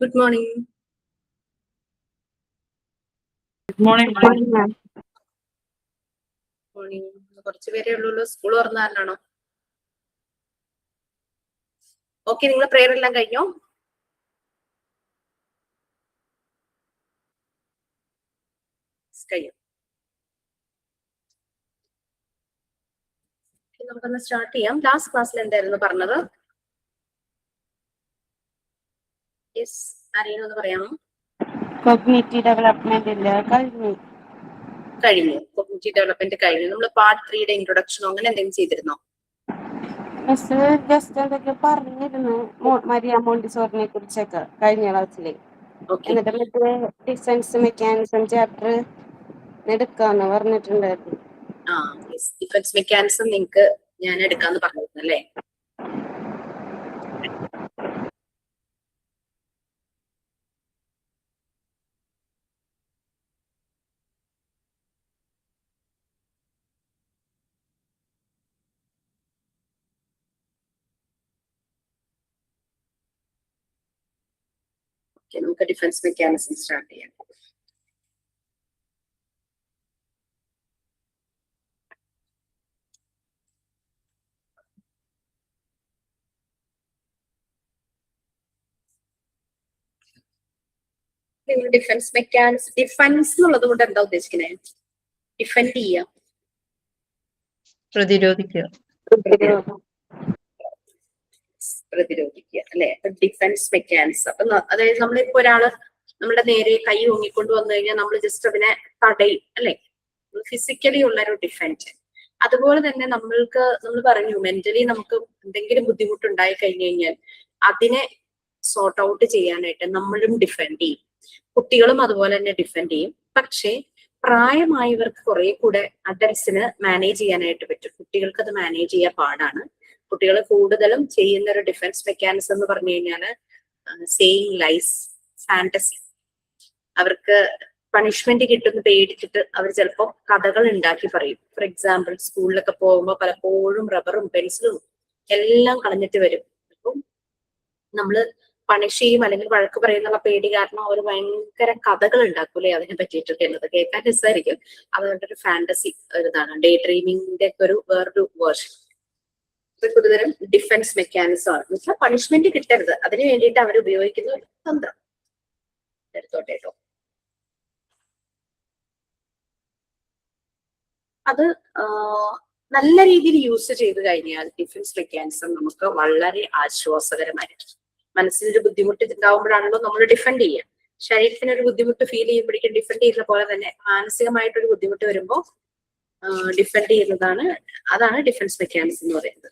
Good morning. Morning ma'am. Morning. കുറച്ച് പേരേ ഉള്ളൂ. സ്കൂൾ തുറന്നാലാണോ? ഓക്കെ, നിങ്ങളെ പ്രെയർ എല്ലാം കഴിഞ്ഞോ? കഴിഞ്ഞു. നമുക്കൊന്ന് സ്റ്റാർട്ട് ചെയ്യാം. ലാസ്റ്റ് ക്ലാസ്സിൽ എന്തായിരുന്നു പറഞ്ഞത്? യെസ്, ആരെയും ഒന്ന് പറയാമോ? കോഗ്നിറ്റീവ് ഡെവലപ്മെന്റ് കഴിഞ്ഞു. കോഗ്നിറ്റീവ് ഡെവലപ്മെന്റ് കഴിഞ്ഞു. നമ്മൾ പാർട്ട് 3യുടെ ഇൻട്രൊഡക്ഷനോ അങ്ങനെ എന്തെങ്കിലും ചെയ്തിരുന്നോ? ജസ്റ്റ് അതൊക്കെ പറഞ്ഞിരുന്നു, മരിയ മോണ്ടിസോറിനെ കുറിച്ചൊക്കെ കഴിഞ്ഞ ക്ലാസ്സില്. എന്നിട്ട് ഡിഫൻസ് മെക്കാനിസം ചാപ്റ്റർ എടുക്കാന്ന് പറഞ്ഞിട്ടുണ്ടായിരുന്നു. ഡിഫൻസ് മെക്കാനിസം നിങ്ങൾക്ക് ഞാൻ എടുക്കാന്ന് പറഞ്ഞിരുന്നു അല്ലേ? നമുക്ക് ഡിഫൻസ് മെക്കാനിസം സ്റ്റാർട്ട് ചെയ്യാം. ഡിഫൻസ് മെക്കാനിസം, ഡിഫൻസ് എന്നുള്ളത് കൊണ്ട് എന്താ ഉദ്ദേശിക്കുന്നത്? ഡിഫെൻഡ് ചെയ്യുക, പ്രതിരോധിക്കുക അല്ലെ? Defence mechanism. അപ്പൊ അതായത് നമ്മളിപ്പോ ഒരാള് നമ്മുടെ നേരെ കൈ ഓങ്ങിക്കൊണ്ട് വന്നു കഴിഞ്ഞാൽ നമ്മൾ ജസ്റ്റ് അതിനെ തടയും, അല്ലെ? ഫിസിക്കലി ഉള്ള ഒരു ഡിഫെൻഡ്. അതുപോലെ തന്നെ നമ്മൾ പറഞ്ഞു മെന്റലി നമുക്ക് എന്തെങ്കിലും ബുദ്ധിമുട്ടുണ്ടായി കഴിഞ്ഞു കഴിഞ്ഞാൽ അതിനെ സോർട്ട് ഔട്ട് ചെയ്യാനായിട്ട് നമ്മളും ഡിഫെൻഡ് ചെയ്യും. കുട്ടികളും അതുപോലെ തന്നെ ഡിഫെൻഡ് ചെയ്യും. പക്ഷേ പ്രായമായവർക്ക് കുറെ കൂടെ അഡൽട്സിന് മാനേജ് ചെയ്യാനായിട്ട് പറ്റും. കുട്ടികൾക്ക് അത് മാനേജ് ചെയ്യാൻ പാടാണ്. കുട്ടികൾ കൂടുതലും ചെയ്യുന്ന ഒരു ഡിഫൻസ് മെക്കാനിസം എന്ന് പറഞ്ഞു കഴിഞ്ഞാല് സേയിങ് ലൈസ്, ഫാന്റസി. അവർക്ക് പണിഷ്മെന്റ് കിട്ടുന്ന പേടിച്ചിട്ട് അവർ ചിലപ്പോൾ കഥകൾ ഉണ്ടാക്കി പറയും. ഫോർ എക്സാമ്പിൾ, സ്കൂളിലൊക്കെ പോകുമ്പോൾ പലപ്പോഴും റബ്ബറും പെൻസിലും എല്ലാം കളഞ്ഞിട്ട് വരും. അപ്പം നമ്മള് പണിഷ് ചെയ്യും അല്ലെങ്കിൽ വഴക്ക് പറയുന്നുള്ള പേടി കാരണം അവർ ഭയങ്കര കഥകൾ ഉണ്ടാക്കൂലേ അതിനെ പറ്റിയിട്ടൊക്കെ ഉള്ളത്. കേൾക്കാൻ രസമായിരിക്കും. അതുകൊണ്ട് ഒരു ഫാന്റസി ഒരിതാണ്. ഡേ ഡ്രീമിങ്ങിന്റെ ഒക്കെ വേറൊരു വേർഷൻ. ഒരുതരം ഡിഫൻസ് മെക്കാനിസം ആണ്. എന്നുവെച്ചാൽ പണിഷ്മെന്റ് കിട്ടരുത്, അതിന് വേണ്ടിയിട്ട് അവർ ഉപയോഗിക്കുന്ന ഒരു തന്ത്രം. എടുത്തോട്ടെ കേട്ടോ. അത് നല്ല രീതിയിൽ യൂസ് ചെയ്ത് കഴിഞ്ഞാൽ ഡിഫൻസ് മെക്കാനിസം നമുക്ക് വളരെ ആശ്വാസകരമായിരിക്കും. മനസ്സിനൊരു ബുദ്ധിമുട്ട് ഉണ്ടാവുമ്പോഴാണല്ലോ നമ്മൾ ഡിഫെൻഡ് ചെയ്യുക. ശരീരത്തിനൊരു ബുദ്ധിമുട്ട് ഫീൽ ചെയ്യുമ്പോഴേക്കും ഡിഫെൻഡ് ചെയ്യുന്ന പോലെ തന്നെ മാനസികമായിട്ടൊരു ബുദ്ധിമുട്ട് വരുമ്പോൾ ഡിഫെൻഡ് ചെയ്യുന്നതാണ്. അതാണ് ഡിഫൻസ് മെക്കാനിസം എന്ന് പറയുന്നത്.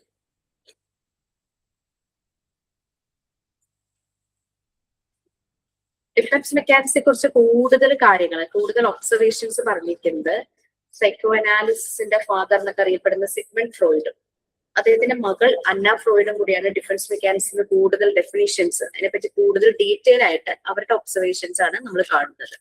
ഡിഫൻസ് മെക്കാനിക്സിനെ കുറിച്ച് കൂടുതൽ ഒബ്സർവേഷൻസ് പറഞ്ഞിരിക്കുന്നത് സൈക്കോ അനാലിസിന്റെ ഫാദർ എന്നൊക്കെ അറിയപ്പെടുന്ന സിഗ്മണ്ട് ഫ്രോയിഡ്, അദ്ദേഹത്തിന്റെ മകൾ അന്ന ഫ്രോയിഡും കൂടിയാണ് ഡിഫൻസ് മെക്കാനിക്സിന് കൂടുതൽ ഡെഫിനിഷൻസ്, അതിനെപ്പറ്റി കൂടുതൽ ഡീറ്റെയിൽ ആയിട്ട് അവരുടെ ഒബ്സർവേഷൻസ് ആണ് നമ്മൾ കാണുന്നത്.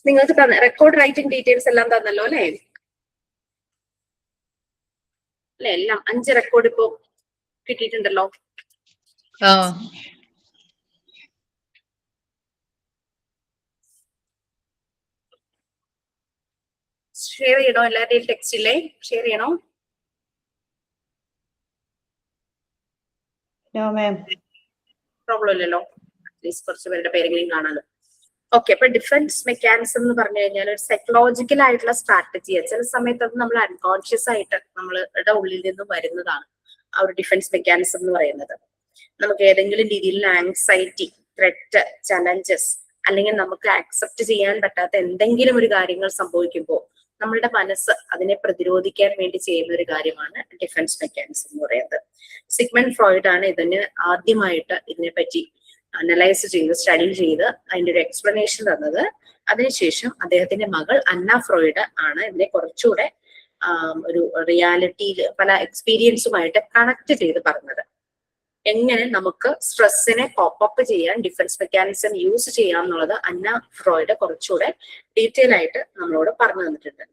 നിങ്ങൾക്ക് റെക്കോർഡ് റൈറ്റിംഗ് ഡീറ്റെയിൽസ് എല്ലാം തന്നല്ലോ അല്ലെ? എല്ലാം 5 റെക്കോർഡ് ഇപ്പോ കിട്ടിയിട്ടുണ്ടല്ലോ. ഷെയർ ചെയ്യണോ? എല്ലാവരുടെയും ടെക്സ്റ്റ് ഇല്ലേ? ഷെയർ ചെയ്യണോ? പ്രോബ്ലം ഇല്ലല്ലോ. അറ്റ്ലീസ്റ്റ് കുറച്ച് പേരുടെ പേരെങ്കിലും കാണാലോ. ഓക്കെ, അപ്പൊ ഡിഫൻസ് മെക്കാനിസം എന്ന് പറഞ്ഞു കഴിഞ്ഞാൽ ഒരു സൈക്കോളജിക്കൽ ആയിട്ടുള്ള സ്ട്രാറ്റജിയാണ്. ചില സമയത്ത് അത് നമ്മൾ അൺകോൺഷ്യസ് ആയിട്ട് നമ്മളുടെ ഉള്ളിൽ നിന്ന് വരുന്നതാണ് ആ ഒരു ഡിഫൻസ് മെക്കാനിസം എന്ന് പറയുന്നത്. നമുക്ക് ഏതെങ്കിലും രീതിയിൽ ആങ്സൈറ്റി, ത്രെറ്റ്, ചലഞ്ചസ് അല്ലെങ്കിൽ നമുക്ക് ആക്സെപ്റ്റ് ചെയ്യാൻ പറ്റാത്ത എന്തെങ്കിലും ഒരു കാര്യങ്ങൾ സംഭവിക്കുമ്പോൾ നമ്മളുടെ മനസ്സ് അതിനെ പ്രതിരോധിക്കാൻ വേണ്ടി ചെയ്യുന്ന ഒരു കാര്യമാണ് ഡിഫൻസ് മെക്കാനിസം എന്ന് പറയുന്നത്. സിഗ്മണ്ട് ഫ്രോയിഡ് ആണ് ഇതിന് ആദ്യമായിട്ട് ഇതിനെപ്പറ്റി അനലൈസ് ചെയ്ത് സ്റ്റഡി ചെയ്ത് അതിന്റെ ഒരു എക്സ്പ്ലനേഷൻ തന്നത്. അതിനുശേഷം അദ്ദേഹത്തിന്റെ മകൾ അന്ന ഫ്രോയിഡ് ആണ് ഇതിനെ കുറച്ചുകൂടെ ഒരു റിയാലിറ്റിയിൽ പല എക്സ്പീരിയൻസുമായിട്ട് കണക്ട് ചെയ്ത് പറഞ്ഞത്. എങ്ങനെ നമുക്ക് സ്ട്രെസ്സിനെ കോപ്പപ്പ് ചെയ്യാൻ ഡിഫൻസ് മെക്കാനിസം യൂസ് ചെയ്യാം എന്നുള്ളത് അന്ന ഫ്രോയിഡ് കുറച്ചുകൂടെ ഡീറ്റെയിൽ ആയിട്ട് നമ്മളോട് പറഞ്ഞു തന്നിട്ടുണ്ട്.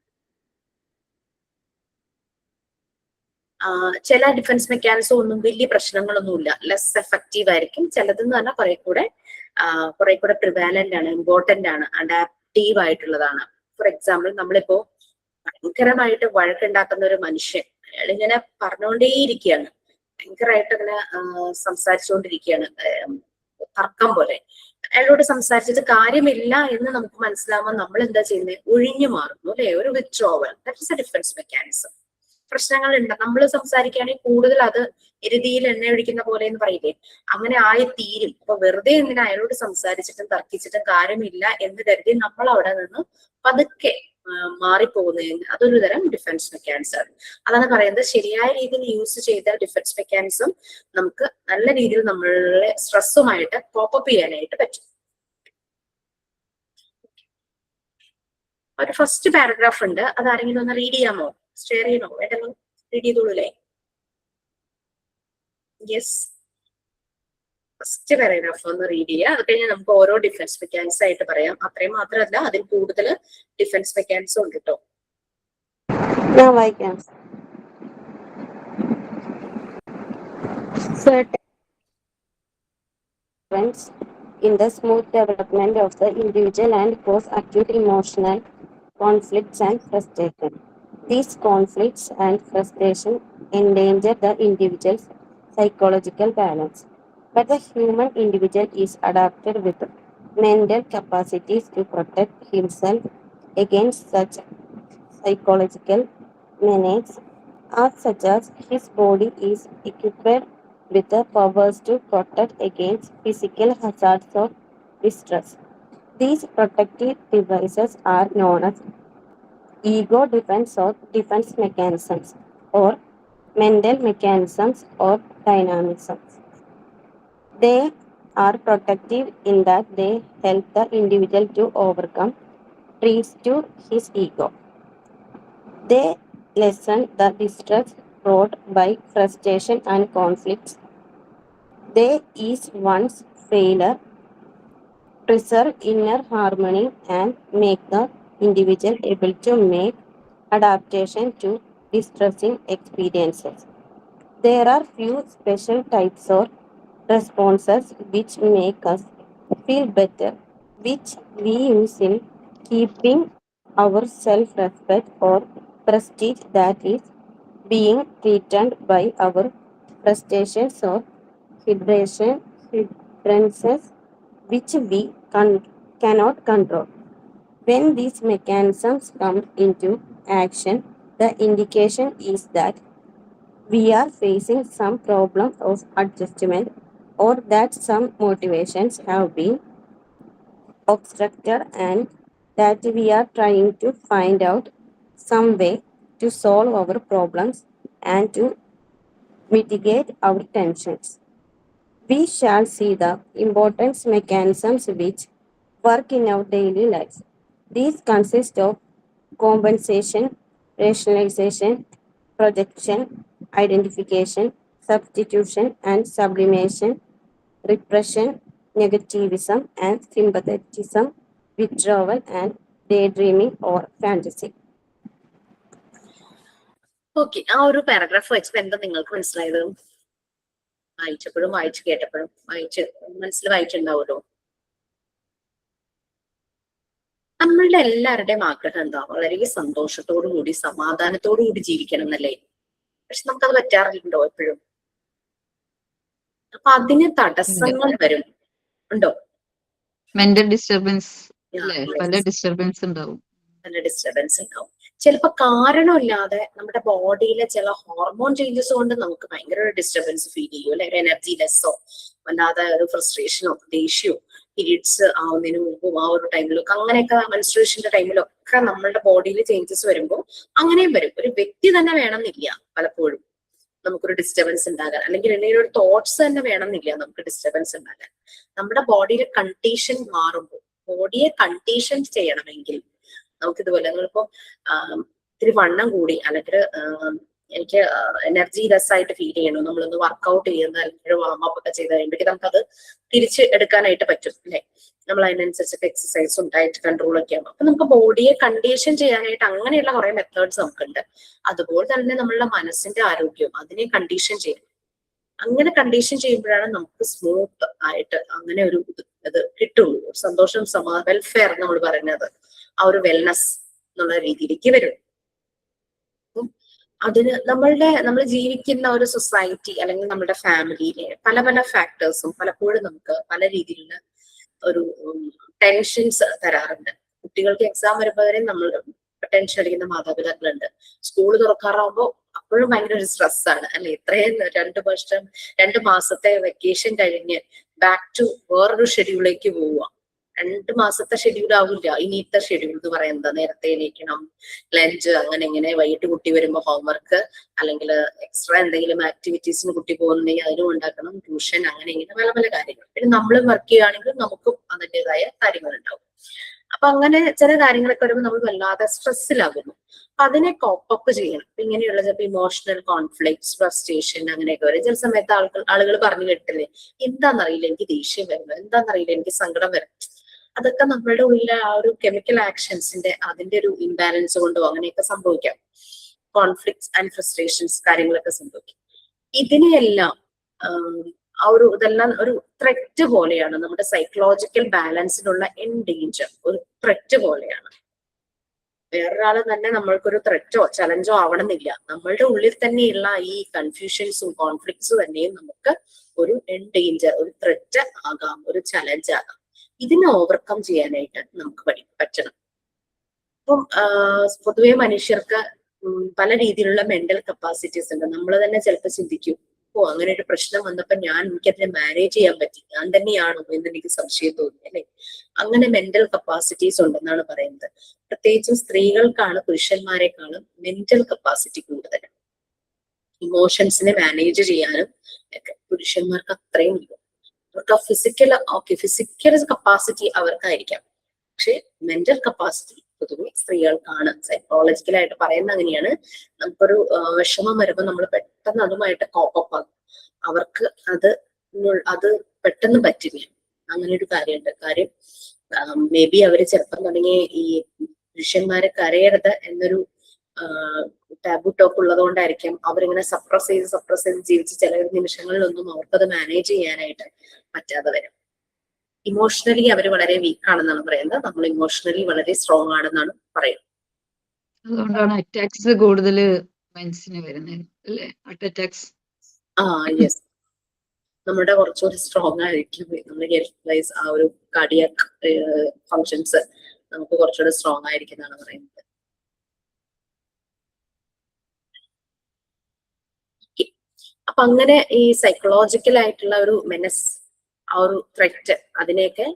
ചില ഡിഫൻസ് മെക്കാനിസം ഒന്നും വലിയ പ്രശ്നങ്ങളൊന്നുമില്ല, ലെസ് എഫക്റ്റീവ് ആയിരിക്കും. ചിലതെന്ന് പറഞ്ഞാൽ കുറെ കൂടെ പ്രിവാലന്റ് ആണ്, ഇമ്പോർട്ടന്റ് ആണ്, അഡാപ്റ്റീവ് ആയിട്ടുള്ളതാണ്. ഫോർ എക്സാമ്പിൾ, നമ്മളിപ്പോ ഭയങ്കരമായിട്ട് വഴക്കുണ്ടാക്കുന്ന ഒരു മനുഷ്യൻ, അയാൾ ഇങ്ങനെ പറഞ്ഞുകൊണ്ടേയിരിക്കുകയാണ്, ഭയങ്കരമായിട്ട് അങ്ങനെ സംസാരിച്ചുകൊണ്ടിരിക്കുകയാണ്, തർക്കം പോലെ. അയാളോട് സംസാരിച്ചിട്ട് കാര്യമില്ല എന്ന് നമുക്ക് മനസ്സിലാവുമ്പോൾ നമ്മൾ എന്താ ചെയ്യുന്നത്? ഒഴിഞ്ഞു മാറുന്നു, അല്ലെ? ഒരു withdrawal. That is A defence mechanism. പ്രശ്നങ്ങൾ ഉണ്ട്, നമ്മൾ സംസാരിക്കുകയാണെങ്കിൽ കൂടുതൽ അത് എരുതിയിൽ എണ്ണ ഒഴിക്കുന്ന പോലെ എന്ന് പറയില്ലേ, അങ്ങനെ ആയി തീരും. അപ്പൊ വെറുതെ എന്തിനാ അയാളോട് സംസാരിച്ചിട്ടും തർക്കിച്ചിട്ടും കാര്യമില്ല എന്ന് കരുതി നമ്മൾ അവിടെ നിന്ന് പതുക്കെ മാറിപ്പോകുന്നതിന് അതൊരു തരം ഡിഫൻസ് മെക്കാനിസം ആണ്. അതാണ് പറയുന്നത്, ശരിയായ രീതിയിൽ യൂസ് ചെയ്ത ഡിഫൻസ് മെക്കാനിസം നമുക്ക് നല്ല രീതിയിൽ നമ്മളെ സ്ട്രെസ്സുമായിട്ട് കോപ്പപ്പ് ചെയ്യാനായിട്ട് പറ്റും. ഒരു ഫസ്റ്റ് പാരഗ്രാഫ് ഉണ്ട്, അതാരെങ്കിലും ഒന്ന് റീഡ് ചെയ്യാമോ? ഷെയർ ചെയ്യണോ? വേണ്ടല്ലോ, റീഡ് ചെയ്തോളൂല്ലേ? യെസ്, ഫസ്റ്റ് പാരഗ്രാഫ് ഒന്ന് റീഡ് ചെയ്യുക. അത് കഴിഞ്ഞാൽ നമുക്ക് ഓരോ ഡിഫൻസ് മെക്കാനിസം ആയിട്ട് പറയാം. അത്രയും മാത്രമല്ല, അതിൽ കൂടുതൽ ഡിഫൻസ് മെക്കാനിസം ഉണ്ട് കേട്ടോ. ഞാൻ വായിക്കാം. Certain events in the smooth development of the individual and cause acute emotional conflicts and frustration. These conflicts and frustration endanger the individual's psychological balance. But the human individual is adapted with mental capacities to protect himself against such psychological menace, as such as his body is equipped with the powers to protect against physical hazards or distress. These protective devices are known as ego defense or defense mechanisms, or mental mechanisms or dynamisms. They are protective in that they help the individual to overcome threats to his ego. They lessen the distress brought by frustration and conflicts. They ease one's failure, preserve inner harmony, and make the individual able to make adaptation to distressing experiences. There are few special types or responses which make us feel better, which we use in keeping our self-respect or prestige that is being threatened by our frustrations or hindrances which we cannot control. When these mechanisms come into action, the indication is that we are facing some problem of adjustment, or that some motivations have been obstructed, and that we are trying to find out some way to solve our problems and to mitigate our tensions. We shall see the important mechanisms which work in our daily lives. These consist of compensation, rationalization, projection, identification, substitution and sublimation, repression, negativism and sympathetism, withdrawal and daydreaming or fantasy. Okay, ആ ഒരു paragraph വായിച്ചപ്പോ എന്താ നിങ്ങൾക്ക് മനസ്സിലായത്? വായിച്ചപ്പോഴും വായിച്ചു കേട്ടപ്പോഴും മനസ്സിൽ വായിച്ചിട്ടുണ്ടാവുമല്ലോ. നമ്മളുടെ എല്ലാവരുടെയും ആഗ്രഹം എന്താ? വളരെ സന്തോഷത്തോടു കൂടി സമാധാനത്തോടു കൂടി ജീവിക്കണം എന്നല്ലേ? പക്ഷെ നമുക്കത് പറ്റാറില്ലല്ലോ എപ്പോഴും. അപ്പൊ അതിന് തടസ്സങ്ങൾ വരും, ഉണ്ടോ? മെന്റൽ ഡിസ്റ്റർബൻസ്, പല ഡിസ്റ്റർബൻസ് ഉണ്ടാവും. ചിലപ്പോ കാരണമില്ലാതെ നമ്മുടെ ബോഡിയിലെ ചില ഹോർമോൺ ചേഞ്ചസ് കൊണ്ട് നമുക്ക് ഭയങ്കര ഒരു ഡിസ്റ്റർബൻസ് ഫീൽ ചെയ്യും, അല്ലെ? ഒരു എനർജി ലെസ്സോ അല്ലാതെ ഒരു ഫ്രസ്ട്രേഷനോ ദേഷ്യമോ പീരീഡ്സ് ആവുന്നതിന് മുമ്പും ആ ഒരു ടൈമിലൊക്കെ, അങ്ങനെയൊക്കെ മെൻസ്ട്രുവേഷന്റെ ടൈമിലൊക്കെ നമ്മളുടെ ബോഡിയിൽ ചേഞ്ചസ് വരുമ്പോൾ അങ്ങനെയും വരും. ഒരു വ്യക്തി തന്നെ വേണമെന്നില്ല പലപ്പോഴും നമുക്കൊരു ഡിസ്റ്റർബൻസ് ഉണ്ടാകാൻ, അല്ലെങ്കിൽ എന്തെങ്കിലും ഒരു തോട്ട്സ് തന്നെ വേണമെന്നില്ല നമുക്ക് ഡിസ്റ്റർബൻസ് ഉണ്ടാകാൻ. നമ്മുടെ ബോഡിയിലെ കണ്ടീഷൻ മാറുമ്പോൾ, ബോഡിയെ കണ്ടീഷൻ ചെയ്യണമെങ്കിൽ നമുക്ക് ഇതുപോലെ, നിങ്ങളിപ്പോ ഇത്തിരി വണ്ണം കൂടി അല്ലെങ്കിൽ എനിക്ക് എനർജി ലെസ് ആയിട്ട് ഫീൽ ചെയ്യണു, നമ്മളൊന്ന് വർക്ക്ഔട്ട് ചെയ്യുന്ന അല്ലെങ്കിൽ വാമപ്പ് ഒക്കെ ചെയ്ത് കഴിയുമ്പോഴേക്കും നമുക്കത് തിരിച്ച് എടുക്കാനായിട്ട് പറ്റും അല്ലെ. നമ്മൾ അതിനനുസരിച്ചൊക്കെ എക്സസൈസും ഡയറ്റ് കൺട്രോളും ഒക്കെ ആകും. അപ്പൊ നമുക്ക് ബോഡിയെ കണ്ടീഷൻ ചെയ്യാനായിട്ട് അങ്ങനെയുള്ള കുറെ മെത്തേഡ്സ് നമുക്കുണ്ട്. അതുപോലെ തന്നെ നമ്മളുടെ മനസ്സിന്റെ ആരോഗ്യവും അതിനെ കണ്ടീഷൻ ചെയ്യും. അങ്ങനെ കണ്ടീഷൻ ചെയ്യുമ്പോഴാണ് നമുക്ക് സ്മൂത്ത് ആയിട്ട് അങ്ങനെ ഒരു ഇത് കിട്ടുള്ളൂ. സന്തോഷം, വെൽഫെയർ നമ്മൾ പറയുന്നത് ആ ഒരു വെൽനെസ് എന്നുള്ള രീതിയിലേക്ക് വരും. അതിന് നമ്മൾ ജീവിക്കുന്ന ഒരു സൊസൈറ്റി അല്ലെങ്കിൽ നമ്മുടെ ഫാമിലിയിലെ പല പല ഫാക്ടേഴ്സും പലപ്പോഴും നമുക്ക് പല രീതിയിലുള്ള ഒരു ടെൻഷൻസ് തരാറുണ്ട്. കുട്ടികൾക്ക് എക്സാം വരുമ്പോഴേ നമ്മൾ ടെൻഷൻ അടിക്കുന്ന മാതാപിതാക്കളുണ്ട്. സ്കൂൾ തുറക്കാറാകുമ്പോൾ അപ്പോഴും ഭയങ്കര ഒരു സ്ട്രെസ്സാണ് അല്ലെ. ഇത്രയും 2 മാസത്തെ വെക്കേഷൻ കഴിഞ്ഞ് ബാക്ക് ടു വേറൊരു ഷെഡ്യൂളിലേക്ക് പോവുക. 2 മാസത്തെ ഷെഡ്യൂൾ ആവില്ല ഇനിയത്തെ ഷെഡ്യൂൾ എന്ന് പറയുന്നത്. നേരത്തെ എണീക്കണം, ലഞ്ച്, അങ്ങനെ ഇങ്ങനെ. വൈകിട്ട് കുട്ടി വരുമ്പോൾ ഹോംവർക്ക് അല്ലെങ്കിൽ എക്സ്ട്രാ എന്തെങ്കിലും ആക്ടിവിറ്റീസിന് കുട്ടി പോകുന്നുണ്ടെങ്കിൽ അതിനും ഉണ്ടാക്കണം, ട്യൂഷൻ, അങ്ങനെ ഇങ്ങനെ പല പല കാര്യങ്ങൾ. പിന്നെ നമ്മൾ വർക്ക് ചെയ്യുകയാണെങ്കിൽ നമുക്കും അതിൻ്റെതായ കാര്യങ്ങൾ ഉണ്ടാവും. അപ്പൊ അങ്ങനെ ചില കാര്യങ്ങളൊക്കെ വരുമ്പോൾ നമ്മൾ വല്ലാതെ സ്ട്രെസ്സിലാകുന്നു. അപ്പൊ അതിനെ കോപ്പപ്പ് ചെയ്യണം. അപ്പൊ ഇങ്ങനെയുള്ള ചിലപ്പോൾ ഇമോഷണൽ കോൺഫ്ലിക്ട്സ്, ഫ്രസ്ട്രേഷൻ അങ്ങനെയൊക്കെ വരും. ചില സമയത്ത് ആളുകൾ പറഞ്ഞു കേട്ടില്ലേ, എന്താണെന്നറിയില്ല എനിക്ക് ദേഷ്യം വരുന്നു, എന്താണെന്നറിയില്ല എനിക്ക് സങ്കടം വരും. അതൊക്കെ നമ്മളുടെ ഉള്ളിലെ ആ ഒരു കെമിക്കൽ ആക്ഷൻസിന്റെ അതിന്റെ ഒരു ഇംബാലൻസ് കൊണ്ടോ അങ്ങനെയൊക്കെ സംഭവിക്കാം. കോൺഫ്ലിക്ട്സ് ആൻഡ് ഫ്രസ്ട്രേഷൻസ് കാര്യങ്ങളൊക്കെ സംഭവിക്കും. ഇതിനെയെല്ലാം ഇതെല്ലാം ഒരു ത്രെറ്റ് പോലെയാണ്. നമ്മുടെ സൈക്കോളജിക്കൽ ബാലൻസിനുള്ള ഡേഞ്ചർ ഒരു ത്രെറ്റ് പോലെയാണ്. വേറൊരാള് തന്നെ നമ്മൾക്കൊരു ത്രെറ്റോ ചലഞ്ചോ ആവണമെന്നില്ല. നമ്മളുടെ ഉള്ളിൽ തന്നെയുള്ള ഈ കൺഫ്യൂഷൻസും കോൺഫ്ലിക്ട്സും തന്നെയും നമുക്ക് ഒരു ഡേഞ്ചർ, ഒരു ത്രെറ്റ് ആകാം, ഒരു ചലഞ്ച് ആകാം. ഇതിനെ ഓവർകം ചെയ്യാനായിട്ട് നമുക്ക് പറ്റണം. അപ്പം പൊതുവെ മനുഷ്യർക്ക് പല രീതിയിലുള്ള മെന്റൽ കപ്പാസിറ്റീസ് ഉണ്ട്. നമ്മൾ തന്നെ ചിലപ്പോൾ ചിന്തിക്കും, അങ്ങനെ ഒരു പ്രശ്നം വന്നപ്പോ എനിക്കതിനെ മാനേജ് ചെയ്യാൻ പറ്റി, ഞാൻ തന്നെയാണോ എന്ന് എനിക്ക് സംശയം തോന്നി അല്ലെ. അങ്ങനെ മെന്റൽ കപ്പാസിറ്റീസ് ഉണ്ടെന്നാണ് പറയുന്നത്. പ്രത്യേകിച്ചും സ്ത്രീകൾക്കാണ് പുരുഷന്മാരെക്കാളും മെന്റൽ കപ്പാസിറ്റി കൂടുതൽ. ഇമോഷൻസിനെ മാനേജ് ചെയ്യാനും ഒക്കെ പുരുഷന്മാർക്ക് അത്രയും ഇല്ല. അവർക്ക് ഫിസിക്കൽ കപ്പാസിറ്റി അവർക്കായിരിക്കാം, പക്ഷെ മെന്റൽ കപ്പാസിറ്റി പൊതുവെ സ്ത്രീകൾക്കാണ്. സൈക്കോളജിക്കലായിട്ട് പറയുന്നത് അങ്ങനെയാണ്. നമുക്കൊരു വിഷമം വരുമ്പോൾ നമ്മൾ പെട്ടെന്ന് അതുമായിട്ട് കോപ്പപ്പ് ആകും. അവർക്ക് അത് പെട്ടെന്ന് പറ്റില്ല. അങ്ങനെ ഒരു കാര്യം മേ ബി അവര് ചെറുപ്പം തുടങ്ങി ഈ പുരുഷന്മാരെ കരയരുത് എന്നൊരു ടാബു ടോക്ക് ഉള്ളത് കൊണ്ടായിരിക്കും അവരിങ്ങനെ സപ്രസ് ചെയ്ത് ജീവിച്ച് ചില നിമിഷങ്ങളിലൊന്നും അവർക്കത് മാനേജ് ചെയ്യാനായിട്ട് പറ്റാതെ വരും. ഇമോഷണലി അവർ വളരെ വീക്ക് ആണെന്നാണ് പറയുന്നത്. നമ്മൾ ഇമോഷണലി വളരെ സ്ട്രോങ് ആണെന്നാണ് പറയുന്നത്. അതുകൊണ്ടാണ് അറ്റാക്സ് കൂടുതൽ മെൻസിന് വരുന്നത് അല്ലേ? Heart attacks. യെസ്, നമ്മുടെ കുറച്ചുകൂടി സ്ട്രോങ് ആയിരിക്കും. നമ്മുടെ ഹെൽത്ത് വൈസ് ആ ഒരു കാർഡിയാക് ഫങ്ഷൻസ് നമുക്ക് കുറച്ചുകൂടി സ്ട്രോങ് ആയിരിക്കും എന്നാണ് പറയുന്നത്. അപ്പൊ അങ്ങനെ ഈ സൈക്കോളജിക്കൽ ആയിട്ടുള്ള ഒരു മെനസ്, ആ ഒരു ത്രെറ്റ്, അതിനെയൊക്കെ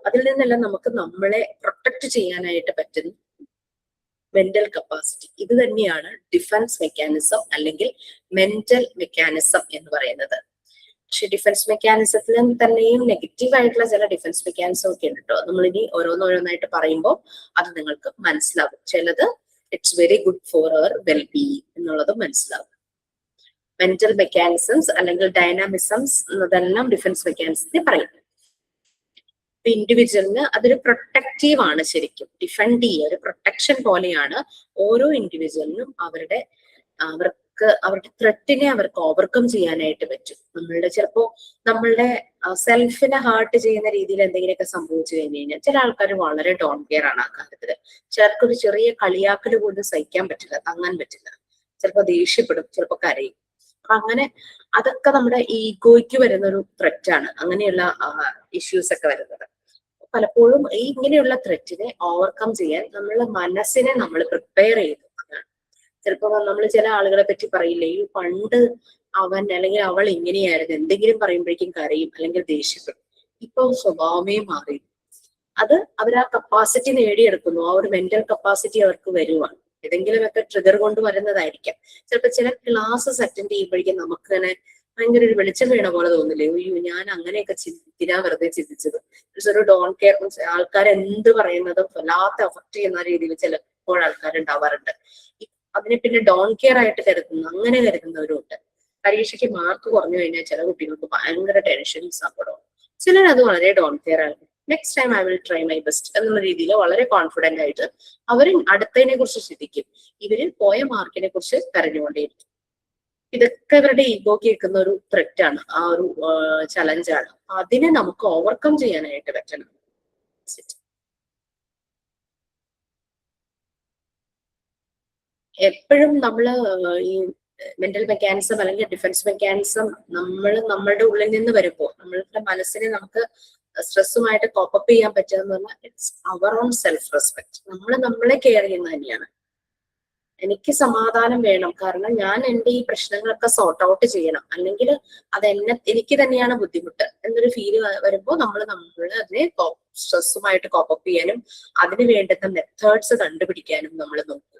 അതിൽ നിന്നെല്ലാം നമുക്ക് നമ്മളെ പ്രൊട്ടക്ട് ചെയ്യാനായിട്ട് പറ്റുന്ന മെന്റൽ കപ്പാസിറ്റി. ഇത് തന്നെയാണ് ഡിഫൻസ് മെക്കാനിസം അല്ലെങ്കിൽ മെന്റൽ മെക്കാനിസം എന്ന് പറയുന്നത്. പക്ഷെ ഡിഫൻസ് മെക്കാനിസത്തിലും തന്നെയും നെഗറ്റീവ് ആയിട്ടുള്ള ചില ഡിഫൻസ് മെക്കാനിസം ഒക്കെ ഉണ്ട് കേട്ടോ. നമ്മളിനി ഓരോന്നോരോന്നായിട്ട് പറയുമ്പോൾ അത് നിങ്ങൾക്ക് മനസ്സിലാവും. ചിലത് it's very good for our wellbeing എന്നുള്ളത് മനസ്സിലാവും. മെന്റൽ മെക്കാനിസംസ് അല്ലെങ്കിൽ ഡൈനാമിസംസ് എന്നതെല്ലാം ഡിഫൻസ് മെക്കാനിസത്തെ പറയും. ഇൻഡിവിജ്വലിന് അതൊരു പ്രൊട്ടക്റ്റീവ് ആണ്. ശരിക്കും ഡിഫെൻഡ് ചെയ്യുക ഒരു പ്രൊട്ടക്ഷൻ പോലെയാണ്. ഓരോ ഇൻഡിവിജ്വലിനും അവരുടെ ത്രെറ്റിനെ അവർക്ക് ഓവർകം ചെയ്യാനായിട്ട് പറ്റും. നമ്മളുടെ സെൽഫിനെ ഹേർട്ട് ചെയ്യുന്ന രീതിയിൽ എന്തെങ്കിലുമൊക്കെ സംഭവിച്ചു കഴിഞ്ഞു കഴിഞ്ഞാൽ ചില ആൾക്കാർ വളരെ ഡോൺ കെയർ ആണ് ആ കാര്യത്തില്. ചിലർക്കൊരു ചെറിയ കളിയാക്കല് പോലും സഹിക്കാൻ പറ്റില്ല, താങ്ങാൻ പറ്റില്ല. ചിലപ്പോൾ ദേഷ്യപ്പെടും, ചിലപ്പോൾ കരയും. അങ്ങനെ അതൊക്കെ നമ്മുടെ ഈഗോയ്ക്ക് വരുന്ന ഒരു ത്രെറ്റ് ആണ്. അങ്ങനെയുള്ള ഇഷ്യൂസ് ഒക്കെ വരുന്നത് പലപ്പോഴും ഇങ്ങനെയുള്ള ത്രെറ്റിനെ ഓവർകം ചെയ്യാൻ നമ്മളുടെ മനസ്സിനെ നമ്മൾ പ്രിപ്പയർ ചെയ്തു. ചിലപ്പോ നമ്മൾ ചില ആളുകളെ പറ്റി പറയില്ലേ, ഈ പണ്ട് അവൻ അല്ലെങ്കിൽ അവൾ ഇങ്ങനെയായിരുന്നു, എന്തെങ്കിലും പറയുമ്പോഴേക്കും കരയും അല്ലെങ്കിൽ ദേഷ്യപ്പെടും. ഇപ്പൊ സ്വഭാവമേ മാറി. അത് അവർ ആ കപ്പാസിറ്റി നേടിയെടുക്കുന്നു. ആ ഒരു മെന്റൽ കപ്പാസിറ്റി അവർക്ക് വരുവാണ്. ഏതെങ്കിലുമൊക്കെ ട്രിഗർ കൊണ്ട് വരുന്നതായിരിക്കാം. ചിലപ്പോൾ ചില ക്ലാസ്സസ് അറ്റൻഡ് ചെയ്യുമ്പോഴേക്കും നമുക്ക് തന്നെ ഭയങ്കര ഒരു വെളിച്ചം വീണ പോലെ തോന്നില്ലേ, അയ്യോ ഞാൻ അങ്ങനെയൊക്കെ വെറുതെ ചിന്തിച്ചത്. ഒരു ഡോൺ കെയർ, ആൾക്കാർ എന്ത് പറയുന്നതും വല്ലാത്ത അഫക്ട് ചെയ്യുന്ന രീതിയിൽ ചിലപ്പോൾ ആൾക്കാരുണ്ടാവാറുണ്ട്. അതിനെ പിന്നെ ഡോൺ കെയർ ആയിട്ട് അങ്ങനെ കരുതുന്നവരുണ്ട്. പരീക്ഷയ്ക്ക് മാർക്ക് കുറഞ്ഞു കഴിഞ്ഞാൽ ചില കുട്ടികൾക്ക് ഭയങ്കര ടെൻഷനും സങ്കടവും. ചിലരത് വളരെ ഡോൺ കെയർ ആണ്. Next time I will try my best എന്നുള്ള രീതിയിൽ വളരെ കോൺഫിഡന്റ് ആയിട്ട് അവർ അടുത്തതിനെ കുറിച്ച് ചിന്തിക്കും. ഇവര് പോയ മാർക്കിനെ കുറിച്ച് കരഞ്ഞുകൊണ്ടേയിരിക്കും. ഇതൊക്കെ ഇവരുടെ ഈഗോ കേൾക്കുന്ന ഒരു ത്രെറ്റ് ആണ്, ആ ഒരു ചലഞ്ചാണ്. അതിനെ നമുക്ക് ഓവർകം ചെയ്യാനായിട്ട് പറ്റണം. എപ്പോഴും നമ്മള് ഈ മെന്റൽ മെക്കാനിസം അല്ലെങ്കിൽ ഡിഫൻസ് മെക്കാനിസം നമ്മളുടെ ഉള്ളിൽ നിന്ന് വരുമ്പോൾ നമ്മളുടെ മനസ്സിനെ നമുക്ക് സ്ട്രെസ്സുമായിട്ട് കോപ്പപ്പ് ചെയ്യാൻ പറ്റുക പറഞ്ഞാൽ it's our own self respect. നമ്മളെ കെയർ ചെയ്യുന്നത് തന്നെയാണ്. എനിക്ക് സമാധാനം വേണം, കാരണം ഞാൻ എൻ്റെ ഈ പ്രശ്നങ്ങളൊക്കെ സോർട്ട് ഔട്ട് ചെയ്യണം, അല്ലെങ്കിൽ അത് എനിക്ക് തന്നെയാണ് ബുദ്ധിമുട്ട് എന്നൊരു ഫീല് വരുമ്പോൾ നമ്മൾ അതിനെ സ്ട്രെസ്സുമായിട്ട് കോപ്പപ്പ് ചെയ്യാനും അതിന് വേണ്ടുന്ന മെത്തേഡ്സ് കണ്ടുപിടിക്കാനും നമ്മൾ നോക്കും.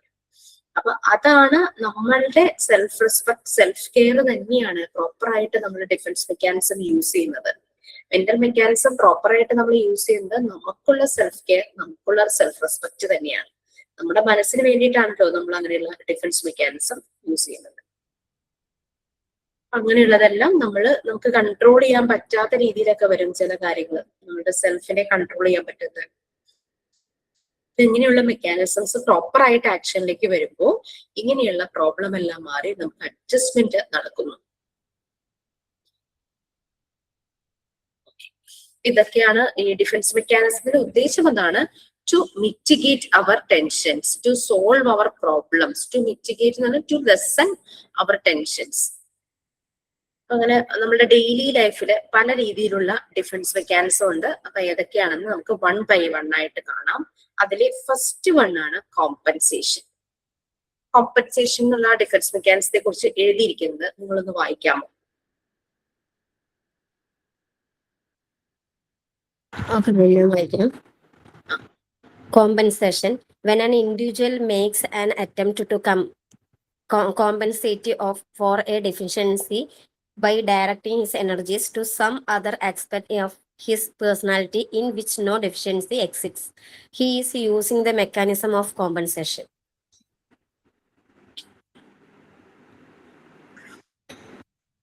അപ്പൊ അതാണ് നമ്മളുടെ സെൽഫ് റെസ്പെക്ട്, സെൽഫ് കെയർ തന്നെയാണ് പ്രോപ്പറായിട്ട് നമ്മൾ ഡിഫൻസ് മെക്കാനിസം യൂസ് ചെയ്യുന്നത്. മെന്റൽ മെക്കാനിസം പ്രോപ്പറായിട്ട് നമ്മൾ യൂസ് ചെയ്യുന്നത് നമുക്കുള്ള സെൽഫ് കെയർ, നമുക്കുള്ള സെൽഫ് റെസ്പെക്ട് തന്നെയാണ്. നമ്മുടെ മനസ്സിന് വേണ്ടിയിട്ടാണല്ലോ നമ്മൾ അങ്ങനെയുള്ള ഡിഫൻസ് മെക്കാനിസം യൂസ് ചെയ്യുന്നത്. അങ്ങനെയുള്ളതെല്ലാം നമുക്ക് കൺട്രോൾ ചെയ്യാൻ പറ്റാത്ത രീതിയിലൊക്കെ വരും ചില കാര്യങ്ങൾ, നമ്മുടെ സെൽഫിനെ കൺട്രോൾ ചെയ്യാൻ പറ്റുന്നത്. ഇങ്ങനെയുള്ള മെക്കാനിസംസ് പ്രോപ്പർ ആയിട്ട് ആക്ഷനിലേക്ക് വരുമ്പോൾ ഇങ്ങനെയുള്ള പ്രോബ്ലം എല്ലാം മാറി നമുക്ക് അഡ്ജസ്റ്റ്മെന്റ് നടക്കുന്നു. ഇതൊക്കെയാണ് ഈ ഡിഫൻസ് മെക്കാനിസത്തിന്റെ ഉദ്ദേശം. എന്താണ്? To mitigate our tensions, to solve our problems, to mitigate എന്ന് പറഞ്ഞാൽ ടു ലെസൺ അവർ ടെൻഷൻസ്. അങ്ങനെ നമ്മുടെ ഡെയിലി ലൈഫിൽ പല രീതിയിലുള്ള ഡിഫൻസ് മെക്കാനിസം ഉണ്ട്. അപ്പൊ ഏതൊക്കെയാണെന്ന് നമുക്ക് 1 by 1 ആയിട്ട് കാണാം. അതിലെ ഫസ്റ്റ് വൺ ആണ് കോമ്പൻസേഷൻ. കോമ്പൻസേഷൻ എന്നുള്ള ഡിഫൻസ് മെക്കാനിസത്തെ കുറിച്ച് എഴുതിയിരിക്കുന്നത് നിങ്ങളൊന്ന് വായിക്കാമോ? Compensation. When an individual makes an attempt to compensate for a deficiency by directing his energies to some other aspect of his personality in which no deficiency exists, he is using the mechanism of compensation.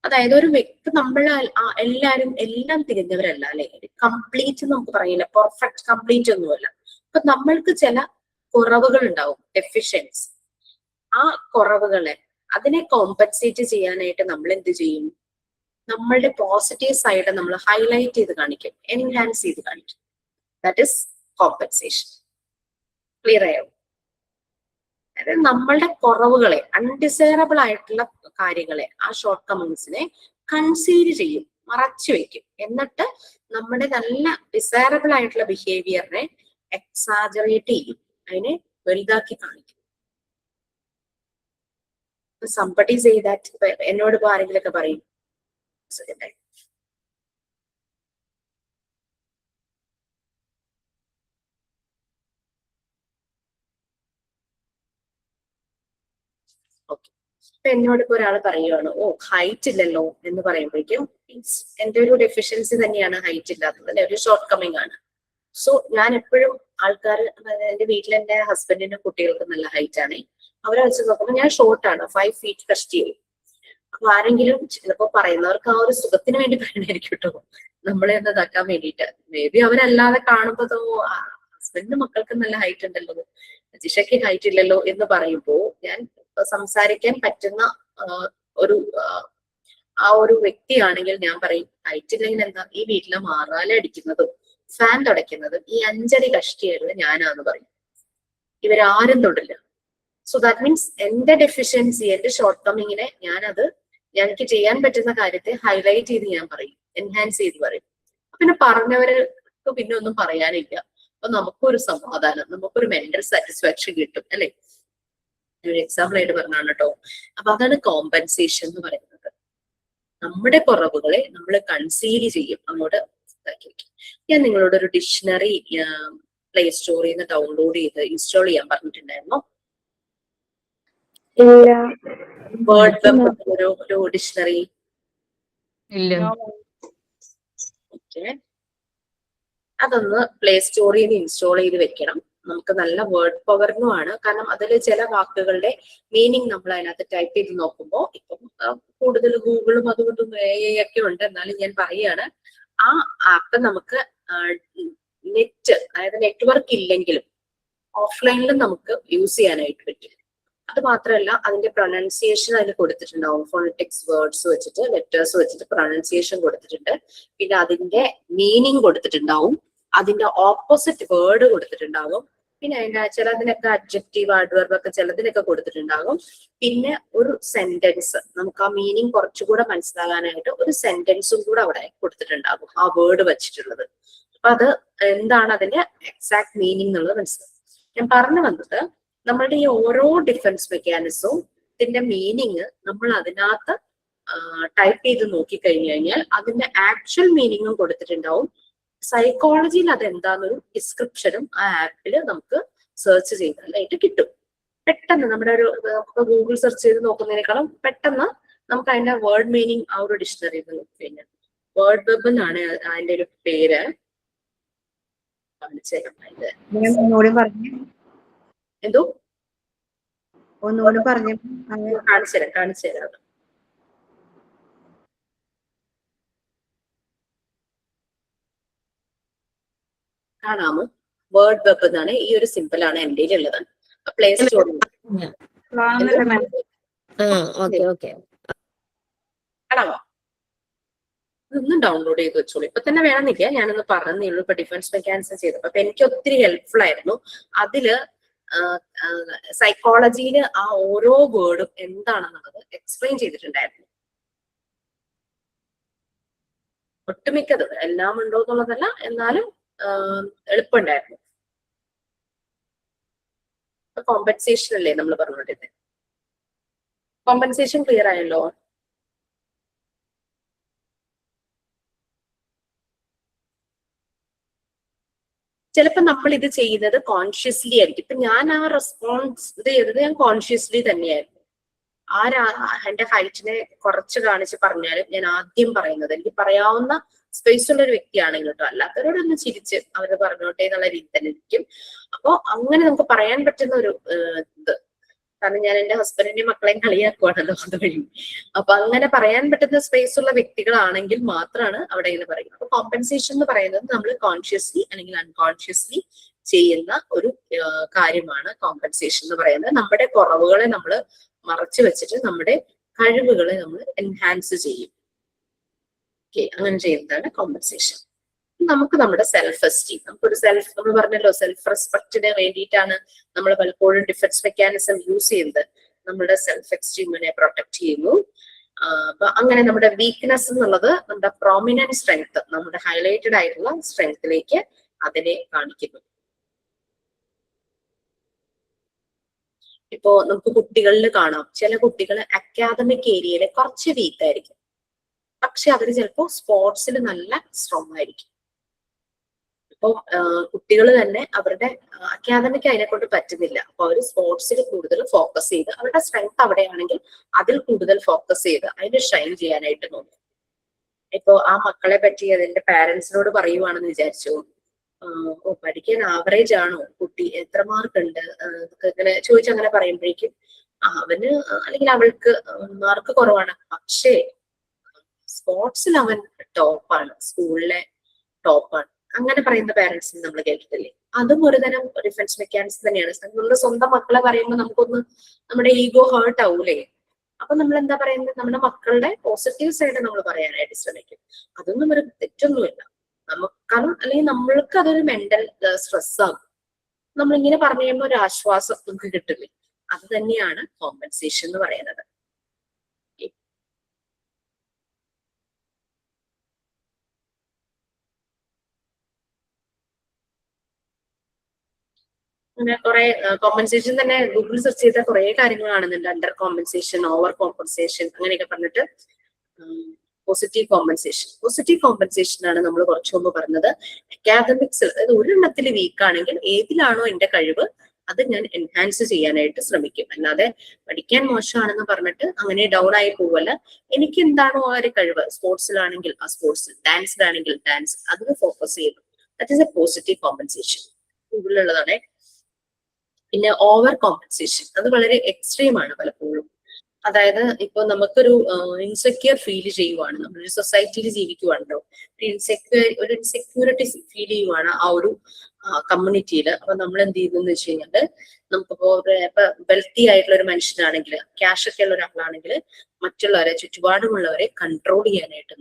അതായത് ഒരു വ്യക്തി, എല്ലാരും എല്ലാം തിരിഞ്ഞവരല്ല, അല്ലെ? Complete നമുക്ക് പറയില്ല, perfect complete ഒന്നുമല്ല. അപ്പൊ നമ്മൾക്ക് ചില കുറവുകൾ ഉണ്ടാവും, ഡെഫിഷ്യൻസി. ആ കുറവുകളെ അതിനെ കോമ്പൻസേറ്റ് ചെയ്യാനായിട്ട് നമ്മൾ എന്ത് ചെയ്യും? നമ്മളുടെ പോസിറ്റീവ് സൈഡ് നമ്മൾ ഹൈലൈറ്റ് ചെയ്ത് കാണിക്കും, എൻഹാൻസ് ചെയ്ത് കാണിക്കും. That is compensation. ക്ലിയർ ആയോ? അതായത് നമ്മളുടെ കുറവുകളെ, അൺഡിസൈറബിൾ ആയിട്ടുള്ള കാര്യങ്ങളെ, ആ ഷോർട്ട് കമിങ്സിനെ കൺസീൽ ചെയ്യും, മറച്ചു വെക്കും. എന്നിട്ട് നമ്മുടെ നല്ല ഡിസൈറബിൾ ആയിട്ടുള്ള ബിഹേവിയറിനെ എക്സാജറേറ്റ് ചെയ്യും, അതിനെ വലുതാക്കി കാണിക്കും. Somebody say that. എന്നോട് ഇപ്പൊ ആരെങ്കിലൊക്കെ പറയും, ഓക്കെ, ഇപ്പൊ എന്നോട് ഇപ്പൊ ഒരാൾ പറയുകയാണ്, ഓ ഹൈറ്റ് ഇല്ലല്ലോ എന്ന് പറയുമ്പോഴേക്കും എന്റെ ഒരു ഡെഫിഷ്യൻസി തന്നെയാണ് ഹൈറ്റ് ഇല്ലാത്തത്, അല്ലെ? ഒരു ഷോർട്ട് കമ്മിങ് ആണ്. സോ ഞാൻ എപ്പോഴും ആൾക്കാർ, എന്റെ വീട്ടിൽ എന്റെ ഹസ്ബൻഡിന്റെ കുട്ടികൾക്ക് നല്ല ഹൈറ്റ് ആണ്, അവരെ വെച്ച് നോക്കുമ്പോൾ ഞാൻ ഷോർട്ടാണ്, 5 feet കഷ്ടി. അപ്പൊ ആരെങ്കിലും ചിലപ്പോ പറയുന്നവർക്ക് ആ ഒരു സുഖത്തിന് വേണ്ടി പറയണായിരിക്കും കേട്ടോ, നമ്മളെ ഒന്ന് ഇതാക്കാൻ വേണ്ടിയിട്ട്. മേ ബി അവരല്ലാതെ കാണുമ്പോ ഹസ്ബൻഡിന്റെ മക്കൾക്ക് നല്ല ഹൈറ്റ് ഉണ്ടല്ലോ, ജിഷയ്ക്ക് ഹൈറ്റ് ഇല്ലല്ലോ എന്ന് പറയുമ്പോ ഞാൻ സംസാരിക്കാൻ പറ്റുന്ന ആ ഒരു വ്യക്തിയാണെങ്കിൽ ഞാൻ പറയും, ഹൈറ്റ് ഇല്ലെങ്കിൽ എന്താ, ഈ വീട്ടിലെ മാറാല അടിക്കുന്നതും ഫാൻ തുടയ്ക്കുന്നതും ഈ 5 അടി കഷ്ടിയായിരുന്നു ഞാനാന്ന് പറയും. ഇവരാരും തൊടില്ല. സോ ദാറ്റ് മീൻസ് എന്റെ ഡെഫിഷ്യൻസി, എന്റെ ഷോർട്ട് കമ്മിങ്ങിനെ എനിക്ക് ചെയ്യാൻ പറ്റുന്ന കാര്യത്തെ ഹൈലൈറ്റ് ചെയ്ത് ഞാൻ പറയും, എൻഹാൻസ് ചെയ്ത് പറയും. പിന്നെ പറഞ്ഞവർക്ക് പിന്നെ ഒന്നും പറയാനില്ല. അപ്പൊ നമുക്കൊരു സമാധാനം, നമുക്കൊരു മെന്റൽ സാറ്റിസ്ഫാക്ഷൻ കിട്ടും, അല്ലെ? ഒരു എക്സാമ്പിൾ ആയിട്ട് പറഞ്ഞാണ് കേട്ടോ. അപ്പൊ അതാണ് കോമ്പൻസേഷൻ എന്ന് പറയുന്നത്. നമ്മുടെ കുറവുകളെ നമ്മൾ കൺസീൽ ചെയ്യും, അങ്ങോട്ട് ഇതാക്കി വെക്കും. ഞാൻ നിങ്ങളോട് ഒരു ഡിക്ഷണറി പ്ലേ സ്റ്റോറിൽ നിന്ന് ഡൗൺലോഡ് ചെയ്ത് ഇൻസ്റ്റാൾ ചെയ്യാൻ പറഞ്ഞിട്ടുണ്ടായിരുന്നോ? വേർഡ് ഒരു ഡിക്ഷണറി. ഓക്കെ, അതൊന്ന് പ്ലേ സ്റ്റോറിൽ നിന്ന് ഇൻസ്റ്റാൾ ചെയ്ത് വെക്കണം. നമുക്ക് നല്ല വേർഡ് പവറിനുമാണ്. കാരണം അതിൽ ചില വാക്കുകളുടെ മീനിങ് നമ്മൾ അതിനകത്ത് ടൈപ്പ് ചെയ്ത് നോക്കുമ്പോൾ ഇപ്പം കൂടുതൽ ഗൂഗിളും അതുകൊണ്ടും ഒക്കെ ഉണ്ട്, എന്നാലും ഞാൻ പറയുകയാണ്, ആ ആപ്പ് നമുക്ക് നെറ്റ്, അതായത് നെറ്റ്വർക്ക് ഇല്ലെങ്കിലും ഓഫ്ലൈനിലും നമുക്ക് യൂസ് ചെയ്യാനായിട്ട് പറ്റും. അത് മാത്രമല്ല അതിന്റെ പ്രൊനൗൺസിയേഷൻ അതിൽ കൊടുത്തിട്ടുണ്ടാവും. ഫോണറ്റിക്സ് വേർഡ്സ് വെച്ചിട്ട്, ലെറ്റേഴ്സ് വെച്ചിട്ട് പ്രൊനൗൺസിയേഷൻ കൊടുത്തിട്ടുണ്ട്. പിന്നെ അതിന്റെ മീനിങ് കൊടുത്തിട്ടുണ്ടാവും, അതിന്റെ ഓപ്പോസിറ്റ് വേർഡ് കൊടുത്തിട്ടുണ്ടാവും. പിന്നെ അതിന്റെ ചിലതിനൊക്കെ അഡ്ജക്റ്റീവ്, അഡ്വർബ് ഒക്കെ ചിലതിനൊക്കെ കൊടുത്തിട്ടുണ്ടാകും. പിന്നെ ഒരു സെന്റൻസ്, നമുക്ക് ആ മീനിങ് കുറച്ചുകൂടെ മനസ്സിലാകാനായിട്ട് ഒരു സെന്റൻസും കൂടെ അവിടെ കൊടുത്തിട്ടുണ്ടാകും, ആ വേർഡ് വെച്ചിട്ടുള്ളത്. അപ്പൊ അത് എന്താണ് അതിന്റെ എക്സാക്ട് മീനിങ് എന്നുള്ളത് മനസ്സിലാവും. ഞാൻ പറഞ്ഞു വന്നത്, നമ്മളുടെ ഈ ഓരോ ഡിഫൻസ് മെക്കാനിസവും ഇതിന്റെ മീനിങ് നമ്മൾ അതിനകത്ത് ടൈപ്പ് ചെയ്ത് നോക്കിക്കഴിഞ്ഞു കഴിഞ്ഞാൽ അതിന്റെ ആക്ച്വൽ മീനിങ്ങും കൊടുത്തിട്ടുണ്ടാവും. സൈക്കോളജിയിൽ അതെന്താന്നൊരു ഡിസ്ക്രിപ്ഷനും ആ ആപ്പിൽ നമുക്ക് സെർച്ച് ചെയ്താലായിട്ട് കിട്ടും. പെട്ടെന്ന് നമ്മുടെ ഒരു ഗൂഗിൾ സെർച്ച് ചെയ്ത് നോക്കുന്നതിനേക്കാളും പെട്ടെന്ന് നമുക്ക് അതിന്റെ വേർഡ് മീനിങ് ആ ഒരു ഡിക്ഷണറിയിൽ നോക്കി കഴിഞ്ഞാൽ, വേർഡ് വെബ് എന്നാണ് അതിന്റെ ഒരു പേര്. ഒന്നുകൂടി പറഞ്ഞു, എന്തോ ഒന്നുകൂടി പറഞ്ഞു. കാണിച്ചു തരാം. കാണാമോ? വേർഡ് വെബ് എന്നാണ് ഈ ഒരു സിമ്പിൾ ആണ് എൻ്റെ ഉള്ളത്. പ്ലേ സ്റ്റോറിൽ കാണാമോ? ഇതൊന്നും ഡൗൺലോഡ് ചെയ്ത് വെച്ചോളൂ. ഇപ്പൊ തന്നെ വേണമെന്നില്ല, ഞാനൊന്ന് പറഞ്ഞേ ഉള്ളൂ. ഇപ്പൊ ഡിഫൻസ് മെക്കാനിസം ചെയ്തപ്പോ അപ്പൊ എനിക്ക് ഒത്തിരി ഹെൽപ്ഫുൾ ആയിരുന്നു. അതില് സൈക്കോളജിയില് ആ ഓരോ വേർഡും എന്താണെന്നുള്ളത് എക്സ്പ്ലെയിൻ ചെയ്തിട്ടുണ്ടായിരുന്നു. ഒട്ടുമിക്കത്, എല്ലാം ഉണ്ടോ എന്നുള്ളതല്ല, എന്നാലും എളുപ്പമുണ്ടായിരുന്നു. കോമ്പൻസേഷൻ അല്ലേ നമ്മൾ പറഞ്ഞോണ്ടിരുന്നത്? കോമ്പൻസേഷൻ ക്ലിയർ ആയല്ലോ? ചിലപ്പോ നമ്മൾ ഇത് ചെയ്യുന്നത് കോൺഷ്യസ്ലി ആയിരിക്കും. ഇപ്പൊ ഞാൻ ആ റെസ്പോൺസ് ഇത് ചെയ്തത് ഞാൻ കോൺഷ്യസ്ലി തന്നെയായിരുന്നു. എന്റെ ഹൈറ്റിനെ കുറച്ച് കാണിച്ച് പറഞ്ഞാലും ഞാൻ ആദ്യം പറയുന്നത് എനിക്ക് പറയാവുന്ന സ്പേസ് ഉള്ള ഒരു വ്യക്തിയാണെങ്കിൽ കേട്ടോ, അല്ലാത്തവരോടൊന്ന് ചിരിച്ച് അവര് പറഞ്ഞോട്ടെ എന്നുള്ള രീതി തന്നെ ഇരിക്കും. അപ്പൊ അങ്ങനെ നമുക്ക് പറയാൻ പറ്റുന്ന ഒരു ഇത്, കാരണം ഞാൻ എന്റെ ഹസ്ബൻഡിന്റെയും മക്കളെയും കളിയാക്കുവാണല്ലോ അതുവഴി. അപ്പൊ അങ്ങനെ പറയാൻ പറ്റുന്ന സ്പേസ് ഉള്ള വ്യക്തികളാണെങ്കിൽ മാത്രമാണ് അവിടെ ഇങ്ങനെ പറയുന്നത്. അപ്പൊ കോമ്പൻസേഷൻ എന്ന് പറയുന്നത് നമ്മൾ കോൺഷ്യസ്ലി അല്ലെങ്കിൽ അൺകോൺഷ്യസ്ലി ചെയ്യുന്ന ഒരു കാര്യമാണ് കോമ്പൻസേഷൻ എന്ന് പറയുന്നത്. നമ്മുടെ കുറവുകളെ നമ്മൾ മറച്ചു വെച്ചിട്ട് നമ്മുടെ കഴിവുകളെ നമ്മൾ എൻഹാൻസ് ചെയ്യും. ഓക്കെ, അങ്ങനെ ചെയ്യുന്നതാണ് കോമ്പൻസേഷൻ. നമുക്ക് നമ്മുടെ സെൽഫ് എസ്റ്റീം, നമുക്കൊരു നമ്മൾ പറഞ്ഞല്ലോ സെൽഫ് റെസ്പെക്റ്റിന് വേണ്ടിയിട്ടാണ് നമ്മൾ പലപ്പോഴും ഡിഫൻസ് മെക്കാനിസം യൂസ് ചെയ്യുന്നത്. നമ്മുടെ സെൽഫ് എസ്റ്റീമിനെ പ്രൊട്ടക്ട് ചെയ്യുന്നു. അപ്പൊ അങ്ങനെ നമ്മുടെ വീക്ക്നെസ് എന്നുള്ളത് നമ്മുടെ പ്രോമിനന്റ് സ്ട്രെങ്ത്, നമ്മുടെ ഹൈലൈറ്റഡ് ആയിട്ടുള്ള സ്ട്രെങ്ത്തിലേക്ക് അതിനെ കാണിക്കുന്നു. ഇപ്പോ നമുക്ക് കുട്ടികളിൽ കാണാം, ചില കുട്ടികൾ അക്കാദമിക് ഏരിയയിൽ കുറച്ച് വീക്ക് ആയിരിക്കും, പക്ഷെ അവര് ചിലപ്പോ സ്പോർട്സിൽ നല്ല സ്ട്രോങ് ആയിരിക്കും. ഇപ്പൊ കുട്ടികൾ തന്നെ അവരുടെ അക്കാദമിക് അതിനെ കൊണ്ട് പറ്റുന്നില്ല, അപ്പൊ അവര് സ്പോർട്സിൽ കൂടുതൽ ഫോക്കസ് ചെയ്ത് അവരുടെ സ്ട്രെങ്ത് അവിടെയാണെങ്കിൽ അതിൽ കൂടുതൽ ഫോക്കസ് ചെയ്ത് അതിന് ഷൈൻ ചെയ്യാനായിട്ട് നോക്കും. ഇപ്പൊ ആ മക്കളെ പറ്റി അതിന്റെ പാരന്റ്സിനോട് പറയുവാണെന്ന് വിചാരിച്ചു, പഠിക്കാൻ ആവറേജ് ആണോ കുട്ടി, എത്ര മാർക്ക് ഉണ്ട് ഇങ്ങനെ ചോദിച്ചങ്ങനെ പറയുമ്പോഴേക്കും അവന് അല്ലെങ്കിൽ അവൾക്ക് മാർക്ക് കുറവാണ്, പക്ഷേ സ്പോർട്സിൽ അവൻ ടോപ്പാണ്, സ്കൂളിലെ ടോപ്പാണ്, അങ്ങനെ പറയുന്ന പാരന്റ്സിന് നമ്മൾ കേട്ടിട്ടില്ലേ? അതും ഒരു തരം ഡിഫൻസ് മെക്കാനിസം തന്നെയാണ്. നമ്മുടെ സ്വന്തം മക്കളെ പറയുമ്പോൾ നമുക്കൊന്ന് നമ്മുടെ ഈഗോ ഹേർട്ട് ആവൂലേ? അപ്പൊ നമ്മൾ എന്താ പറയുന്നത്, നമ്മുടെ മക്കളുടെ പോസിറ്റീവ് സൈഡ് നമ്മൾ പറയാനായിട്ട് ശ്രമിക്കും. അതൊന്നും ഒരു തെറ്റൊന്നുമില്ല നമുക്കാണ്, അല്ലെങ്കിൽ നമ്മൾക്ക് അതൊരു മെന്റൽ സ്ട്രെസ് ആകും. നമ്മളിങ്ങനെ പറഞ്ഞു കഴിയുമ്പോൾ ഒരു ആശ്വാസം നമുക്ക് കിട്ടില്ലേ? അത് തന്നെയാണ് കോമ്പൻസേഷൻ എന്ന് പറയുന്നത്. അങ്ങനെ കുറെ കോമ്പൻസേഷൻ തന്നെ ഗൂഗിൾ സെർച്ച് ചെയ്ത കുറെ കാര്യങ്ങൾ കാണുന്നുണ്ട്. അണ്ടർ കോമ്പൻസേഷൻ, ഓവർ കോമ്പൻസേഷൻ, അങ്ങനെയൊക്കെ പറഞ്ഞിട്ട്. പോസിറ്റീവ് കോമ്പൻസേഷൻ ആണ് നമ്മൾ കുറച്ചു മുമ്പ് പറഞ്ഞത്. അക്കാദമിക്സിൽ, അതായത് ഒരെണ്ണത്തിൽ വീക്ക് ആണെങ്കിൽ ഏതിലാണോ എന്റെ കഴിവ് അത് ഞാൻ എൻഹാൻസ് ചെയ്യാനായിട്ട് ശ്രമിക്കും. അല്ലാതെ പഠിക്കാൻ മോശമാണെന്ന് പറഞ്ഞിട്ട് അങ്ങനെ ഡൗൺ ആയി പോവല്ല. എനിക്ക് എന്താണോ ആ ഒരു കഴിവ്, സ്പോർട്സിലാണെങ്കിൽ ആ സ്പോർട്സ്, ഡാൻസിലാണെങ്കിൽ ഡാൻസ്, അതിന് ഫോക്കസ് ചെയ്യുന്നു. That is a positive compensation. ഗൂഗിളിലുള്ളതാണേ. പിന്നെ ഓവർ കോമ്പൻസേഷൻ, അത് വളരെ എക്സ്ട്രീം ആണ് പലപ്പോഴും. അതായത് ഇപ്പൊ നമുക്കൊരു ഇൻസെക്യൂർ ഫീൽ ചെയ്യുവാണ്, നമ്മളൊരു സൊസൈറ്റിയിൽ ജീവിക്കുവാണല്ലോ, ഒരു ഇൻസെക്യൂരിറ്റി ഫീൽ ചെയ്യുവാണ് ആ ഒരു കമ്മ്യൂണിറ്റിയിൽ. അപ്പൊ നമ്മൾ എന്ത് ചെയ്യുന്നു വെച്ച് കഴിഞ്ഞാല്, നമുക്കിപ്പോ ഇപ്പൊ വെൽത്തി ആയിട്ടുള്ള ഒരു മനുഷ്യനാണെങ്കിൽ, ക്യാഷ് ഒക്കെ ഉള്ള ഒരാളാണെങ്കിൽ മറ്റുള്ളവരെ, ചുറ്റുപാടുമുള്ളവരെ കൺട്രോൾ ചെയ്യാനായിട്ട്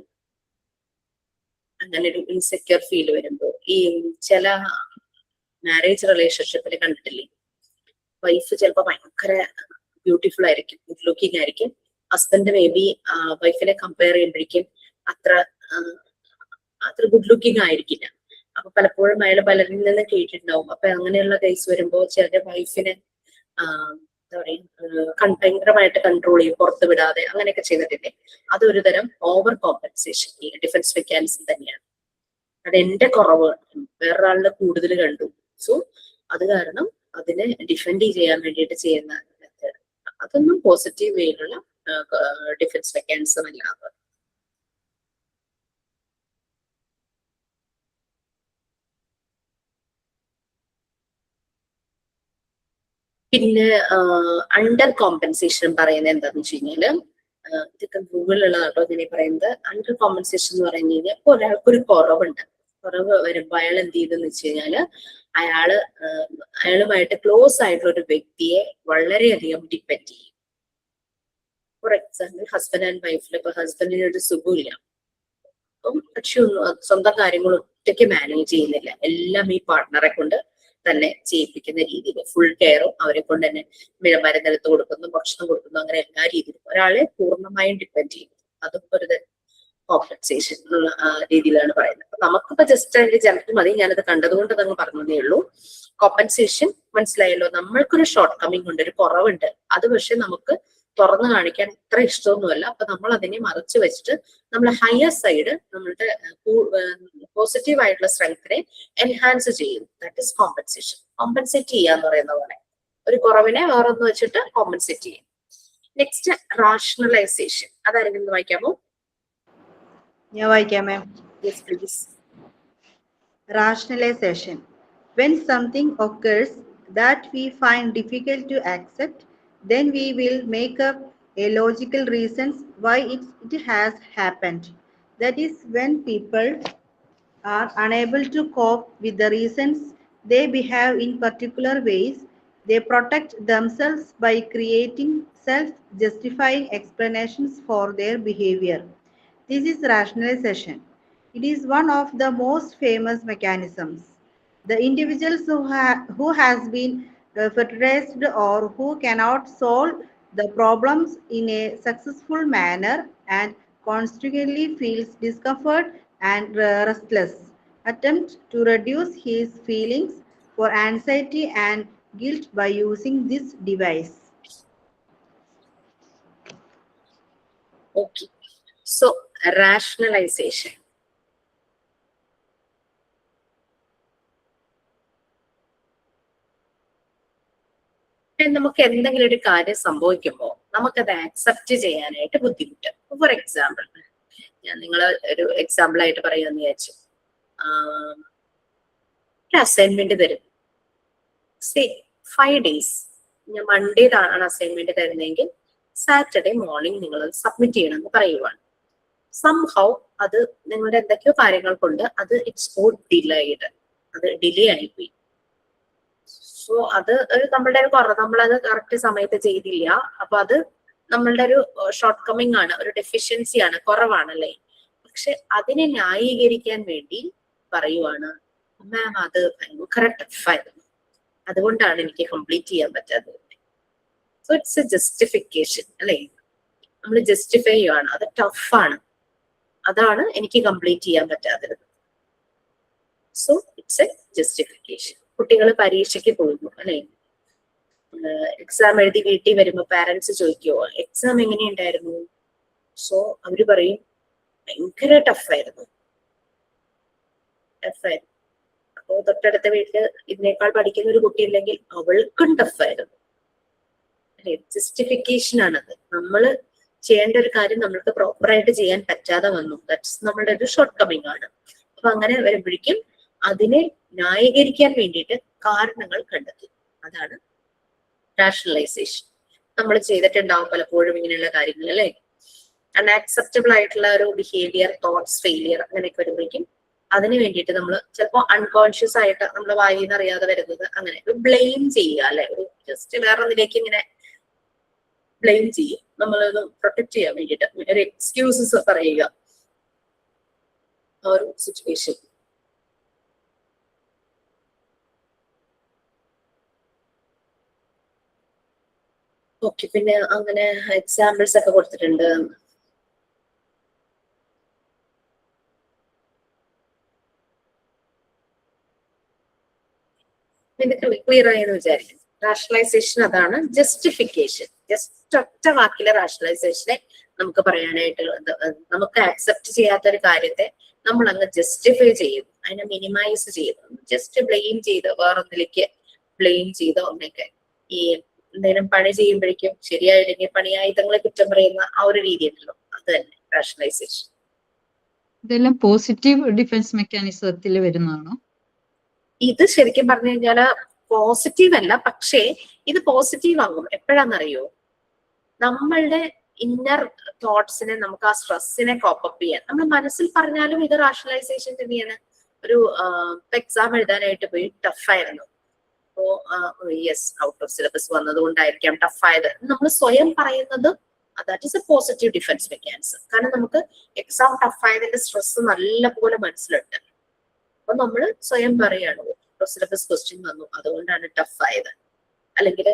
അങ്ങനെ ഒരു ഇൻസെക്യൂർ ഫീൽ വരുമ്പോൾ, ഈ ചില മാരേജ് റിലേഷൻഷിപ്പിൽ കണ്ടിട്ടില്ലേ, വൈഫ് ചിലപ്പോ ഭയങ്കര ബ്യൂട്ടിഫുൾ ആയിരിക്കും, ഗുഡ് ലുക്കിംഗ് ആയിരിക്കും, ഹസ്ബൻഡ് മേ ബി വൈഫിനെ കമ്പയർ ചെയ്യുമ്പോഴേക്കും അത്ര ഗുഡ് ലുക്കിംഗ് ആയിരിക്കില്ല. അപ്പൊ പലപ്പോഴും അയാൾ പലരിൽ നിന്ന് കേട്ടിട്ടുണ്ടാവും. അപ്പൊ അങ്ങനെയുള്ള കേസ് വരുമ്പോ ചില വൈഫിനെ എന്താ പറയാ ഭയങ്കരമായിട്ട് കൺട്രോൾ ചെയ്യും, പുറത്ത് വിടാതെ അങ്ങനെയൊക്കെ ചെയ്തിട്ടില്ലേ. അതൊരു തരം ഓവർ കോമ്പൻസേഷൻ, ഈ ഡിഫൻസ് മെക്കാനിസം തന്നെയാണ്. അത് എന്റെ കുറവ് വേറൊരാളുടെ കൂടുതൽ കണ്ടു, സോ അത് കാരണം അതിനെ ഡിഫെൻഡ് ചെയ്യാൻ വേണ്ടിയിട്ട് ചെയ്യുന്ന മെത്തേഡ്, അതൊന്നും പോസിറ്റീവ് വേയിലുള്ള ഡിഫൻസ് മെക്കാനിസം അല്ലാതെ. പിന്നെ അണ്ടർ കോമ്പൻസേഷൻ പറയുന്നത് എന്താന്ന് വെച്ച് കഴിഞ്ഞാല്, ഇതൊക്കെ ഗൂഗിളിലുള്ളതാട്ടോ ഇതിനെ പറയുന്നത്. അണ്ടർ കോമ്പൻസേഷൻ എന്ന് പറഞ്ഞു കഴിഞ്ഞാൽ ഇപ്പൊ ഒരാൾക്കൊരു കുറവ് വരുമ്പോ അയാൾ എന്ത് ചെയ്തെന്ന് വെച്ച് കഴിഞ്ഞാല്, അയാളുമായിട്ട് ക്ലോസ് ആയിട്ടുള്ള ഒരു വ്യക്തിയെ വളരെയധികം ഡിപ്പെൻഡ് ചെയ്യും. ഫോർ എക്സാമ്പിൾ ഹസ്ബൻഡ് ആൻഡ് വൈഫിൽ ഇപ്പൊ ഹസ്ബൻഡിന് ഒരു സുഖമില്ല, അപ്പം പക്ഷെ സ്വന്തം കാര്യങ്ങൾ ഒറ്റയ്ക്ക് മാനേജ് ചെയ്യുന്നില്ല, എല്ലാം ഈ പാർട്ട്ണറെ കൊണ്ട് തന്നെ ചെയ്യിപ്പിക്കുന്ന രീതിയിൽ ഫുൾ കെയറും അവരെ കൊണ്ട് തന്നെ മരുന്നെടുത്ത് കൊടുക്കുന്നു, ഭക്ഷണം കൊടുക്കുന്നു, അങ്ങനെ എല്ലാ രീതിയിലും ഒരാളെ പൂർണ്ണമായും ഡിപ്പെൻഡ് ചെയ്യുന്നു. അതും ഒരു കോമ്പൻസേഷൻ എന്നുള്ള രീതിയിലാണ് പറയുന്നത്. അപ്പൊ നമുക്കിപ്പോ ജസ്റ്റ് അതിന്റെ ജനറൽ മതി, ഞാനത് കണ്ടതുകൊണ്ട് അതങ്ങ് പറഞ്ഞതേ ഉള്ളൂ. കോമ്പൻസേഷൻ മനസ്സിലായല്ലോ, നമ്മൾക്കൊരു ഷോർട്ട് കമ്മിങ് ഉണ്ട്, ഒരു കുറവുണ്ട്, അത് പക്ഷെ നമുക്ക് തുറന്നു കാണിക്കാൻ ഇത്ര ഇഷ്ടമൊന്നുമല്ല. അപ്പൊ നമ്മൾ അതിനെ മറച്ചു വെച്ചിട്ട് നമ്മൾ ഹയർ സൈഡ്, നമ്മളുടെ പോസിറ്റീവ് ആയിട്ടുള്ള സ്ട്രെങ്ത്തിനെ എൻഹാൻസ് ചെയ്യും. That is compensation. കോമ്പൻസേറ്റ് ചെയ്യാന്ന് പറയുന്ന പോലെ ഒരു കുറവിനെ വേറൊന്ന് വെച്ചിട്ട് കോമ്പൻസേറ്റ് ചെയ്യും. നെക്സ്റ്റ് റാഷണലൈസേഷൻ, അതാരെങ്കിലും വായിക്കാമോ? ഞാൻ വായിക്കാം ma'am. Yes please. Rationalization. When something occurs that we find difficult to accept, then we will make up a logical reasons why it has happened. That is, when people are unable to cope with the reasons they behave in particular ways, they protect themselves by creating self-justifying explanations for their behavior. This is rationalization. It is one of the most famous mechanisms. The individuals who has been frustrated or who cannot solve the problems in a successful manner and constantly feels discomfort and restless attempt to reduce his feelings for anxiety and guilt by using this device. Okay, so rationalization. നമുക്ക് എന്തെങ്കിലും ഒരു കാര്യം സംഭവിക്കുമ്പോൾ നമുക്കത് accept ചെയ്യാനായിട്ട് ബുദ്ധിമുട്ട്. For example, ഞാൻ നിങ്ങളെ ഒരു എക്സാമ്പിൾ ആയിട്ട് പറയാന്ന് വിചാരിച്ചു. ഒരു അസൈൻമെന്റ് തരും, 5 days. ഞാൻ മൺഡേയിലാണ് അസൈൻമെന്റ് തരുന്നതെങ്കിൽ സാറ്റർഡേ മോർണിംഗ് നിങ്ങൾ സബ്മിറ്റ് ചെയ്യണമെന്ന് പറയുവാണ്. സംഹൗ അത് നിങ്ങളുടെ എന്തൊക്കെയോ കാര്യങ്ങൾ കൊണ്ട് അത് ഇറ്റ്സ് ഗോട്ട് ഡിലേഡ്, അത് ഡിലേ ആയിപ്പോയി. സോ അത് നമ്മളുടെ ഒരു കുറവ്, നമ്മളത് കറക്റ്റ് സമയത്ത് ചെയ്തില്ല. അപ്പൊ അത് നമ്മളുടെ ഒരു ഷോർട്ട് കമ്മിങ് ആണ്, ഒരു ഡെഫിഷ്യൻസി ആണ്, കുറവാണല്ലേ. പക്ഷെ അതിനെ ന്യായീകരിക്കാൻ വേണ്ടി പറയുവാണ്, മാം അത് ഭയങ്കര ടഫായിരുന്നു, അതുകൊണ്ടാണ് എനിക്ക് കംപ്ലീറ്റ് ചെയ്യാൻ പറ്റാത്തത്. സോ ഇറ്റ്സ് എ ജസ്റ്റിഫിക്കേഷൻ അല്ലേ, നമ്മൾ ജസ്റ്റിഫൈ ചെയ്യുവാണ്, അത് ടഫാണ്, അതാണ് എനിക്ക് കംപ്ലീറ്റ് ചെയ്യാൻ പറ്റാത്തത്. So it's A justification. കുട്ടികൾ പരീക്ഷയ്ക്ക് പോകുന്നു അല്ലെ, എക്സാം എഴുതി വീട്ടിൽ വരുമ്പോ പാരന്റ്സ് ചോദിക്കുവോ എക്സാം എങ്ങനെയുണ്ടായിരുന്നു? സോ അവര് പറയും ഭയങ്കര ടഫായിരുന്നു. അപ്പോ തൊട്ടടുത്ത വീട്ടില് ഇതിനേക്കാൾ പഠിക്കുന്ന ഒരു കുട്ടി ഉണ്ടെങ്കിൽ അവൾക്കും ടഫായിരുന്നു അല്ലെ. ജസ്റ്റിഫിക്കേഷൻ ആണത്. നമ്മള് ചെയ്യേണ്ട ഒരു കാര്യം നമ്മൾക്ക് പ്രോപ്പറായിട്ട് ചെയ്യാൻ പറ്റാതെ വന്നു, ദാറ്റ്സ് നമ്മളുടെ ഒരു ഷോർട്ട് കമ്മിങ് ആണ്. അപ്പൊ അങ്ങനെ വരുമ്പോഴേക്കും അതിനെ ന്യായീകരിക്കാൻ വേണ്ടിയിട്ട് കാരണങ്ങൾ കണ്ടെത്തും. അതാണ് രാഷണലൈസേഷൻ നമ്മൾ ചെയ്തിട്ടുണ്ടാവും പലപ്പോഴും ഇങ്ങനെയുള്ള കാര്യങ്ങൾ അല്ലെ. അൺആക്സെപ്റ്റബിൾ ആയിട്ടുള്ള ഒരു ബിഹേവിയർ, തോട്ട്സ്, ഫെയിലിയർ അങ്ങനെയൊക്കെ വരുമ്പോഴേക്കും അതിന് വേണ്ടിയിട്ട് നമ്മൾ ചിലപ്പോൾ അൺകോൺഷ്യസ് ആയിട്ട് നമ്മുടെ വായിൽ നിന്ന് അറിയാതെ വരുന്നത് അങ്ങനെ ഒരു ബ്ലെയിം ചെയ്യുക അല്ലെ, ഒരു ജസ്റ്റ് വേറെ ഒന്നിലേക്ക് ഇങ്ങനെ ബ്ലെയിം ചെയ്യും, നമ്മളത് പ്രൊട്ടക്ട് ചെയ്യാൻ വേണ്ടിയിട്ട് ഒരു എക്സ്ക്യൂസസ് പറയുക ആ ഒരു സിറ്റുവേഷൻ. ഓക്കെ, പിന്നെ അങ്ങനെ എക്സാമ്പിൾസ് ഒക്കെ കൊടുത്തിട്ടുണ്ട്. ക്ലിയർ ആയെന്ന് വിചാരിക്കും. റാഷണലൈസേഷൻ അതാണ്. ജസ്റ്റിഫിക്കേഷൻ, ജസ്റ്റ് ഒറ്റ വാക്കിലെ റാഷണലൈസേഷനെ നമുക്ക് പറയാനായിട്ട്, നമുക്ക് ആക്സെപ്റ്റ് ചെയ്യാത്ത ഒരു കാര്യത്തെ നമ്മൾ അങ്ങ് ജസ്റ്റിഫൈ ചെയ്യും, അതിനെ മിനിമൈസ് ചെയ്തു, ജസ്റ്റ് ബ്ലെയിം ചെയ്ത് വേറൊന്നിലേക്ക് ബ്ലെയിം ചെയ്ത ഒന്നൊക്കെ ഈ എന്തെങ്കിലും പണി ചെയ്യുമ്പോഴേക്കും ശരിയായില്ലെങ്കിൽ പണിയായുധങ്ങളെ കുറ്റം പറയുന്ന ആ ഒരു രീതി ഉണ്ടല്ലോ, അത് തന്നെ റാഷണലൈസേഷൻ. ഇതെല്ലാം പോസിറ്റീവ് ഡിഫൻസ് മെക്കാനിസത്തിൽ വരുന്നതാണോ? ഇത് ശരിക്കും പറഞ്ഞു കഴിഞ്ഞാല് പോസിറ്റീവ് അല്ല, പക്ഷേ ഇത് പോസിറ്റീവ് ആകും എപ്പോഴാണെന്നറിയോ, നമ്മളുടെ ഇന്നർ തോട്ട്സിനെ നമുക്ക് ആ സ്ട്രെസ്സിനെ കോപ്പപ്പ് ചെയ്യാൻ നമ്മൾ മനസ്സിൽ പറഞ്ഞാലും ഇത് റാഷണലൈസേഷൻ തന്നെയാണ്. ഒരു എക്സാം എഴുതാനായിട്ട് പോയി ടഫായിരുന്നു, അപ്പോ യെസ് ഔട്ട് ഓഫ് സിലബസ് വന്നതുകൊണ്ടായിരിക്കാം ടഫായത് നമ്മൾ സ്വയം പറയുന്നത്, that is a positive defence mechanism. കാരണം നമുക്ക് എക്സാം ടഫായതിന്റെ സ്ട്രെസ് നല്ലപോലെ മനസ്സിലുണ്ട്. അപ്പൊ നമ്മൾ സ്വയം പറയാണ് സിലബസ് ക്വസ്റ്റ്യൻ വന്നു അതുകൊണ്ടാണ് ടഫ് ആയത്, അല്ലെങ്കിൽ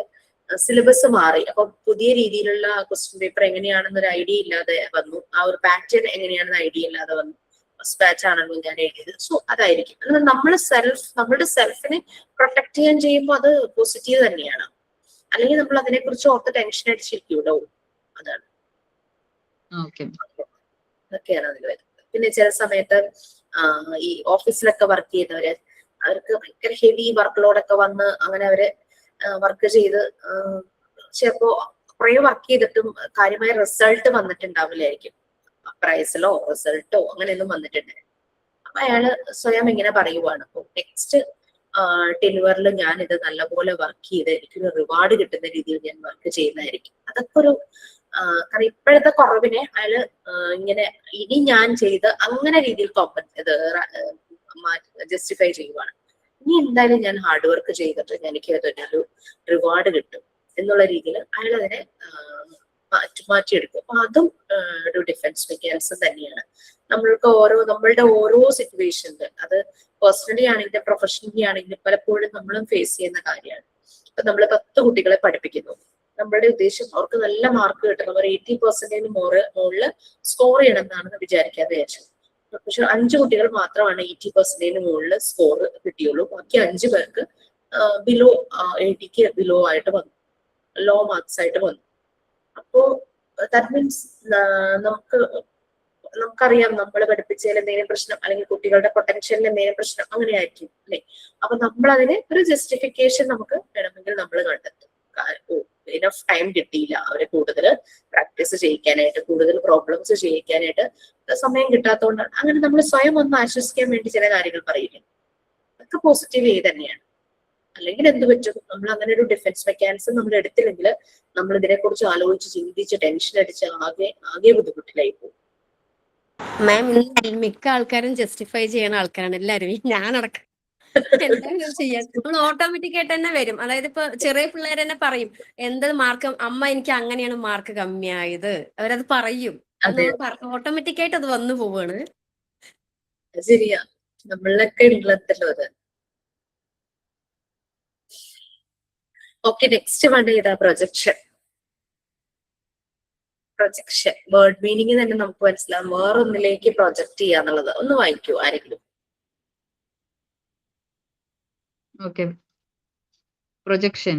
സിലബസ് മാറി അപ്പൊ പുതിയ രീതിയിലുള്ള ക്വസ്റ്റ്യൻ പേപ്പർ എങ്ങനെയാണെന്നൊരു ഐഡിയ ഇല്ലാതെ വന്നു, ആ ഒരു പാറ്റേൺ എങ്ങനെയാണെന്ന് ഐഡിയ ഇല്ലാതെ വന്നു, ഫസ്റ്റ് ബാച്ച് ആണല്ലോ ഞാൻ എഴുതിയത്, സോ അതായിരിക്കും. അല്ലെങ്കിൽ നമ്മളുടെ സെൽഫിനെ പ്രൊട്ടക്ട് ചെയ്യാൻ ചെയ്യുമ്പോൾ അത് പോസിറ്റീവ് തന്നെയാണ്. അല്ലെങ്കിൽ നമ്മൾ അതിനെ കുറിച്ച് ഓർത്ത് ടെൻഷൻ അടിച്ചിരിക്കൂടോ, അതാണ്. അതൊക്കെയാണ് അതിൽ വരുന്നത്. പിന്നെ ചില സമയത്ത് ഈ ഓഫീസിലൊക്കെ വർക്ക് ചെയ്യുന്നവര്, അവർക്ക് ഭയങ്കര ഹെവി വർക്ക് ലോഡൊക്കെ വന്ന് അങ്ങനെ അവര് വർക്ക് ചെയ്ത് ചിലപ്പോ കുറെ വർക്ക് ചെയ്തിട്ടും കാര്യമായ റിസൾട്ട് വന്നിട്ടുണ്ടാവില്ലായിരിക്കും, അപ്രൈസലോ റിസൾട്ടോ അങ്ങനെയൊന്നും വന്നിട്ടുണ്ട്. അപ്പൊ അയാള് സ്വയം ഇങ്ങനെ പറയുവാണ്, നെക്സ്റ്റ് ടെനുവറിൽ ഞാൻ ഇത് നല്ലപോലെ വർക്ക് ചെയ്ത് എനിക്കൊരു റിവാർഡ് കിട്ടുന്ന രീതിയിൽ ഞാൻ വർക്ക് ചെയ്യുന്നതായിരിക്കും. അതൊക്കെ ഒരു കാരണം ഇപ്പോഴത്തെ കുറവിനെ അയാള് ഇങ്ങനെ ഇനി ഞാൻ ചെയ്ത് അങ്ങനെ രീതിയിൽ ഇത് ജസ്റ്റിഫൈ ചെയ്യുവാണ്. ഇനി എന്തായാലും ഞാൻ ഹാർഡ് വർക്ക് ചെയ്തിട്ട് എനിക്ക് അതൊരു റിവാർഡ് കിട്ടും എന്നുള്ള രീതിയിൽ അയാൾ അതിനെ മാറ്റിയെടുക്കും. അപ്പൊ അതും ഒരു ഡിഫൻസ് മെക്കാനിസം തന്നെയാണ്. നമ്മളുടെ ഓരോ സിറ്റുവേഷനിൽ, അത് പേഴ്സണലി ആണെങ്കിലും പ്രൊഫഷണലി ആണെങ്കിലും പലപ്പോഴും നമ്മളും ഫേസ് ചെയ്യുന്ന കാര്യമാണ്. ഇപ്പൊ നമ്മൾ 10 കുട്ടികളെ പഠിപ്പിക്കുന്നു, നമ്മുടെ ഉദ്ദേശം അവർക്ക് നല്ല മാർക്ക് കിട്ടണം, ഒരു 80% മുകളിൽ സ്കോർ ചെയ്യണം എന്നാണെന്ന് വിചാരിക്കാതെ വിചാരിച്ചു. പക്ഷെ 5 കുട്ടികൾ മാത്രമാണ് 80% മുകളിൽ സ്കോർ കിട്ടിയുള്ളൂ, ബാക്കി 5 പേർക്ക് ബിലോ 80 ബിലോ ആയിട്ട് വന്നു, ലോ മാർക്സ് ആയിട്ട് വന്നു. അപ്പോ ദാറ്റ് മീൻസ് നമുക്കറിയാം നമ്മൾ പഠിപ്പിച്ചതിൽ എന്തെങ്കിലും പ്രശ്നം അല്ലെങ്കിൽ കുട്ടികളുടെ പൊട്ടൻഷ്യലിൽ എന്തെങ്കിലും പ്രശ്നം അങ്ങനെ ആയിരിക്കും അല്ലെ. അപ്പൊ നമ്മൾ അതിന് ഒരു ജസ്റ്റിഫിക്കേഷൻ നമുക്ക് വേണമെങ്കിൽ നമ്മൾ കണ്ടെത്തും. ഇനഫ് ടൈം കിട്ടിയില്ല അവരെ കൂടുതൽ പ്രാക്ടീസ് ചെയ്യിക്കാനായിട്ട്, കൂടുതൽ പ്രോബ്ലംസ് ചെയ്യിക്കാനായിട്ട് സമയം കിട്ടാത്തതുകൊണ്ടാണ്. അങ്ങനെ നമ്മൾ സ്വയം ഒന്ന് ആശ്വസിക്കാൻ വേണ്ടി ചില കാര്യങ്ങൾ പറയില്ലേ, അതൊക്കെ പോസിറ്റീവ് വേ തന്നെയാണ്. അല്ലെങ്കിൽ എന്ത് പറ്റും, നമ്മൾ അങ്ങനെ ഒരു ഡിഫൻസ് മെക്കാനിസം നമ്മൾ എടുത്തില്ലെങ്കിൽ നമ്മൾ ഇതിനെ കുറിച്ച് ആലോചിച്ച് ചിന്തിച്ച് ടെൻഷൻ അടിച്ച് ആകെ ബുദ്ധിമുട്ടിലായി പോകും. മാം, മിക്ക ആൾക്കാരും ജസ്റ്റിഫൈ ചെയ്യുന്ന ആൾക്കാരാണ് എല്ലാരും, ഞാനടക്കം. എന്തായാലും ചെയ്യാൻ നമ്മൾ ഓട്ടോമാറ്റിക് ആയിട്ട് തന്നെ വരും. അതായത് ഇപ്പൊ ചെറിയ പിള്ളേർ തന്നെ പറയും, എന്ത് മാർക്ക് അമ്മ എനിക്ക് അങ്ങനെയാണ് മാർക്ക് കമ്മിയായത്, അവരത് പറയും. ഓട്ടോമാറ്റിക് ആയിട്ട് അത് വന്നു പോവാണ്. ശരിയാ, നമ്മളൊക്കെ ഉള്ളതല്ലോ അത്. ഓക്കെ, നെക്സ്റ്റ് വൺ ഏതാ? പ്രൊജക്ഷൻ. വേർഡ് മീനിങ് തന്നെ നമുക്ക് മനസ്സിലാവും, വേറൊന്നിലേക്ക് പ്രൊജക്ട് ചെയ്യാന്നുള്ളത്. ഒന്ന് വായിക്കൂ ആരെങ്കിലും. Okay. Projection.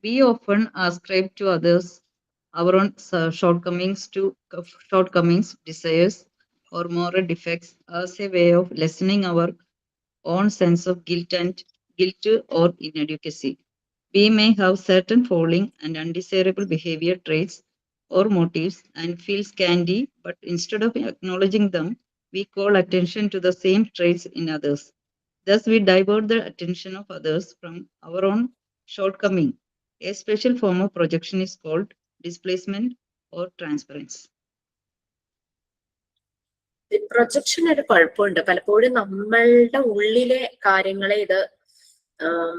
We often ascribe to others our own shortcomings, desires, or moral defects as a way of lessening our own sense of guilt or inadequacy. We may have certain falling and undesirable behavior traits or motives and feel scanty, but instead of acknowledging them, we call attention to the same traits in others. Thus, we divert the attention of others from our own shortcoming A special form of projection is called displacement or transference. Projection ഒരു കുഴപ്പമുണ്ട്. പലപ്പോഴും നമ്മളുടെ ഉള്ളിലെ കാര്യങ്ങളെ ഇത്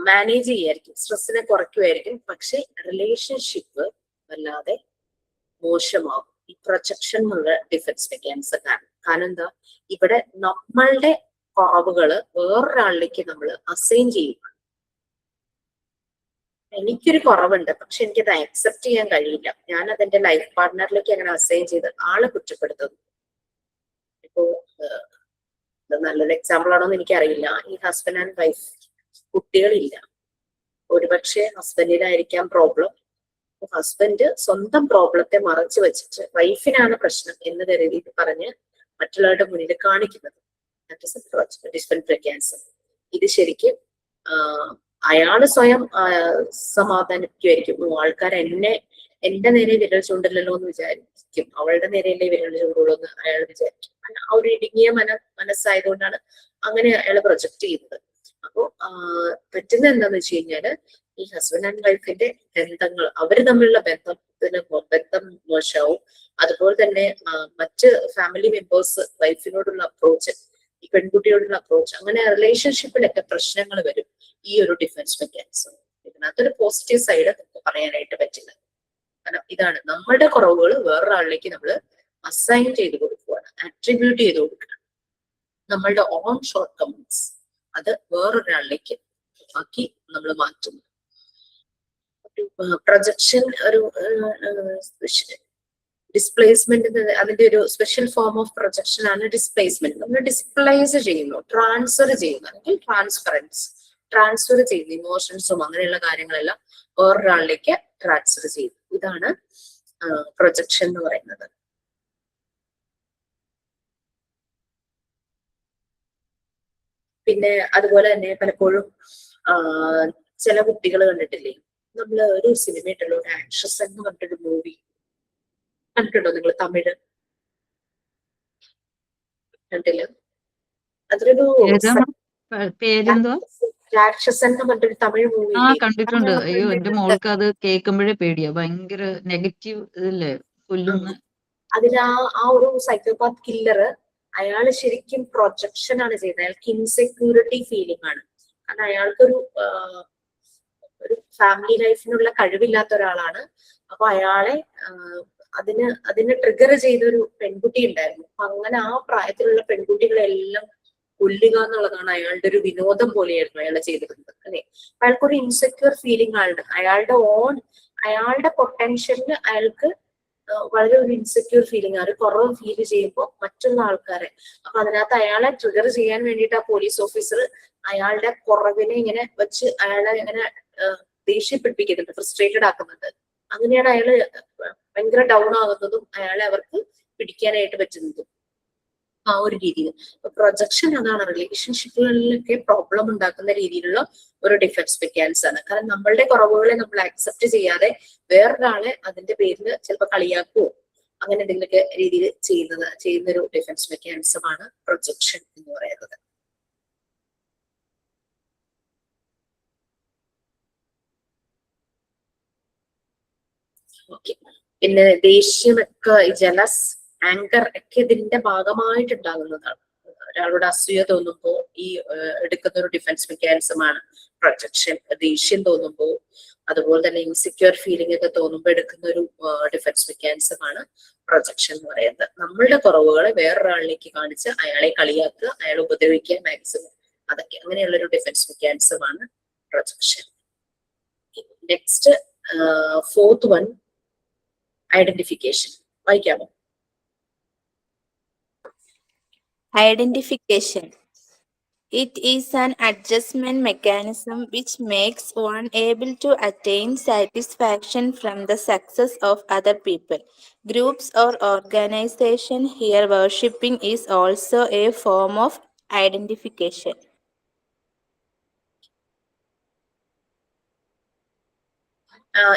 manage ചെയ്യായിരിക്കും, സ്ട്രെസ്സിനെ കുറയ്ക്കുമായിരിക്കും. പക്ഷെ relationship വല്ലാതെ മോശമാകും ഈ പ്രൊജക്ഷൻ എന്നുള്ള ഡിഫൻസ് മെക്കാനിസം കാരണം എന്താ, ഇവിടെ നമ്മളുടെ കുറവുകള് വേറൊരാളിലേക്ക് നമ്മൾ അസൈൻ ചെയ്യും. എനിക്കൊരു കുറവുണ്ട്, പക്ഷെ എനിക്കത് അക്സെപ്റ്റ് ചെയ്യാൻ കഴിയില്ല. ഞാൻ അതെന്റെ ലൈഫ് പാർട്ട്ണറിലേക്ക് അങ്ങനെ അസൈൻ ചെയ്ത് ആളെ കുറ്റപ്പെടുത്തുന്നു. ഇപ്പോ നല്ലൊരു എക്സാമ്പിൾ ആണോന്ന് എനിക്കറിയില്ല. ഈ ഹസ്ബൻഡ് ആൻഡ് വൈഫ്, കുട്ടികളില്ല. ഒരുപക്ഷെ ഹസ്ബൻഡിനായിരിക്കാം പ്രോബ്ലം. ഹസ്ബൻഡ് സ്വന്തം പ്രോബ്ലത്തെ മറച്ചു വെച്ചിട്ട് വൈഫിനാണ് പ്രശ്നം എന്ന് കരുതി പറഞ്ഞ് മറ്റുള്ളവരുടെ മുന്നിൽ കാണിക്കുന്നത്. ഇത് ശരിക്കും അയാള് സ്വയം സമാധാനിക്കുമായിരിക്കും. ആൾക്കാർ എന്റെ നേരെ വിരൽ ചൂണ്ടല്ലോ എന്ന് വിചാരിക്കും, അവളുടെ നേരെയല്ലേ വിരൽ ചൂണ്ടുള്ളൂ എന്ന് അയാൾ വിചാരിക്കും. ആ ഒരു ഇടുങ്ങിയ മനസ്സായതുകൊണ്ടാണ് അങ്ങനെ അയാൾ പ്രൊജക്ട് ചെയ്യുന്നത്. അപ്പോ പറ്റുന്ന എന്താന്ന് വെച്ച് കഴിഞ്ഞാല് ഈ ഹസ്ബൻഡ് ആൻഡ് വൈഫിന്റെ ബന്ധങ്ങൾ, അവര് തമ്മിലുള്ള ബന്ധം മോശമാവും. അതുപോലെ തന്നെ മറ്റ് ഫാമിലി മെമ്പേഴ്സ് വൈഫിനോടുള്ള അപ്രോച്ച്, ഈ പെൺകുട്ടിയോടുള്ള അപ്രോച്ച്, അങ്ങനെ റിലേഷൻഷിപ്പിലൊക്കെ പ്രശ്നങ്ങൾ വരും ഈ ഒരു ഡിഫൻസ് മെക്കാനിസം. ഇതിനകത്തൊരു പോസിറ്റീവ് സൈഡ് നമുക്ക് പറയാനായിട്ട് പറ്റില്ല. കാരണം ഇതാണ് നമ്മളുടെ കുറവുകൾ വേറൊരാളിലേക്ക് നമ്മൾ അസൈൻ ചെയ്ത് കൊടുക്കുകയാണ്, ആട്രിബ്യൂട്ട് ചെയ്ത് കൊടുക്കുകയാണ്. നമ്മളുടെ ഓൺ ഷോർട്ട് കമ്മിറ്റ്സ് അത് വേറൊരാളിലേക്ക് ആക്കി നമ്മൾ മാറ്റുന്നു. പ്രൊജക്ഷൻ ഒരു ഡിസ്പ്ലേസ്മെന്റ്, അതിന്റെ ഒരു സ്പെഷ്യൽ ഫോം ഓഫ് പ്രൊജക്ഷൻ ആണ് ഡിസ്പ്ലേസ്മെന്റ്. നമ്മൾ ഡിസ്പ്ലേസ് ചെയ്യുന്നു, ട്രാൻസ്ഫർ ചെയ്യുന്നു, അല്ലെങ്കിൽ ട്രാൻസ്ഫർ ചെയ്യുന്നു. ഇമോഷൻസും അങ്ങനെയുള്ള കാര്യങ്ങളെല്ലാം വേറൊരാളിലേക്ക് ട്രാൻസ്ഫർ ചെയ്യുന്നു. ഇതാണ് പ്രൊജക്ഷൻ എന്ന് പറയുന്നത്. പിന്നെ അതുപോലെ തന്നെ പലപ്പോഴും ചില കുട്ടികൾ കണ്ടിട്ടില്ലേ, നമ്മള് ഒരു സിനിമ ഉണ്ടല്ലോ, ആക്ട്രസ് എന്ന് പറഞ്ഞിട്ടൊരു മൂവി കണ്ടിട്ടുണ്ടോ നിങ്ങൾ? തമിഴ് കണ്ടില്ല? അതിലൊരു രാക്ഷസൻ എന്ന് പറഞ്ഞിട്ടൊരു തമിഴ് മൂവി കണ്ടിട്ടുണ്ട്. അയ്യോ, എന്റെ മോൾക്ക് അത് കേൾക്കുമ്പോഴേ പേടിയാ. ഭയങ്കര നെഗറ്റീവ് ഇതല്ലേ, കൊല്ലുന്ന. അതിൽ ആ ഒരു സൈക്കോപാത്ത് കില്ലർ, അയാള് ശരിക്കും പ്രൊജക്ഷൻ ആണ് ചെയ്യുന്നത്. അയാൾക്ക് ഇൻസെക്യൂരിറ്റി ഫീലിംഗ് ആണ്. കാരണം അയാൾക്കൊരു ഫാമിലി ലൈഫിനുള്ള കഴിവില്ലാത്ത ഒരാളാണ്. അപ്പൊ അയാളെ അതിന് ട്രിഗർ ചെയ്ത ഒരു പെൺകുട്ടി ഉണ്ടായിരുന്നു. അപ്പൊ അങ്ങനെ ആ പ്രായത്തിലുള്ള പെൺകുട്ടികളെല്ലാം കൊല്ലുക എന്നുള്ളതാണ് അയാളുടെ ഒരു വിനോദം പോലെയായിരുന്നു അയാൾ ചെയ്തിരുന്നത്, അല്ലെ? അയാൾക്കൊരു ഇൻസെക്യൂർ ഫീലിംഗ് ആണ്. അയാളുടെ പൊട്ടൻഷ്യലിന് അയാൾക്ക് വളരെ ഒരു ഇൻസെക്യൂർ ഫീലിംഗ് ആണ്. ഒരു കുറവ് ഫീൽ ചെയ്യുമ്പോൾ മറ്റുള്ള ആൾക്കാരെ, അപ്പൊ അതിനകത്ത് അയാളെ ട്രിഗർ ചെയ്യാൻ വേണ്ടിയിട്ട് ആ പോലീസ് ഓഫീസർ അയാളുടെ കുറവിനെ ഇങ്ങനെ വെച്ച് അയാളെ ഇങ്ങനെ ദേഷ്യപ്പിടിപ്പിക്കുന്നുണ്ട്, ഫ്രസ്ട്രേറ്റഡ് ആക്കുന്നുണ്ട്. അങ്ങനെയാണ് അയാള് ഭയങ്കര ഡൗൺ ആകുന്നതും അയാളെ അവർക്ക് പിടിക്കാനായിട്ട് പറ്റുന്നതും ആ ഒരു രീതിയിൽ. പ്രൊജക്ഷൻ അതാണ് റിലേഷൻഷിപ്പുകളിലൊക്കെ പ്രോബ്ലം ഉണ്ടാക്കുന്ന രീതിയിലുള്ള ഒരു ഡിഫൻസ് മെക്കാനിസം ആണ്. കാരണം നമ്മളുടെ കുറവുകളെ നമ്മൾ അക്സെപ്റ്റ് ചെയ്യാതെ വേറൊരാളെ അതിന്റെ പേരിൽ ചിലപ്പോൾ കളിയാക്കുവോ അങ്ങനെ എന്തെങ്കിലുമൊക്കെ രീതിയിൽ ചെയ്യുന്നൊരു ഡിഫൻസ് മെക്കാനിസം ആണ് പ്രൊജക്ഷൻ എന്ന് പറയുന്നത്. ഓക്കെ, പിന്നെ ദേഷ്യമൊക്കെ, ജലസ്, ആങ്കർ ഒക്കെ ഇതിന്റെ ഭാഗമായിട്ടുണ്ടാകുന്നതാണ്. ഒരാളോട് അസൂയ തോന്നുമ്പോൾ ഈ എടുക്കുന്ന ഒരു ഡിഫൻസ് മെക്കാനിസമാണ് പ്രൊജക്ഷൻ. ദേഷ്യം തോന്നുമ്പോൾ, അതുപോലെ തന്നെ ഇൻസെക്യൂർ ഫീലിംഗ് ഒക്കെ തോന്നുമ്പോൾ എടുക്കുന്ന ഒരു ഡിഫൻസ് മെക്കാനിസമാണ് പ്രൊജക്ഷൻ എന്ന് പറയുന്നത്. നമ്മളുടെ കുറവുകളെ വേറൊരാളിലേക്ക് കാണിച്ച് അയാളെ കളിയാക്കുക, അയാളെ ഉപദ്രവിക്കുക മാക്സിമം, അതൊക്കെ അങ്ങനെയുള്ള ഒരു ഡിഫൻസ് മെക്കാനിസമാണ് projection. Next, fourth one, identification. വായിക്കാമോ? Identification. It is an adjustment mechanism which makes one able to attain satisfaction from the success of other people, groups, or organization. Here, worshipping is also a form of identification.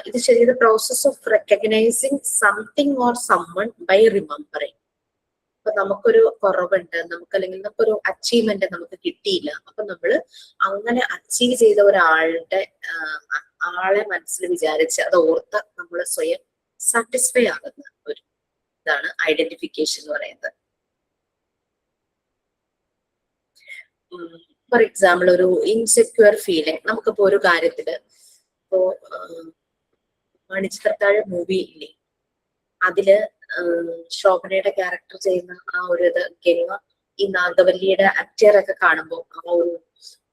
ഇത് ശരിയുടെ process of recognising something or someone by remembering. അപ്പൊ നമുക്കൊരു കുറവുണ്ട്, അല്ലെങ്കിൽ നമുക്കൊരു achievement നമുക്ക് കിട്ടിയില്ല. അപ്പൊ നമ്മൾ അങ്ങനെ അച്ചീവ് ചെയ്ത ഒരാളുടെ ആളെ മനസ്സിൽ വിചാരിച്ച് അത് ഓർത്ത് നമ്മൾ സ്വയം സാറ്റിസ്ഫൈ ആകുന്ന ഒരു ഇതാണ് ഐഡന്റിഫിക്കേഷൻ എന്ന് പറയുന്നത്. ഫോർ എക്സാമ്പിൾ, ഒരു ഇൻസെക്യൂർ ഫീലിംഗ് നമുക്കിപ്പോ ഒരു കാര്യത്തില് ഇപ്പോ മണിച്ചിത്രത്താഴ് മൂവി ഇല്ലേ, അതില് ശോഭനയുടെ ക്യാരക്ടർ ചെയ്യുന്ന ആ ഒരു ഇത് ഗംഗ ഈ നാഗവല്ലിയുടെ അക്ടർ ഒക്കെ കാണുമ്പോൾ ആ ഒരു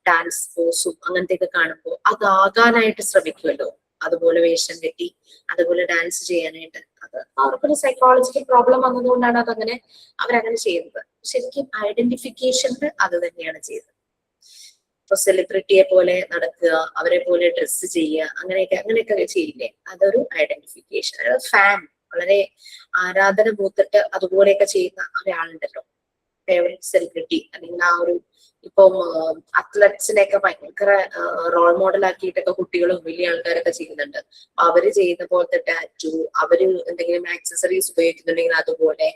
ഡാൻസ് പോസും അങ്ങനത്തെ ഒക്കെ കാണുമ്പോൾ അതാകാനായിട്ട് ശ്രമിക്കുമല്ലോ, അതുപോലെ വേഷം കെട്ടി അതുപോലെ ഡാൻസ് ചെയ്യാനായിട്ട്. അത് അവർക്കൊരു സൈക്കോളജിക്കൽ പ്രോബ്ലം വന്നതുകൊണ്ടാണ് അതങ്ങനെ അവരങ്ങനെ ചെയ്യുന്നത്. ശരിക്കും ഐഡന്റിഫിക്കേഷനിൽ അത് തന്നെയാണ് ചെയ്യുന്നത്. ഇപ്പൊ സെലിബ്രിറ്റിയെ പോലെ നടക്കുക, അവരെ പോലെ ഡ്രസ്സ് ചെയ്യുക, അങ്ങനെയൊക്കെ ചെയ്യില്ലേ, അതൊരു ഐഡന്റിഫിക്കേഷൻ. അതായത് ഫാൻ, വളരെ ആരാധന മൂത്തിട്ട് അതുപോലെയൊക്കെ ചെയ്യുന്ന ഒരാളുണ്ടല്ലോ, ഫേവറേറ്റ് സെലിബ്രിറ്റി, അല്ലെങ്കിൽ ആ ഒരു ഇപ്പം അത്ലറ്റ്സിനെയൊക്കെ ഭയങ്കര റോൾ മോഡൽ ആക്കിയിട്ടൊക്കെ കുട്ടികളും വലിയ ആൾക്കാരൊക്കെ ചെയ്യുന്നുണ്ട്. അവര് ചെയ്യുന്ന പോലത്തെ ടാറ്റു, അവര് എന്തെങ്കിലും ആക്സസറീസ് ഉപയോഗിക്കുന്നുണ്ടെങ്കിൽ അതുപോലെ,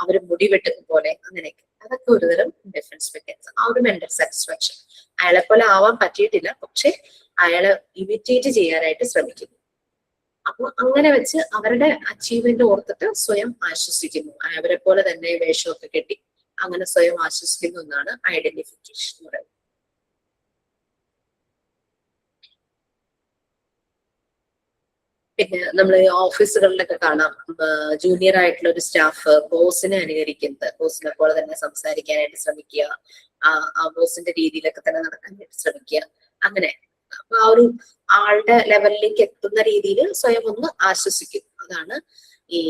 അവര് മുടി വെട്ടുന്ന പോലെ, അങ്ങനെയൊക്കെ. അതൊക്കെ ഒരുതരം ഡിഫറൻസ് മെക്കാനിസം. ആ ഒരു മെന്റൽ സാറ്റിസ്ഫാക്ഷൻ, അയാളെ പോലെ ആവാൻ പറ്റിയിട്ടില്ല, പക്ഷെ അയാളെ ഇമിറ്റേറ്റ് ചെയ്യാനായിട്ട് ശ്രമിക്കുന്നു. അപ്പൊ അങ്ങനെ വെച്ച് അവരുടെ അച്ചീവ്മെന്റ് ഓർത്തിട്ട് സ്വയം ആശ്വസിക്കുന്നു, അവരെ പോലെ തന്നെ വേഷമൊക്കെ കെട്ടി അങ്ങനെ സ്വയം ആശ്വസിക്കുന്നു എന്നാണ് ഐഡന്റിഫിക്കേഷൻ എന്ന് പറയുന്നത്. പിന്നെ നമ്മൾ ഓഫീസുകളിലൊക്കെ കാണാം, ജൂനിയർ ആയിട്ടുള്ള ഒരു സ്റ്റാഫ് ബോസിനെ അനുകരിക്കുന്നത്, ബോസിനെ പോലെ തന്നെ സംസാരിക്കാനായിട്ട് ശ്രമിക്കുക, ആ ബോസിന്റെ രീതിയിലൊക്കെ തന്നെ നടക്കാനായിട്ട് ശ്രമിക്കുക, അങ്ങനെ. അപ്പൊ ആ ഒരു ആളുടെ ലെവലിലേക്ക് എത്തുന്ന രീതിയിൽ സ്വയം ഒന്ന് ആശ്വസിക്കും. അതാണ് ഈ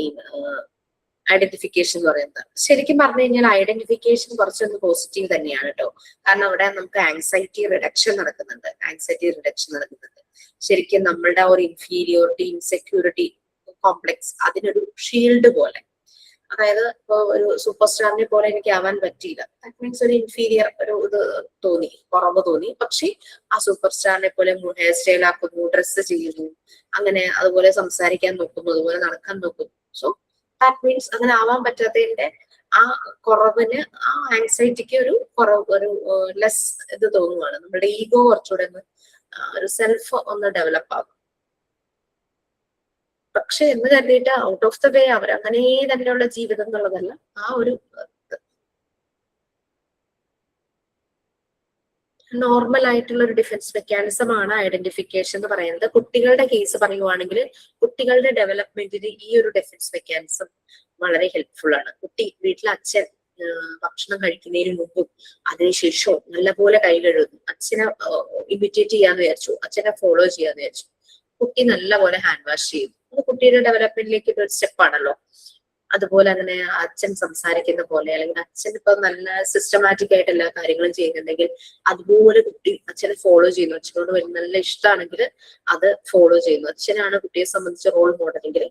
ഐഡന്റിഫിക്കേഷൻ എന്ന് പറയുന്നത്. ശരിക്കും പറഞ്ഞു കഴിഞ്ഞാൽ ഐഡന്റിഫിക്കേഷൻ കുറച്ചൊന്ന് പോസിറ്റീവ് തന്നെയാണ് കേട്ടോ. കാരണം അവിടെ നമുക്ക് ആങ്സൈറ്റി റിഡക്ഷൻ നടക്കുന്നുണ്ട്. ശരിക്കും നമ്മളുടെ ആ ഒരു ഇൻഫീരിയോറിറ്റി, ഇൻസെക്യൂരിറ്റി കോംപ്ലക്സ് അതിനൊരു ഷീൽഡ് പോലെ. അതായത് ഇപ്പൊ ഒരു സൂപ്പർ സ്റ്റാറിനെ പോലെ എനിക്ക് ആവാൻ പറ്റിയില്ല, ദാറ്റ് മീൻസ് ഒരു ഇൻഫീരിയർ ഒരു ഇത് തോന്നി, കുറവ് തോന്നി. പക്ഷെ ആ സൂപ്പർ സ്റ്റാറിനെ പോലെ ഹെയർ സ്റ്റൈൽ ആക്കുന്നു, ഡ്രസ്സ് ചെയ്യുന്നു, അങ്ങനെ അതുപോലെ സംസാരിക്കാൻ നോക്കുന്നു, അതുപോലെ നടക്കാൻ നോക്കുന്നു. സോ ദാറ്റ് മീൻസ് അങ്ങനെ ആവാൻ പറ്റാത്തതിന്റെ ആ കുറവിന്, ആ ആങ്സൈറ്റിക്ക് ഒരു കുറവ്, ഒരു ലെസ് ഇത് തോന്നുവാണ്. നമ്മുടെ ഈഗോ കുറച്ചുകൂടെ ഒരു സെൽഫ് ഒന്ന് ഡെവലപ്പ് ആകും. പക്ഷെ എന്ന് കരുതിയിട്ട് ഔട്ട് ഓഫ് ദ വേ അവർ അങ്ങനെ തന്നെയുള്ള ജീവിതം എന്നുള്ളതല്ല. ആ ഒരു നോർമൽ ആയിട്ടുള്ള ഒരു ഡിഫൻസ് മെക്കാനിസം ആണ് ഐഡന്റിഫിക്കേഷൻ എന്ന് പറയുന്നത്. കുട്ടികളുടെ കേസ് പറയുവാണെങ്കിൽ കുട്ടികളുടെ ഡെവലപ്മെന്റിന് ഈ ഒരു ഡിഫൻസ് മെക്കാനിസം വളരെ ഹെൽപ്ഫുൾ ആണ്. കുട്ടി വീട്ടിലെ അച്ഛൻ ഭക്ഷണം കഴിക്കുന്നതിന് മുമ്പും അതിനുശേഷവും നല്ലപോലെ കൈ കഴുകുന്നു, അച്ഛനെ ഇമിറ്റേറ്റ് ചെയ്യാന്ന് വിചാരിച്ചു, അച്ഛനെ ഫോളോ ചെയ്യാന്ന് വിചാരിച്ചു, കുട്ടി നല്ലപോലെ ഹാൻഡ് വാഷ് ചെയ്യുന്നു. അത് കുട്ടിയുടെ ഡെവലപ്മെന്റിലേക്ക് ഒരു സ്റ്റെപ്പാണല്ലോ. അതുപോലെ അങ്ങനെ അച്ഛൻ സംസാരിക്കുന്ന പോലെ, അല്ലെങ്കിൽ അച്ഛൻ ഇപ്പൊ നല്ല സിസ്റ്റമാറ്റിക് ആയിട്ട് എല്ലാ കാര്യങ്ങളും ചെയ്യുന്നുണ്ടെങ്കിൽ അതുപോലെ കുട്ടി അച്ഛനെ ഫോളോ ചെയ്യുന്നു. അച്ഛനോട് നല്ല ഇഷ്ടമാണെങ്കിൽ അത് ഫോളോ ചെയ്യുന്നു. അച്ഛനാണ് കുട്ടിയെ സംബന്ധിച്ച് റോൾ മോഡലെങ്കിൽ